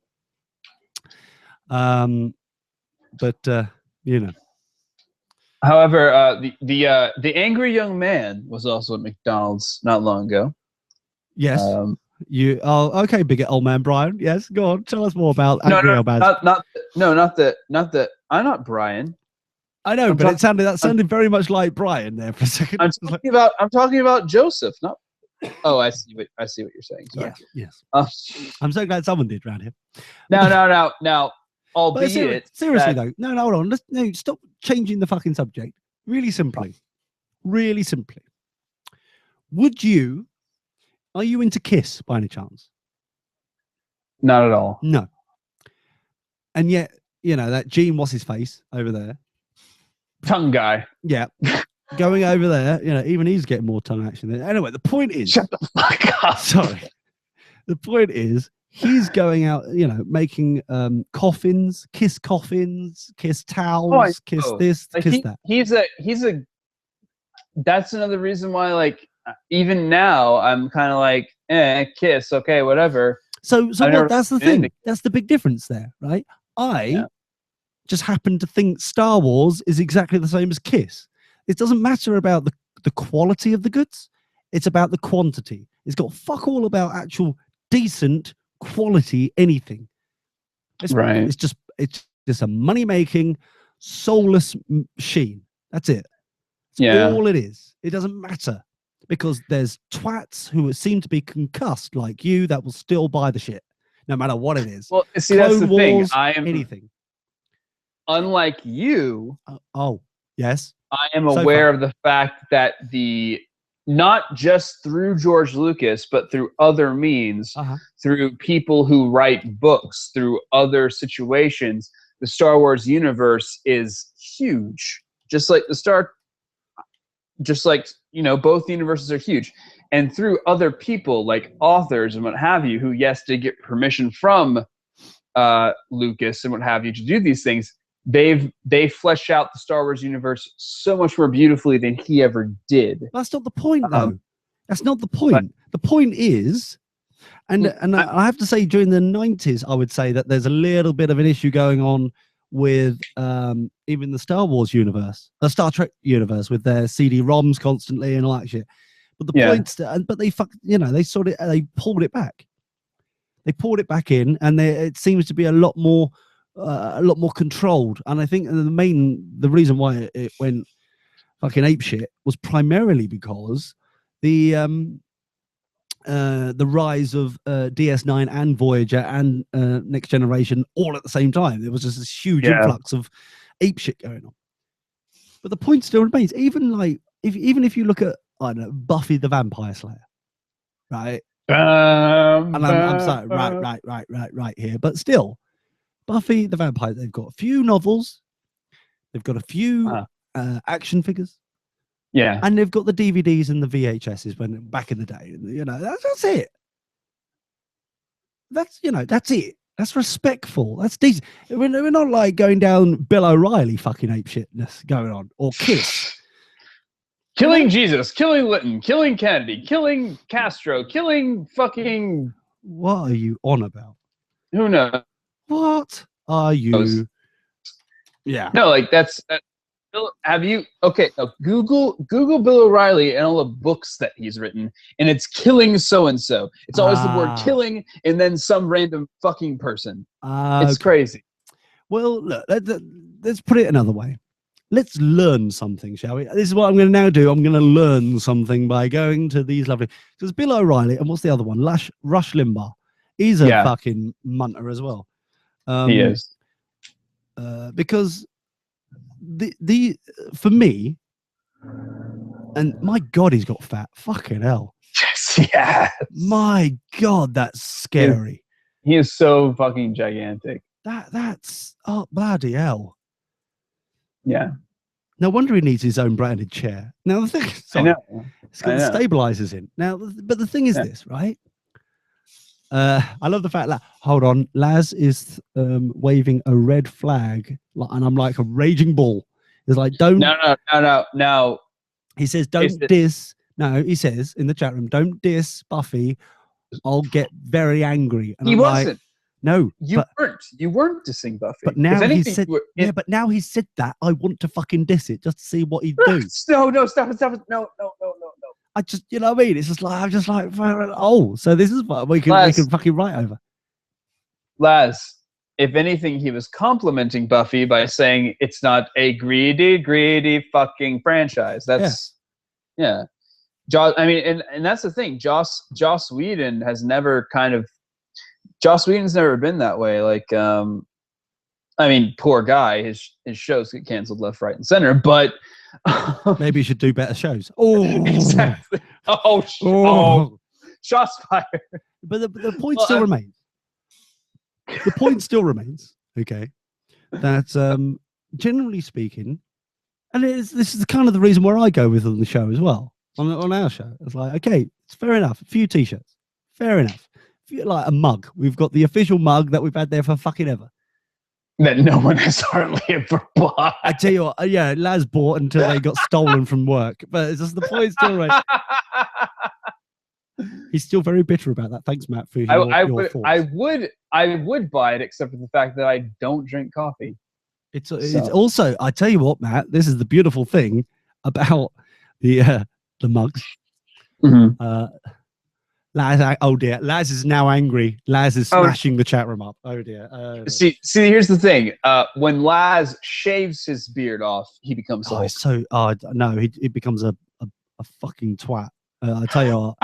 However, the angry young man was also at McDonald's not long ago. Yes. Okay, big old man Brian. Yes, go on. Tell us more about angry old man. Not the. I'm not Brian. I know, but that sounded very much like Brian there for a second. I'm talking about Joseph. Not. Oh, I see what you're saying. Sorry. Yes. I'm so glad someone did around here. Now. Albeit seriously though, no, hold on. No, stop changing the fucking subject. Really simply. Are you into Kiss by any chance? Not at all. No. And yet, you know, that Gene, what's his face over there? Tongue guy. Yeah. Going over there, you know, even he's getting more tongue action than anyway. The point is, Shut the fuck up. sorry. The point is, he's going out, you know, making coffins, kiss towels, kiss know. this, Like, kiss that. He's a. That's another reason why, like, even now, I'm kind of like, kiss, okay, whatever. So never that's the been thing. into- That's the big difference there, right? I just happen to think Star Wars is exactly the same as Kiss. It doesn't matter about the quality of the goods. It's about the quantity. It's got fuck all about actual decent quality anything. Right. It's just a money-making, soulless machine. That's it. That's all it is. It doesn't matter. Because there's twats who seem to be concussed like you that will still buy the shit, no matter what it is. Well, see, that's the Clone thing. Wars, I am anything. unlike you. Oh, yes. I am So aware far. of the fact that not just through George Lucas, but through other means, through people who write books, through other situations, the Star Wars universe is huge. Just like you know, both universes are huge. And through other people like authors and what have you, who, yes, did get permission from Lucas and what have you to do these things, they flesh out the Star Wars universe so much more beautifully than he ever did. That's not the point, though. That's not the point. The point is, and I have to say, during the 90s, I would say that there's a little bit of an issue going on with even the Star Wars universe, the Star Trek universe, with their CD-ROMs constantly and all that shit. But the point's that, but they they pulled it back. They pulled it back in, and it seems to be a lot more controlled. And I think the reason why it went fucking apeshit was primarily because the rise of DS9 and Voyager and Next Generation all at the same time. There was just this huge influx of apeshit going on. But the point still remains, even if you look at, I don't know, Buffy the Vampire Slayer, right? And I'm sorry, right here. But still, Buffy the Vampire, they've got a few novels, they've got a few action figures. Yeah. And they've got the DVDs and the VHSs when back in the day. You know, that's it. That's it. That's respectful. That's decent. We're not like going down Bill O'Reilly fucking apeshitness going on, or Kiss. Killing Jesus, killing Lytton, killing Kennedy, killing Castro, killing fucking... What are you on about? Who knows? What are you? Yeah. No, like that's... Have you Google Bill O'Reilly and all the books that he's written, and it's killing so and so. It's always the word killing and then some random fucking person. It's crazy. Well, look, let's put it another way. Let's learn something, shall we? This is what I'm going to now do. I'm going to learn something by going to these lovely. Because Bill O'Reilly, and what's the other one? Rush Limbaugh. He's a fucking munter as well. He is. Because the for me, and my God, he's got fat. Fucking hell. Yes, yeah. My God, that's scary. He is so fucking gigantic. That's bloody hell. Yeah. No wonder he needs his own branded chair. Now the thing, I know. It's got the stabilizers in. Now, but the thing is this, right? I love the fact that, hold on, Laz is waving a red flag, and I'm like a raging bull. He's like, don't. No. He says, don't diss. No, he says in the chat room, don't diss Buffy. I'll get very angry. And he I'm wasn't. Like, no, you weren't dissing Buffy. But now he said, but now he said that, I want to fucking diss it just to see what he'd do. No, stop it. No. I just, you know what I mean? It's just like, I'm just like, oh, so this is what we can fucking write over. Laz, if anything, he was complimenting Buffy by saying it's not a greedy fucking franchise. That's, yeah. I mean, and that's the thing. Joss Whedon has never Joss Whedon's never been that way. Like, I mean, poor guy, his shows get canceled left, right, and center, but maybe you should do better shows. Oh, exactly. Shots fired. But the point still remains. the point still remains, okay, that generally speaking, and this is kind of the reason where I go with on the show as well, on our show. It's like, okay, it's fair enough. A few t-shirts, fair enough. If you like a mug, we've got the official mug that we've had there for fucking ever. That no one has hardly ever bought. I tell you what, yeah, Laz bought until they got stolen from work. But it's just the point still right. He's still very bitter about that. Thanks, Matt, for your thoughts. I would buy it, except for the fact that I don't drink coffee. It's also, I tell you what, Matt, this is the beautiful thing about the mugs. Mm-hmm. Laz, oh dear, Laz is now angry. Laz is smashing the chat room up. Oh dear. See, here's the thing. When Laz shaves his beard off, he becomes no, he becomes a fucking twat. I tell you what,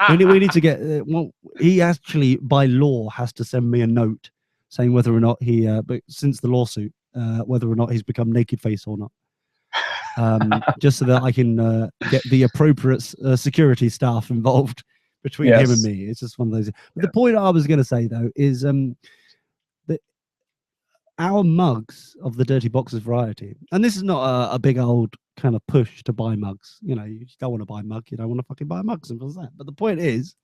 we need to get. Well, he actually, by law, has to send me a note saying whether or not he, but since the lawsuit, whether or not he's become naked face or not. Just so that I can get the appropriate security staff involved between him and me. It's just one of those. But the point I was going to say though is that our mugs of the Dirty Boxers variety, and this is not a big old kind of push to buy mugs. You know, you don't want to buy a mug. You don't want to fucking buy a mug. Simple as that. But the point is,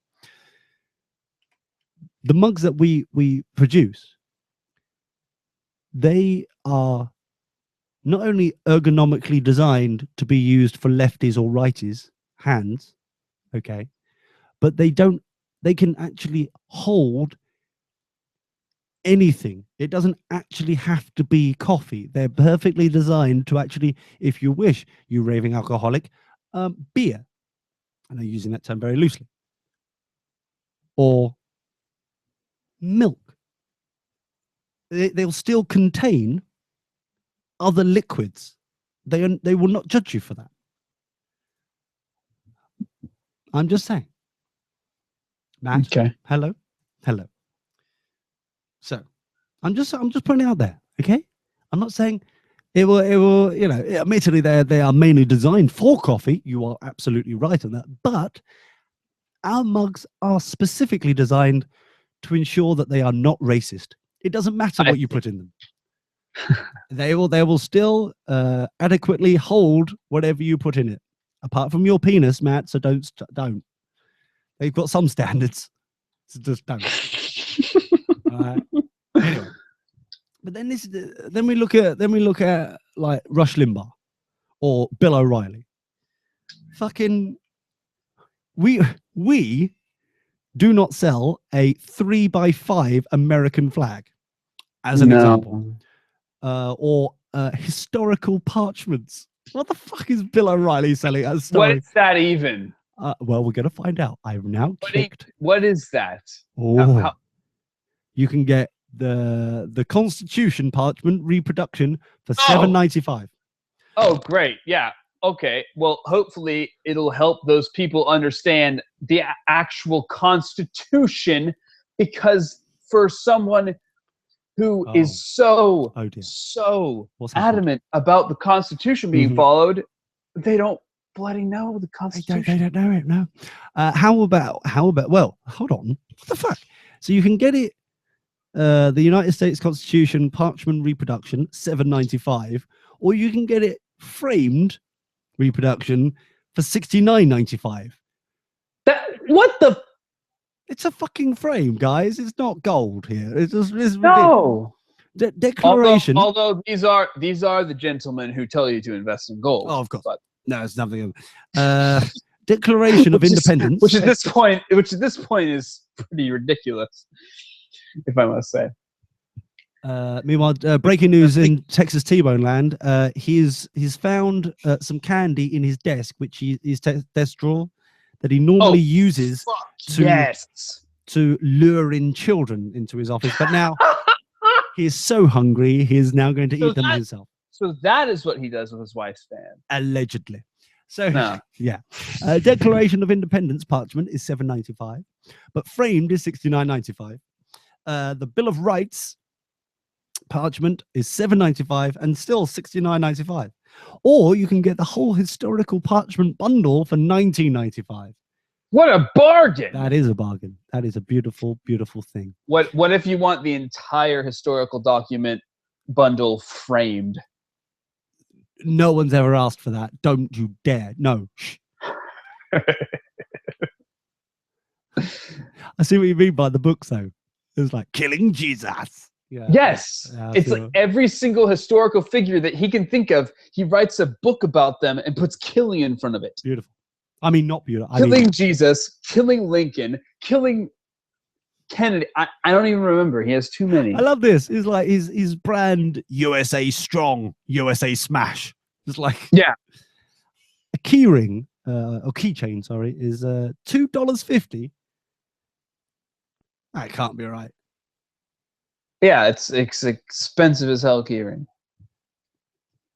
the mugs that we produce, they are not only ergonomically designed to be used for lefties or righties hands, okay, but they can actually hold anything. It doesn't actually have to be coffee. They're perfectly designed to actually, if you wish, you raving alcoholic, beer. And I'm using that term very loosely. Or milk. They'll still contain other liquids. They will not judge you for that. I'm just saying. Matt, okay. Hello. So, I'm just putting it out there, okay? I'm not saying it will. You know, admittedly, they are mainly designed for coffee. You are absolutely right on that. But our mugs are specifically designed to ensure that they are not racist. It doesn't matter what you put in them. They will still adequately hold whatever you put in it, apart from your penis, Matt. So don't. They've got some standards, so just don't. Anyway, but then we look at like Rush Limbaugh or Bill O'Reilly. Fucking, we do not sell a 3x5 American flag as an example, or historical parchments. What the fuck is Bill O'Reilly selling as story? What is that even? Well, we're gonna find out. I've now checked. What is that? Oh, you can get the Constitution parchment reproduction for $7.95. Oh, great! Yeah. Okay. Well, hopefully it'll help those people understand the actual Constitution, because for someone who is so adamant about the Constitution being followed, they don't bloody know the Constitution. They don't know it. No. How about? Well, hold on. What the fuck? So you can get it. The United States Constitution parchment reproduction, $7.95, or you can get it framed reproduction for $69.95. What the? It's a fucking frame, guys. It's not gold here. It's no declaration. Although these are the gentlemen who tell you to invest in gold. Oh, of course. But no, it's nothing. Declaration of Independence, which at this point is pretty ridiculous, if I must say. Meanwhile, breaking news in Texas T-Bone land. He's found some candy in his desk, which his desk drawer that he normally uses to lure in children into his office. But now he is so hungry, he is now going to eat them himself. So that is what he does with his wife's fan. Allegedly. So, yeah. Declaration of Independence parchment is $7.95, but framed is $69.95. The Bill of Rights parchment is $7.95 and still $69.95. Or you can get the whole historical parchment bundle for $19.95. What a bargain! That is a bargain. That is a beautiful, beautiful thing. What if you want the entire historical document bundle framed? No one's ever asked for that. Don't you dare. No. Shh. I see what you mean by the books, though. It's like killing Jesus. Yeah. Yes, Yeah, I it's feel- like every single historical figure that he can think of, he writes a book about them and puts killing in front of it. Beautiful. I mean, not beautiful. I Killing mean, Jesus, killing Lincoln, killing Kennedy. I don't even remember. He has too many. I love this. It's like his brand USA Strong, USA Smash. It's like Yeah. a keyring or keychain, sorry, is $2.50. That can't be right. Yeah, it's expensive as hell keyring.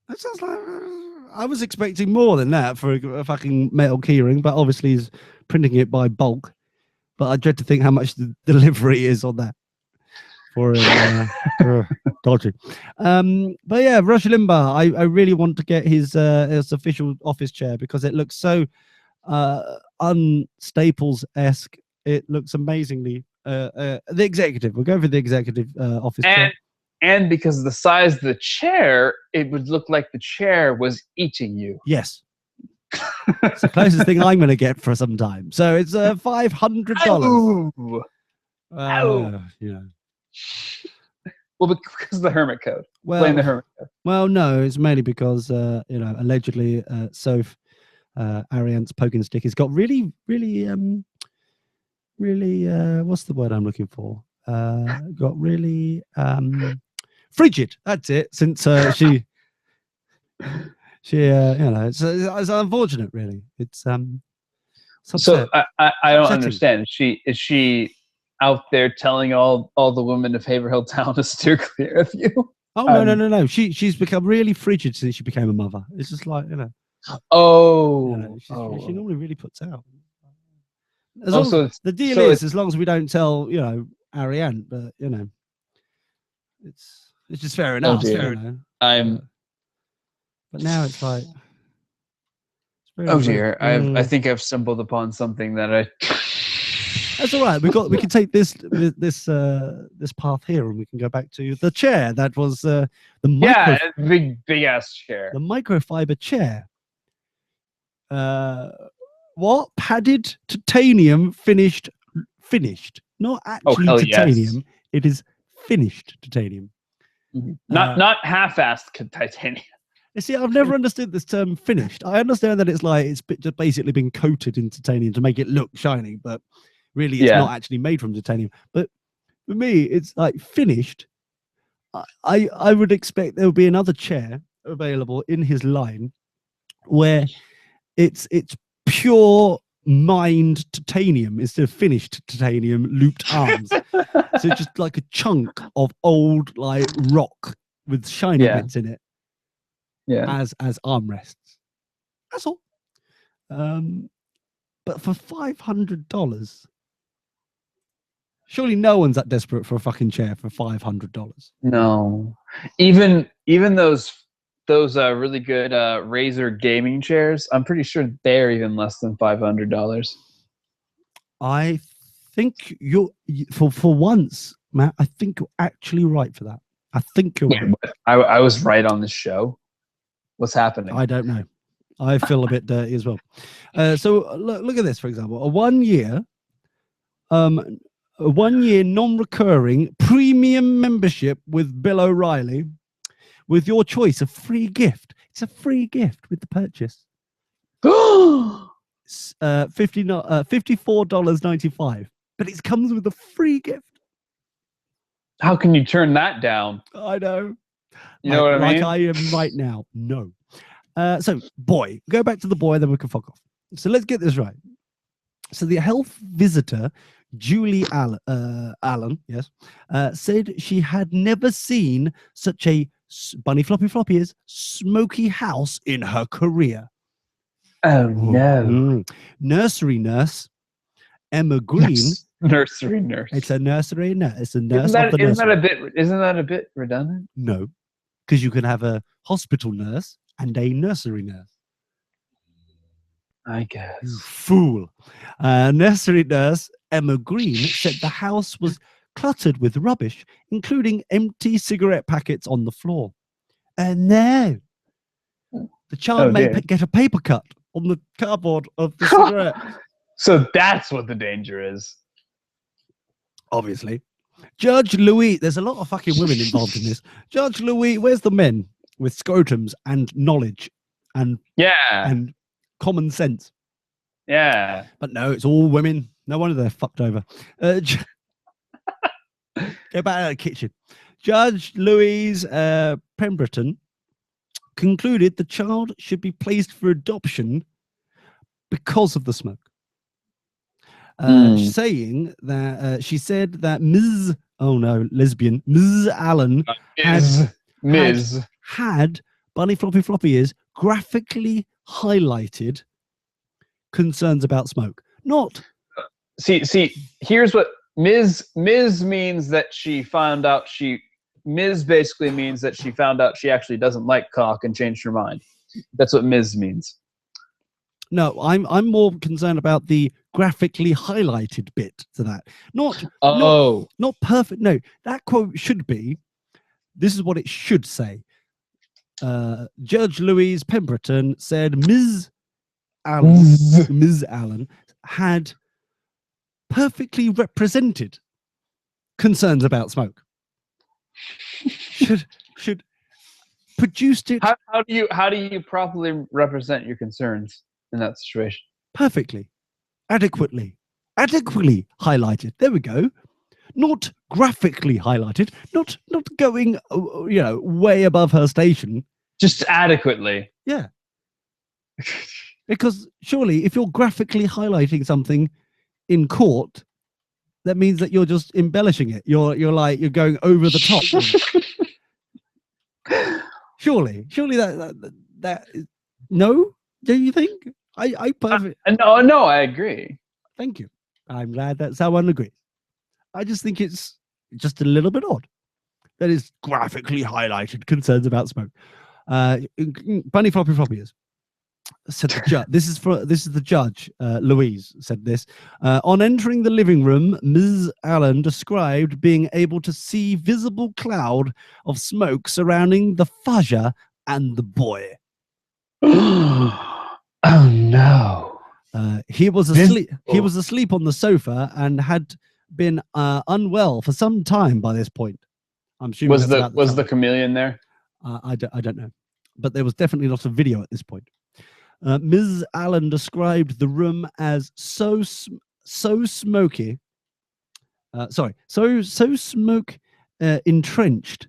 That sounds like I was expecting more than that for a fucking metal keyring, but obviously he's printing it by bulk. But I dread to think how much the delivery is on that. For dodgy. But yeah, Rush Limbaugh, I really want to get his official office chair because it looks so un-Staples-esque. It looks amazingly the executive. We'll go for the executive office chair. And because of the size of the chair, it would look like the chair was eating you. Yes. It's the closest thing I'm going to get for some time. So it's $500. Ooh. Yeah. Well, because of the hermit code. Well, Blame the hermit code. well, no, it's mainly because allegedly Soph Ariante's poking stick has got really what's the word I'm looking for? Got really frigid. That's it. Since she it's unfortunate, really. It's So I don't Upsetting. understand. Is she out there telling all the women of Haverhill Town to steer clear of you? Oh no. She's become really frigid since she became a mother. It's just like Oh, she normally really puts out. so The deal so is, as long as we don't tell Ariane, but it's just fair enough. dear. I'm. But now it's like. It's very Oh weird. dear! I think I've stumbled upon something that I. That's all right. We can take this path here, and we can go back to the chair that was the big ass chair. the microfiber chair. What padded titanium finished, not actually hell yes. titanium. It is finished titanium. Not half-assed titanium. You see, I've never understood this term finished. I understand that it's like just basically been coated in titanium to make it look shiny, but really it's not actually made from titanium. But for me, it's like finished. I would expect there will be another chair available in his line where it's pure mined titanium instead of finished titanium looped arms. So just like a chunk of old like rock with shiny bits in it. Yeah. As armrests. That's all. But for $500, surely no one's that desperate for a fucking chair for $500. No. Even those really good Razer gaming chairs, I'm pretty sure they're even less than $500. I think for once, Matt, I think you're actually right for that. I think you're right. I was right on this show. What's happening? I don't know. I feel a bit dirty as well. So look at this, for example. A 1 year non-recurring premium membership with Bill O'Reilly with your choice of free gift. It's a free gift with the purchase. $54.95. But it comes with a free gift. How can you turn that down? I know. You know what I mean? Like I am right now. No. So, boy. Go back to the boy, then we can fuck off. So let's get this right. So the health visitor, Julie Allen, yes, said she had never seen such a bunny floppy is smoky house in her career. Oh no. Nursery nurse Emma Green. Nursery nurse. It's a nursery nurse. It's a nurse. Isn't that a bit redundant? No, because you can have a hospital nurse and a nursery nurse. I You guess. fool. Nursery nurse Emma Green said the house was cluttered with rubbish, including empty cigarette packets on the floor. And no, the child Oh, may dear. get a paper cut on the cardboard of the cigarette. So that's what the danger is. Obviously. Judge Louis, there's a lot of fucking women involved in this. Judge Louis, where's the men with scrotums and knowledge and Yeah. common sense? Yeah. But no, it's all women. No wonder they're fucked over. Go back to the kitchen. Judge Louise Pemberton concluded the child should be placed for adoption because of the smoke. Saying that she said that Ms. Allen Ms. had Bunny Floppy Floppy Ears graphically highlighted concerns about smoke. Not See, here's what Ms. means, that she found out Ms. basically means that she found out she actually doesn't like cock and changed her mind. That's what Ms. means. no, I'm more concerned about the graphically highlighted bit to that. Not perfect. No, that quote should be, this is what it should say. Judge Louise Pemberton said Ms. Allen had perfectly represented concerns about smoke. Should produced it How do you properly represent your concerns in that situation? perfectly, adequately highlighted. There we go. Not graphically highlighted. Not going way above her station. Just adequately. Yeah. Because surely if you're graphically highlighting something in court, that means that you're just embellishing it. You're going over the top. Surely that no? Do you think? I perfect. No, I agree. Thank you. I'm glad that someone agrees. I just think it's just a little bit odd that is graphically highlighted concerns about smoke. Bunny Floppy Floppy Ears. Said the judge. This is the judge. Louise said this. On entering the living room, Ms. Allen described being able to see visible cloud of smoke surrounding the fuzzer and the boy. Oh no! He was asleep. He was asleep on the sofa and had been unwell for some time by this point. I'm assuming Was the chameleon there? I don't know, but there was definitely not a video at this point. Ms. Allen described the room as so smoky. So smoke entrenched.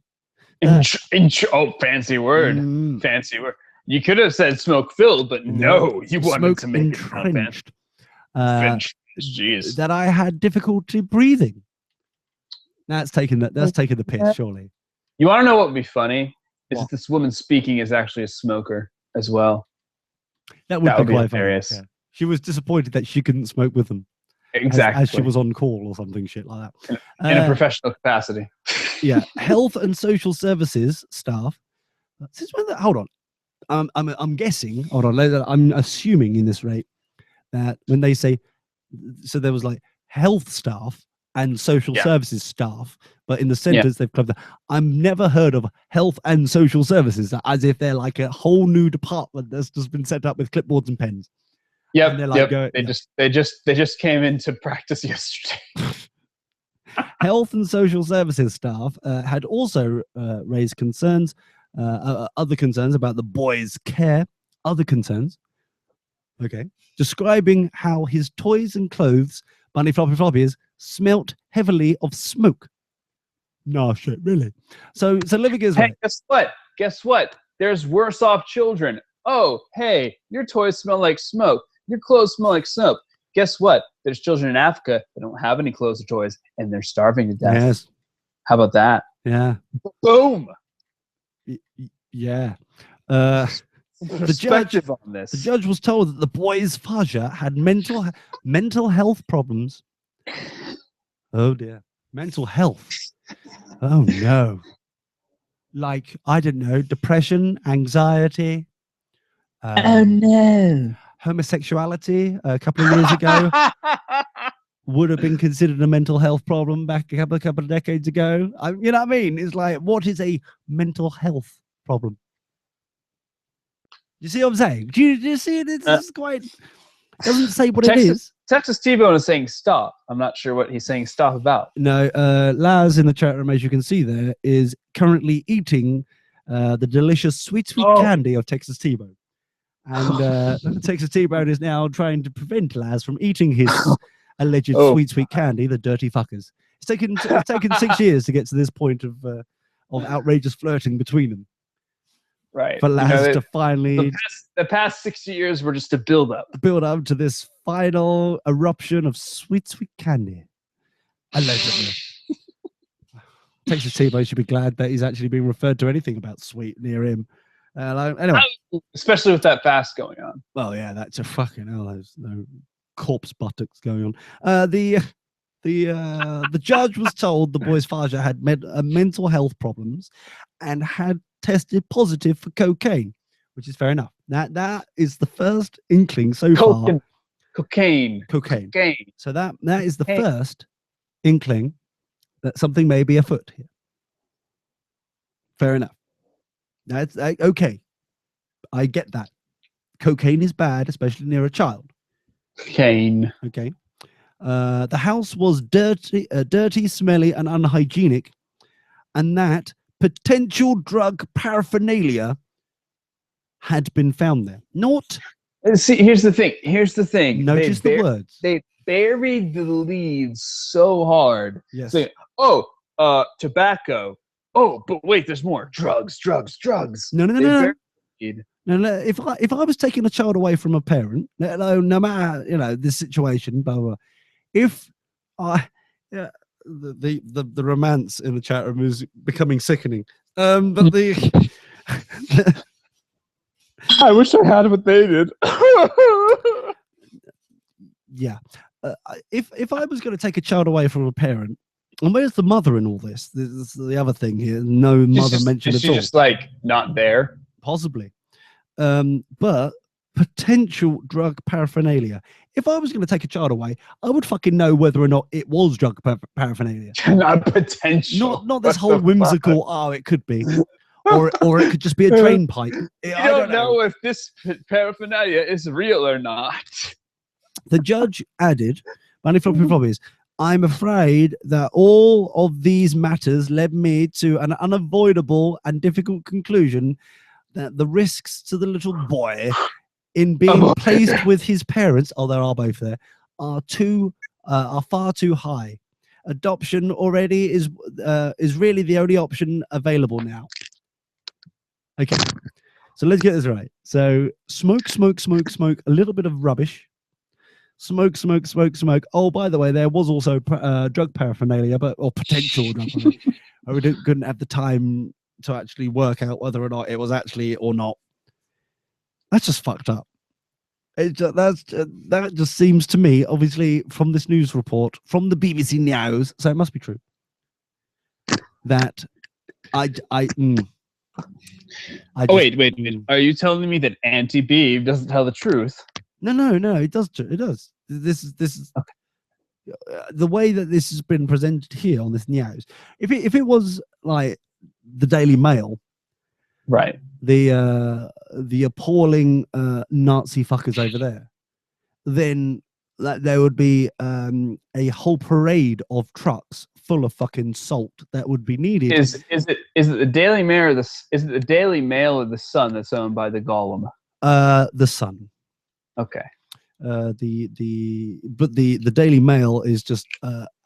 Oh, fancy word. Fancy word. You could have said smoke filled, but no, you wanted to make entrenched. it Jeez. That I had difficulty breathing. That's taking the piss, surely. You want to know what would be funny? Is that this woman speaking is actually a smoker as well. That would be quite hilarious. Funny. Yeah. She was disappointed that she couldn't smoke with them. Exactly. As she was on call or something shit like that. In a professional capacity. Yeah. Health and social services staff. Since when hold on. I'm guessing, hold on, I'm assuming in this rate that when they say, so there was like health staff and social services staff, but in the sentence they've clubbed that. I've never heard of health and social services as if they're like a whole new department that's just been set up with clipboards and pens. Yep. And like they just came into practice yesterday. Health and social services staff had also raised concerns, other concerns about the boy's care, other concerns. Okay. Describing how his toys and clothes, Bunny Floppy Floppies, smelt heavily of smoke. No shit, really. So living is right. Guess what? There's worse off children. Oh, hey, your toys smell like smoke. Your clothes smell like smoke. Guess what? There's children in Africa that don't have any clothes or toys, and they're starving to death. Yes. How about that? Yeah. Boom. Yeah. The judge was told that the boy's father had mental health problems. Oh dear. Mental health. Oh no. Like, I don't know, depression, anxiety. Oh no. homosexuality a couple of years ago would have been considered a mental health problem back a couple of decades ago. You know what I mean? It's like, what is a mental health problem? You see what I'm saying? Do you see it? It's quite. Doesn't say what it is. Texas T-Bone is saying stop. I'm not sure what he's saying stop about. No, Laz in the chat room, as you can see there, is currently eating the delicious sweet candy of Texas T-Bone. And Texas T-Bone is now trying to prevent Laz from eating his alleged sweet candy, the dirty fuckers. It's taken 6 years to get to this point of outrageous flirting between them. Right. For Laz to finally... The past 60 years were just a build-up. Build up to this final eruption of sweet candy. Allegedly. Texas T-Bone should be glad that he's actually being referred to anything about sweet near him. Anyway. Especially with that fast going on. Well, yeah, that's a fucking hell. There's no corpse buttocks going on. The judge was told the boy's father had mental health problems and had tested positive for cocaine, which is fair enough. That is the first inkling so far. Cocaine. So that is the first inkling that something may be afoot here. Fair enough. That's okay. I get that. Cocaine is bad, especially near a child. Cocaine. Okay. The house was dirty, smelly, and unhygienic, and that potential drug paraphernalia had been found there. Not. See, here's the thing. Notice the words. They buried the leads so hard. Yes. Saying, tobacco. Oh, but wait, there's more. Drugs. No. Now, if I was taking a child away from a parent, let alone no matter this situation, blah blah, blah, if I the romance in the chat room is becoming sickening. But I wish I had what they did. Yeah, if I was going to take a child away from a parent, and where's the mother in all this? This is the other thing here. No mother mentioned at all. She's just like not there. Possibly. But potential drug paraphernalia. If I was going to take a child away, I would fucking know whether or not it was drug paraphernalia. Not potential. Not this whole whimsical, it could be. Or it could just be a drain pipe. You don't know if this paraphernalia is real or not. The judge added, I'm afraid that all of these matters led me to an unavoidable and difficult conclusion that the risks to the little boy in being placed with his parents, there are both there, are far too high. Adoption already is really the only option available now. Okay, so let's get this right. So smoke, a little bit of rubbish. Smoke. Oh, by the way, there was also drug paraphernalia, or potential drug paraphernalia. We couldn't have the time to actually work out whether or not it was actually or not. That's just fucked up. That just seems to me, obviously, from this news report from the BBC News, so it must be true. That wait. Are you telling me that Auntie Beeb doesn't tell the truth? No. It does. It does. This is okay. The way that this has been presented here on this news. If it was like the Daily Mail, right? The appalling Nazi fuckers over there, then there would be a whole parade of trucks full of fucking salt that would be needed. Is it the Daily Mail or the Daily Mail or the Sun that's owned by the Golem? The Sun. Okay. The Daily Mail is just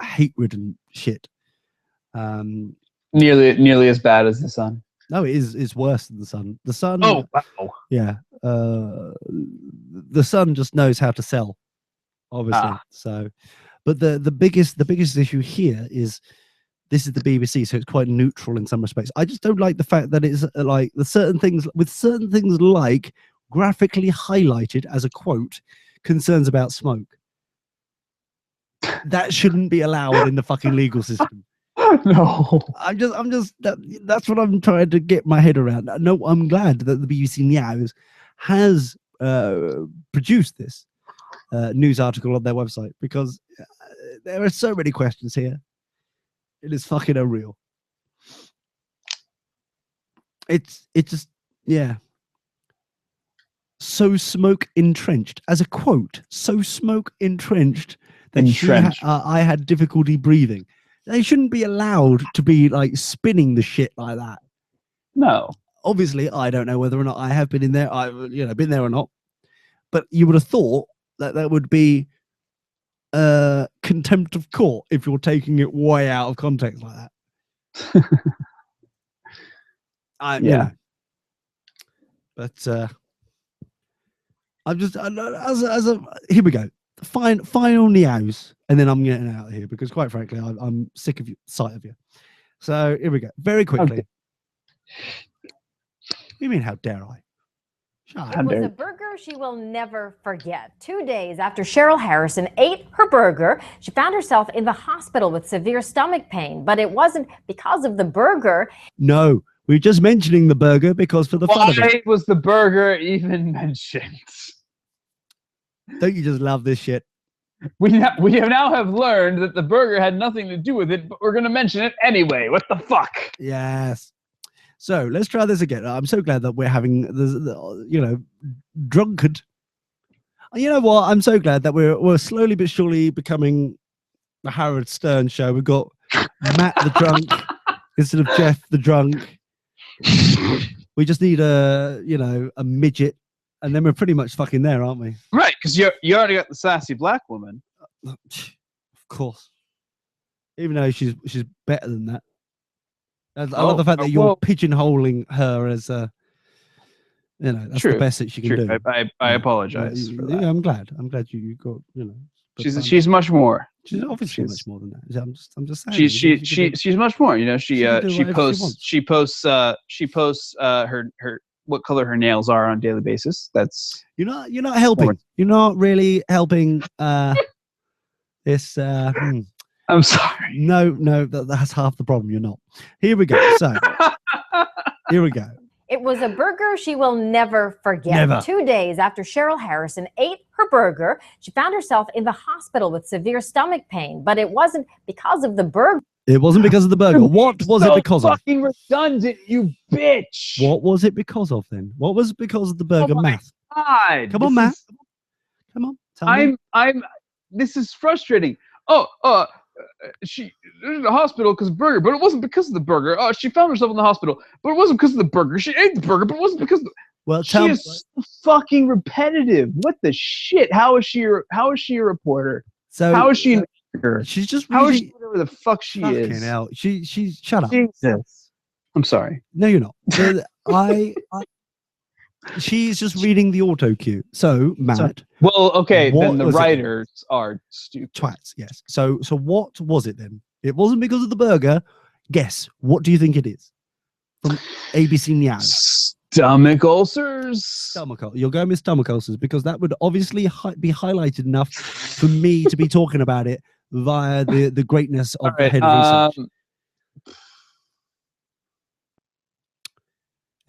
hate-ridden shit. Nearly as bad as the Sun. No, it's worse than the Sun. The Sun. Oh, wow. Yeah. The Sun just knows how to sell, obviously. So, but the biggest issue here is this is the BBC, so it's quite neutral in some respects. I just don't like the fact that it's like certain things like graphically highlighted as a quote concerns about smoke. That shouldn't be allowed in the fucking legal system. No, that's what I'm trying to get my head around. No, I'm glad that the BBC News has produced this news article on their website because there are so many questions here. It is fucking unreal. It's just, yeah. So smoke entrenched, as a quote, so smoke entrenched that I had difficulty breathing. They shouldn't be allowed to be like spinning the shit like that. No. Obviously, I don't know whether or not I have been in there. I've been there or not. But you would have thought that would be contempt of court if you're taking it way out of context like that. You know. But I'm just here we go. Final news, and then I'm getting out of here because, quite frankly, I'm sick of sight of you. So here we go. Very quickly. Okay. What do you mean? How dare I? It was a burger she will never forget. 2 days after Cheryl Harrison ate her burger, she found herself in the hospital with severe stomach pain. But it wasn't because of the burger. No, we're just mentioning the burger because for the fun of it. Why was the burger even mentioned? Don't you just love this shit? We now have learned that the burger had nothing to do with it, but we're going to mention it anyway. What the fuck? Yes. So let's try this again. I'm so glad that we're having the drunkard. You know what? I'm so glad that we're slowly but surely becoming the Howard Stern show. We've got Matt the drunk instead of Jeff the drunk. We just need a midget, and then we're pretty much fucking there, aren't we? Right, because you already got the sassy black woman. Of course. Even though she's better than that. I love the fact that you're pigeonholing her as that's true, the best that she can do. I apologize for that. Yeah, I'm glad you got She's much more. She's obviously much more than that. I'm just saying. She's much more. She posts her what color her nails are on a daily basis. That's you're not helping. You're not really helping. This. I'm sorry. No, that's half the problem. You're not. Here we go. So, here we go. It was a burger she will never forget. Never. 2 days after Cheryl Harrison ate her burger, she found herself in the hospital with severe stomach pain. But it wasn't because of the burger. It wasn't because of the burger. What was it because of? Fucking redundant, you bitch. What was it because of then? What was it because of the burger, Matt? God. Come on, Matt. Come on. Tell me. This is frustrating. She in the hospital because of burger, but it wasn't because of the burger. Oh, she found herself in the hospital, but it wasn't because of the burger. She ate the burger, but it wasn't because of the... Well, she is so fucking repetitive. What the shit? How is she a reporter? So how is she? She's just how really, is she whatever the fuck she is? Fucking hell. She's shut up. Jesus. I'm sorry. No, you're not. She's just reading the auto cue. So, Matt. Well, okay, then the writers are stupid. Twats, yes. So what was it then? It wasn't because of the burger. Guess. What do you think it is? From ABC News. Stomach ulcers. You're going with stomach ulcers because that would obviously be highlighted enough for me to be talking about it via the greatness of the head of research.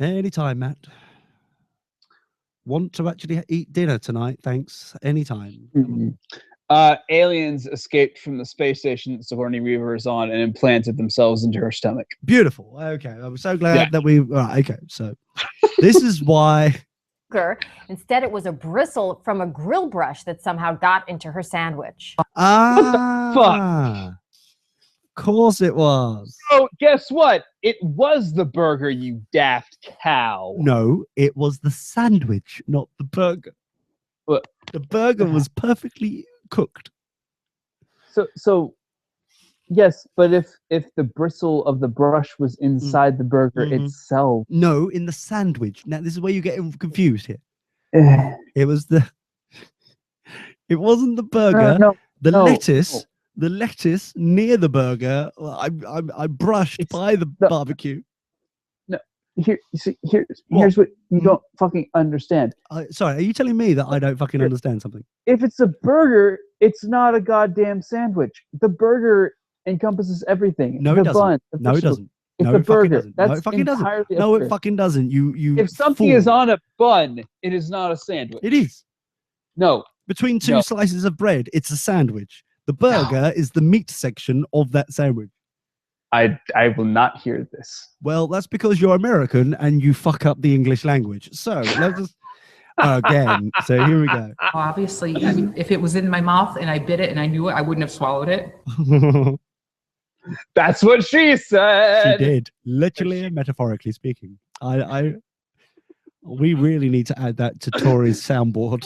Anytime, Matt. Want to actually eat dinner tonight? Thanks. Anytime. Aliens escaped from the space station that Sigourney Weaver is on and implanted themselves into her stomach. Beautiful. Okay. I'm so glad that we... Right, okay. So this is why... Instead, it was a bristle from a grill brush that somehow got into her sandwich. What the fuck? Of course it was. Oh, guess what? It was the burger, you daft cow. No, it was the sandwich, not the burger. What? The burger was perfectly cooked. So yes, but if the bristle of the brush was inside the burger itself. No, in the sandwich. Now this is where you get confused here. It was it wasn't the burger. Lettuce. The lettuce near the burger, I brushed by the barbecue. No, here's what you don't fucking understand. Sorry, are you telling me that I don't fucking understand something? If it's a burger, it's not a goddamn sandwich. The burger encompasses everything. No, it doesn't. No, it doesn't. It's No, a it fucking burger. doesn't. No, That's it fucking doesn't. entirely No, it absurd. fucking doesn't. You. If something fool. is on a bun, it is not a sandwich. It is. No. Between two No. slices of bread, it's a sandwich. The burger is the meat section of that sandwich. I will not hear this. Well, that's because you're American and you fuck up the English language. So let's just again. So here we go. Obviously, I mean, if it was in my mouth and I bit it and I knew it, I wouldn't have swallowed it. That's what she She said. did, literally and metaphorically speaking. We really need to add that to Tori's soundboard.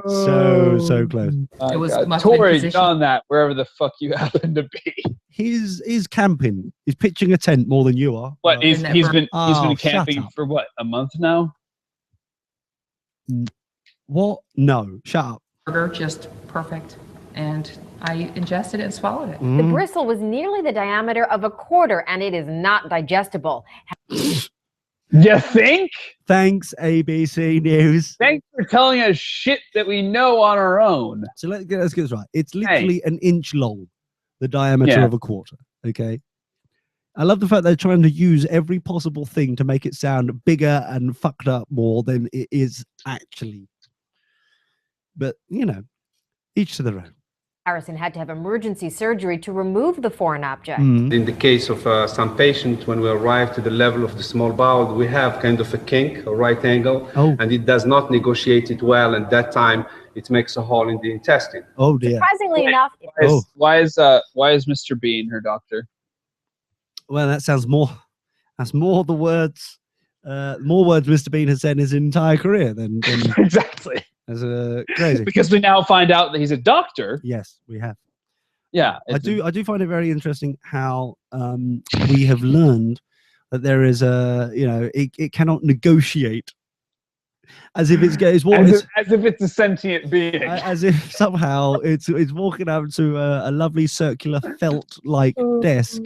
So close. My It was God. must have been Tori, positioned- get on that wherever the fuck you happen to be. He's camping. He's pitching a tent more than you are. What he's And he's that been Oh, been shut camping up. for what, a month now? What? No, shut up. Burger, just perfect. And I ingested it and swallowed it. The Mm. bristle was nearly the diameter of a quarter, and it is not digestible. You think? Thanks, ABC News. Thanks for telling us shit that we know on our own. So let's get this right. It's literally an inch long, the diameter Yeah. of a quarter. Okay. I love the fact they're trying to use every possible thing to make it sound bigger and fucked up more than it is actually. But, you know, each to their own. Harrison had to have emergency surgery to remove the foreign object. Mm. In the case of some patients, when we arrive to the level of the small bowel, we have kind of a kink, a right angle, Oh. and it does not negotiate it well. And that time, it makes a hole in the intestine. Oh, dear. Surprisingly enough, Why is Mr. Bean her doctor? Well, that sounds more. That's more the words. More words Mr. Bean has said in his entire career than Exactly. as crazy. Because we now find out that he's a doctor. Yes, we have. Yeah. I do find it very interesting how we have learned that there is it cannot negotiate as if it's what As is if it's a sentient being. as if somehow it's walking up to a lovely circular felt like desk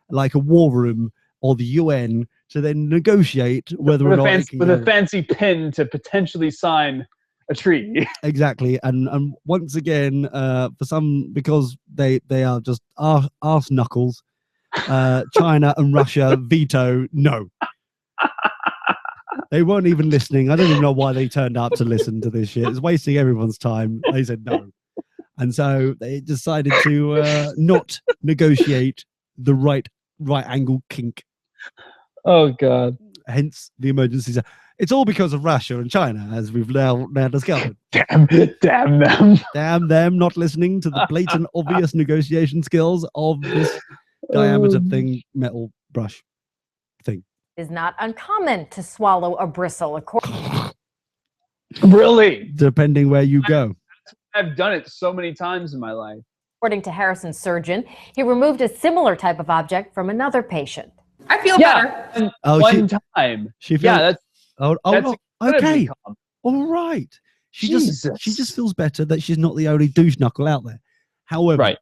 like a war room or the UN to then negotiate whether or not it can with go. a fancy pen to potentially sign a treaty. Exactly, and once again, because they are just arse knuckles. China and Russia veto no. They weren't even listening. I don't even know why they turned up to listen to this shit. It's wasting everyone's time. They said no, and so they decided to not negotiate the right angle kink. Oh God! Hence the emergencies. It's all because of Russia and China, as we've now discovered. Damn them! Damn them not listening to the blatant, obvious negotiation skills of this diameter thing, metal brush thing. it is not uncommon to swallow a bristle. Really? Depending where you go. I've done it so many times in my life. According to Harrison's surgeon, he removed a similar type of object from another patient. I feel better. And Oh, one time. She feels, Yeah, that's that's incredibly okay. calm. All right. She just Jesus. feels better that she's not the only douche knuckle out there. However, Right.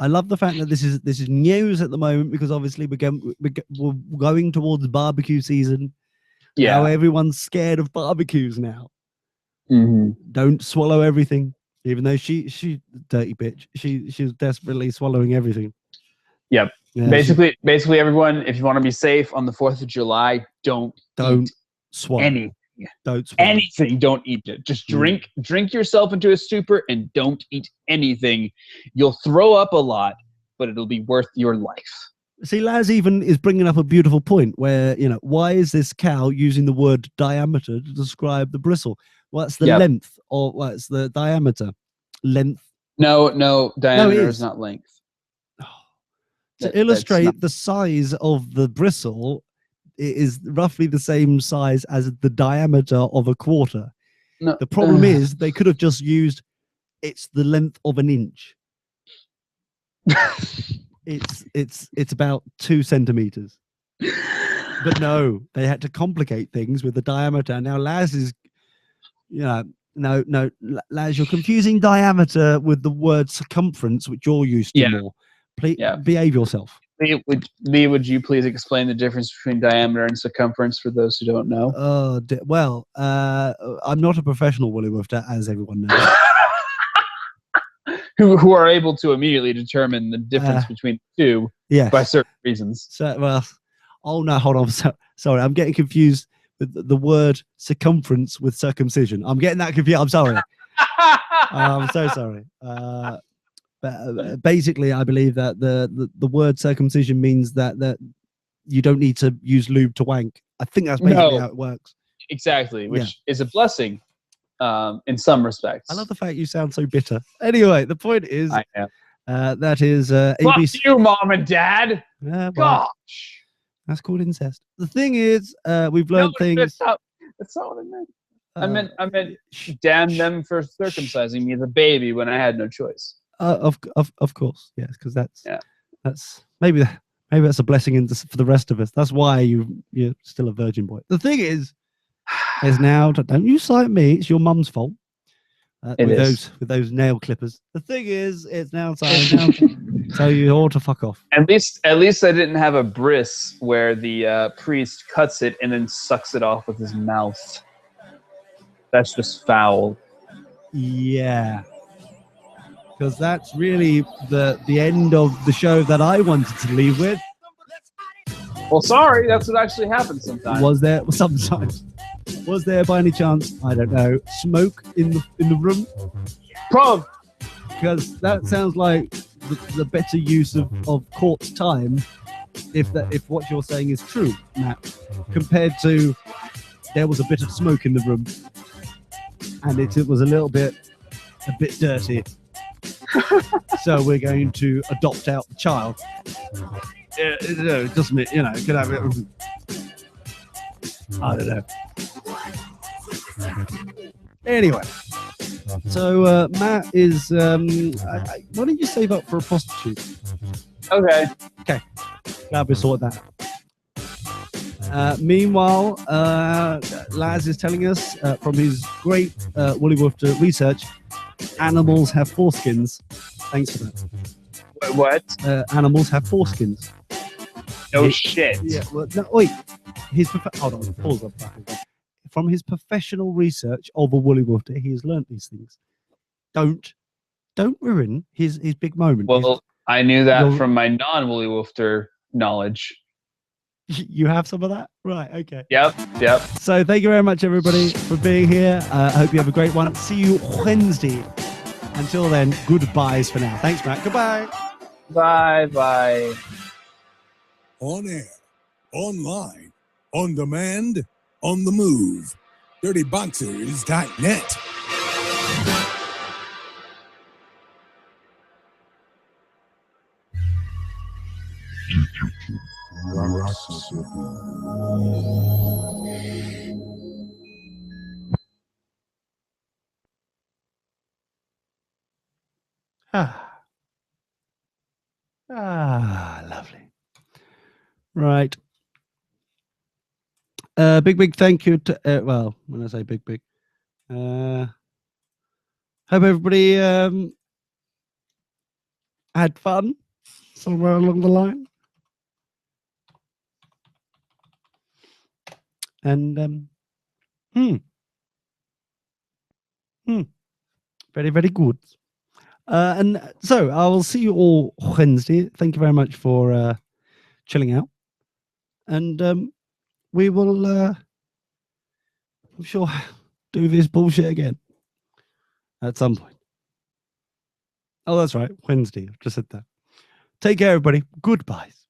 I love the fact that this is news at the moment because obviously we're going towards barbecue season. Yeah. Now everyone's scared of barbecues now. Mm-hmm. Don't swallow everything, even though she dirty bitch. She's desperately swallowing everything. Yep. Yeah, Basically, everyone, if you want to be safe on the 4th of July, don't don't eat swallow. anything. Don't swallow. Anything. Don't eat it. Just drink yourself into a stupor and don't eat anything. You'll throw up a lot, but it'll be worth your life. See, Laz even is bringing up a beautiful point where, why is this cow using the word diameter to describe the bristle? What's the length or what's the diameter? Length. No, diameter is. is not length. To illustrate the size of the bristle, it is roughly the same size as the diameter of a quarter. No, the problem is they could have just used it's the length of an inch. It's about 2 centimeters. But no, they had to complicate things with the diameter. Now Laz is, no, Laz, you're confusing diameter with the word circumference, which you're used to more. Please behave yourself. Lee, would you please explain the difference between diameter and circumference for those who don't know? I'm not a professional woolly wolfter, as everyone knows. who are able to immediately determine the difference between the two by certain reasons. So, Oh no, hold on. Sorry, I'm getting confused with the word circumference with circumcision. I'm getting that confused. I'm sorry. I'm so sorry. But basically, I believe that the word circumcision means that you don't need to use lube to wank. I think that's basically how it works. Exactly, which is a blessing in some respects. I love the fact you sound so bitter. Anyway, the point is, I am. that is Fuck ABC. you, Mom and Dad. Well, Gosh. that's called incest. The thing is, we've learned things. That's not what I meant. I meant damn them for circumcising me as a baby when I had no choice. Of course, yes, because that's maybe that's a blessing for the rest of us. That's why you're still a virgin boy. The thing is now, don't you cite me. It's your mum's fault. With those nail clippers. The thing is, it's now time to tell you all to fuck off. At least I didn't have a bris where the priest cuts it and then sucks it off with his mouth. That's just foul. Yeah. Because that's really the end of the show that I wanted to leave with. Well, sorry, that's what actually happens sometimes. Was there sometimes? Was there by any chance, I don't know, smoke in the room? Prom. Because that sounds like the better use of court's time, if what you're saying is true, Matt, compared to there was a bit of smoke in the room and it was a bit dirty. So we're going to adopt out the child. It doesn't it? Could have it. I don't know. Anyway, so Matt is. Why don't you save up for a prostitute? Okay. Glad we sorted that. Meanwhile, Laz is telling us from his great Woolly Wolf research, animals have foreskins. Thanks for that. What? Animals have foreskins. No shit. Yeah. Well, no, wait. Hold on. Pause up. From his professional research of a Woolly Wolf, he has learnt these things. Don't ruin his big moment. Well, I knew that from my non-Woolly Wolfter knowledge. You have some of that? Right, okay. Yep. So thank you very much, everybody, for being here. I hope you have a great one. See you Wednesday. Until then, goodbyes for now. Thanks, Matt. Goodbye. Bye. On air, online, on demand, on the move. DirtyBoxers.net. Lovely. Right. Big thank you to well, when I say big hope everybody had fun somewhere along the line, and very, very good. And so I will see you all Wednesday. Thank you very much for chilling out, and we will, I'm sure, do this bullshit again at some point. Oh, that's right, Wednesday. I've just said that. Take care, everybody. Goodbyes.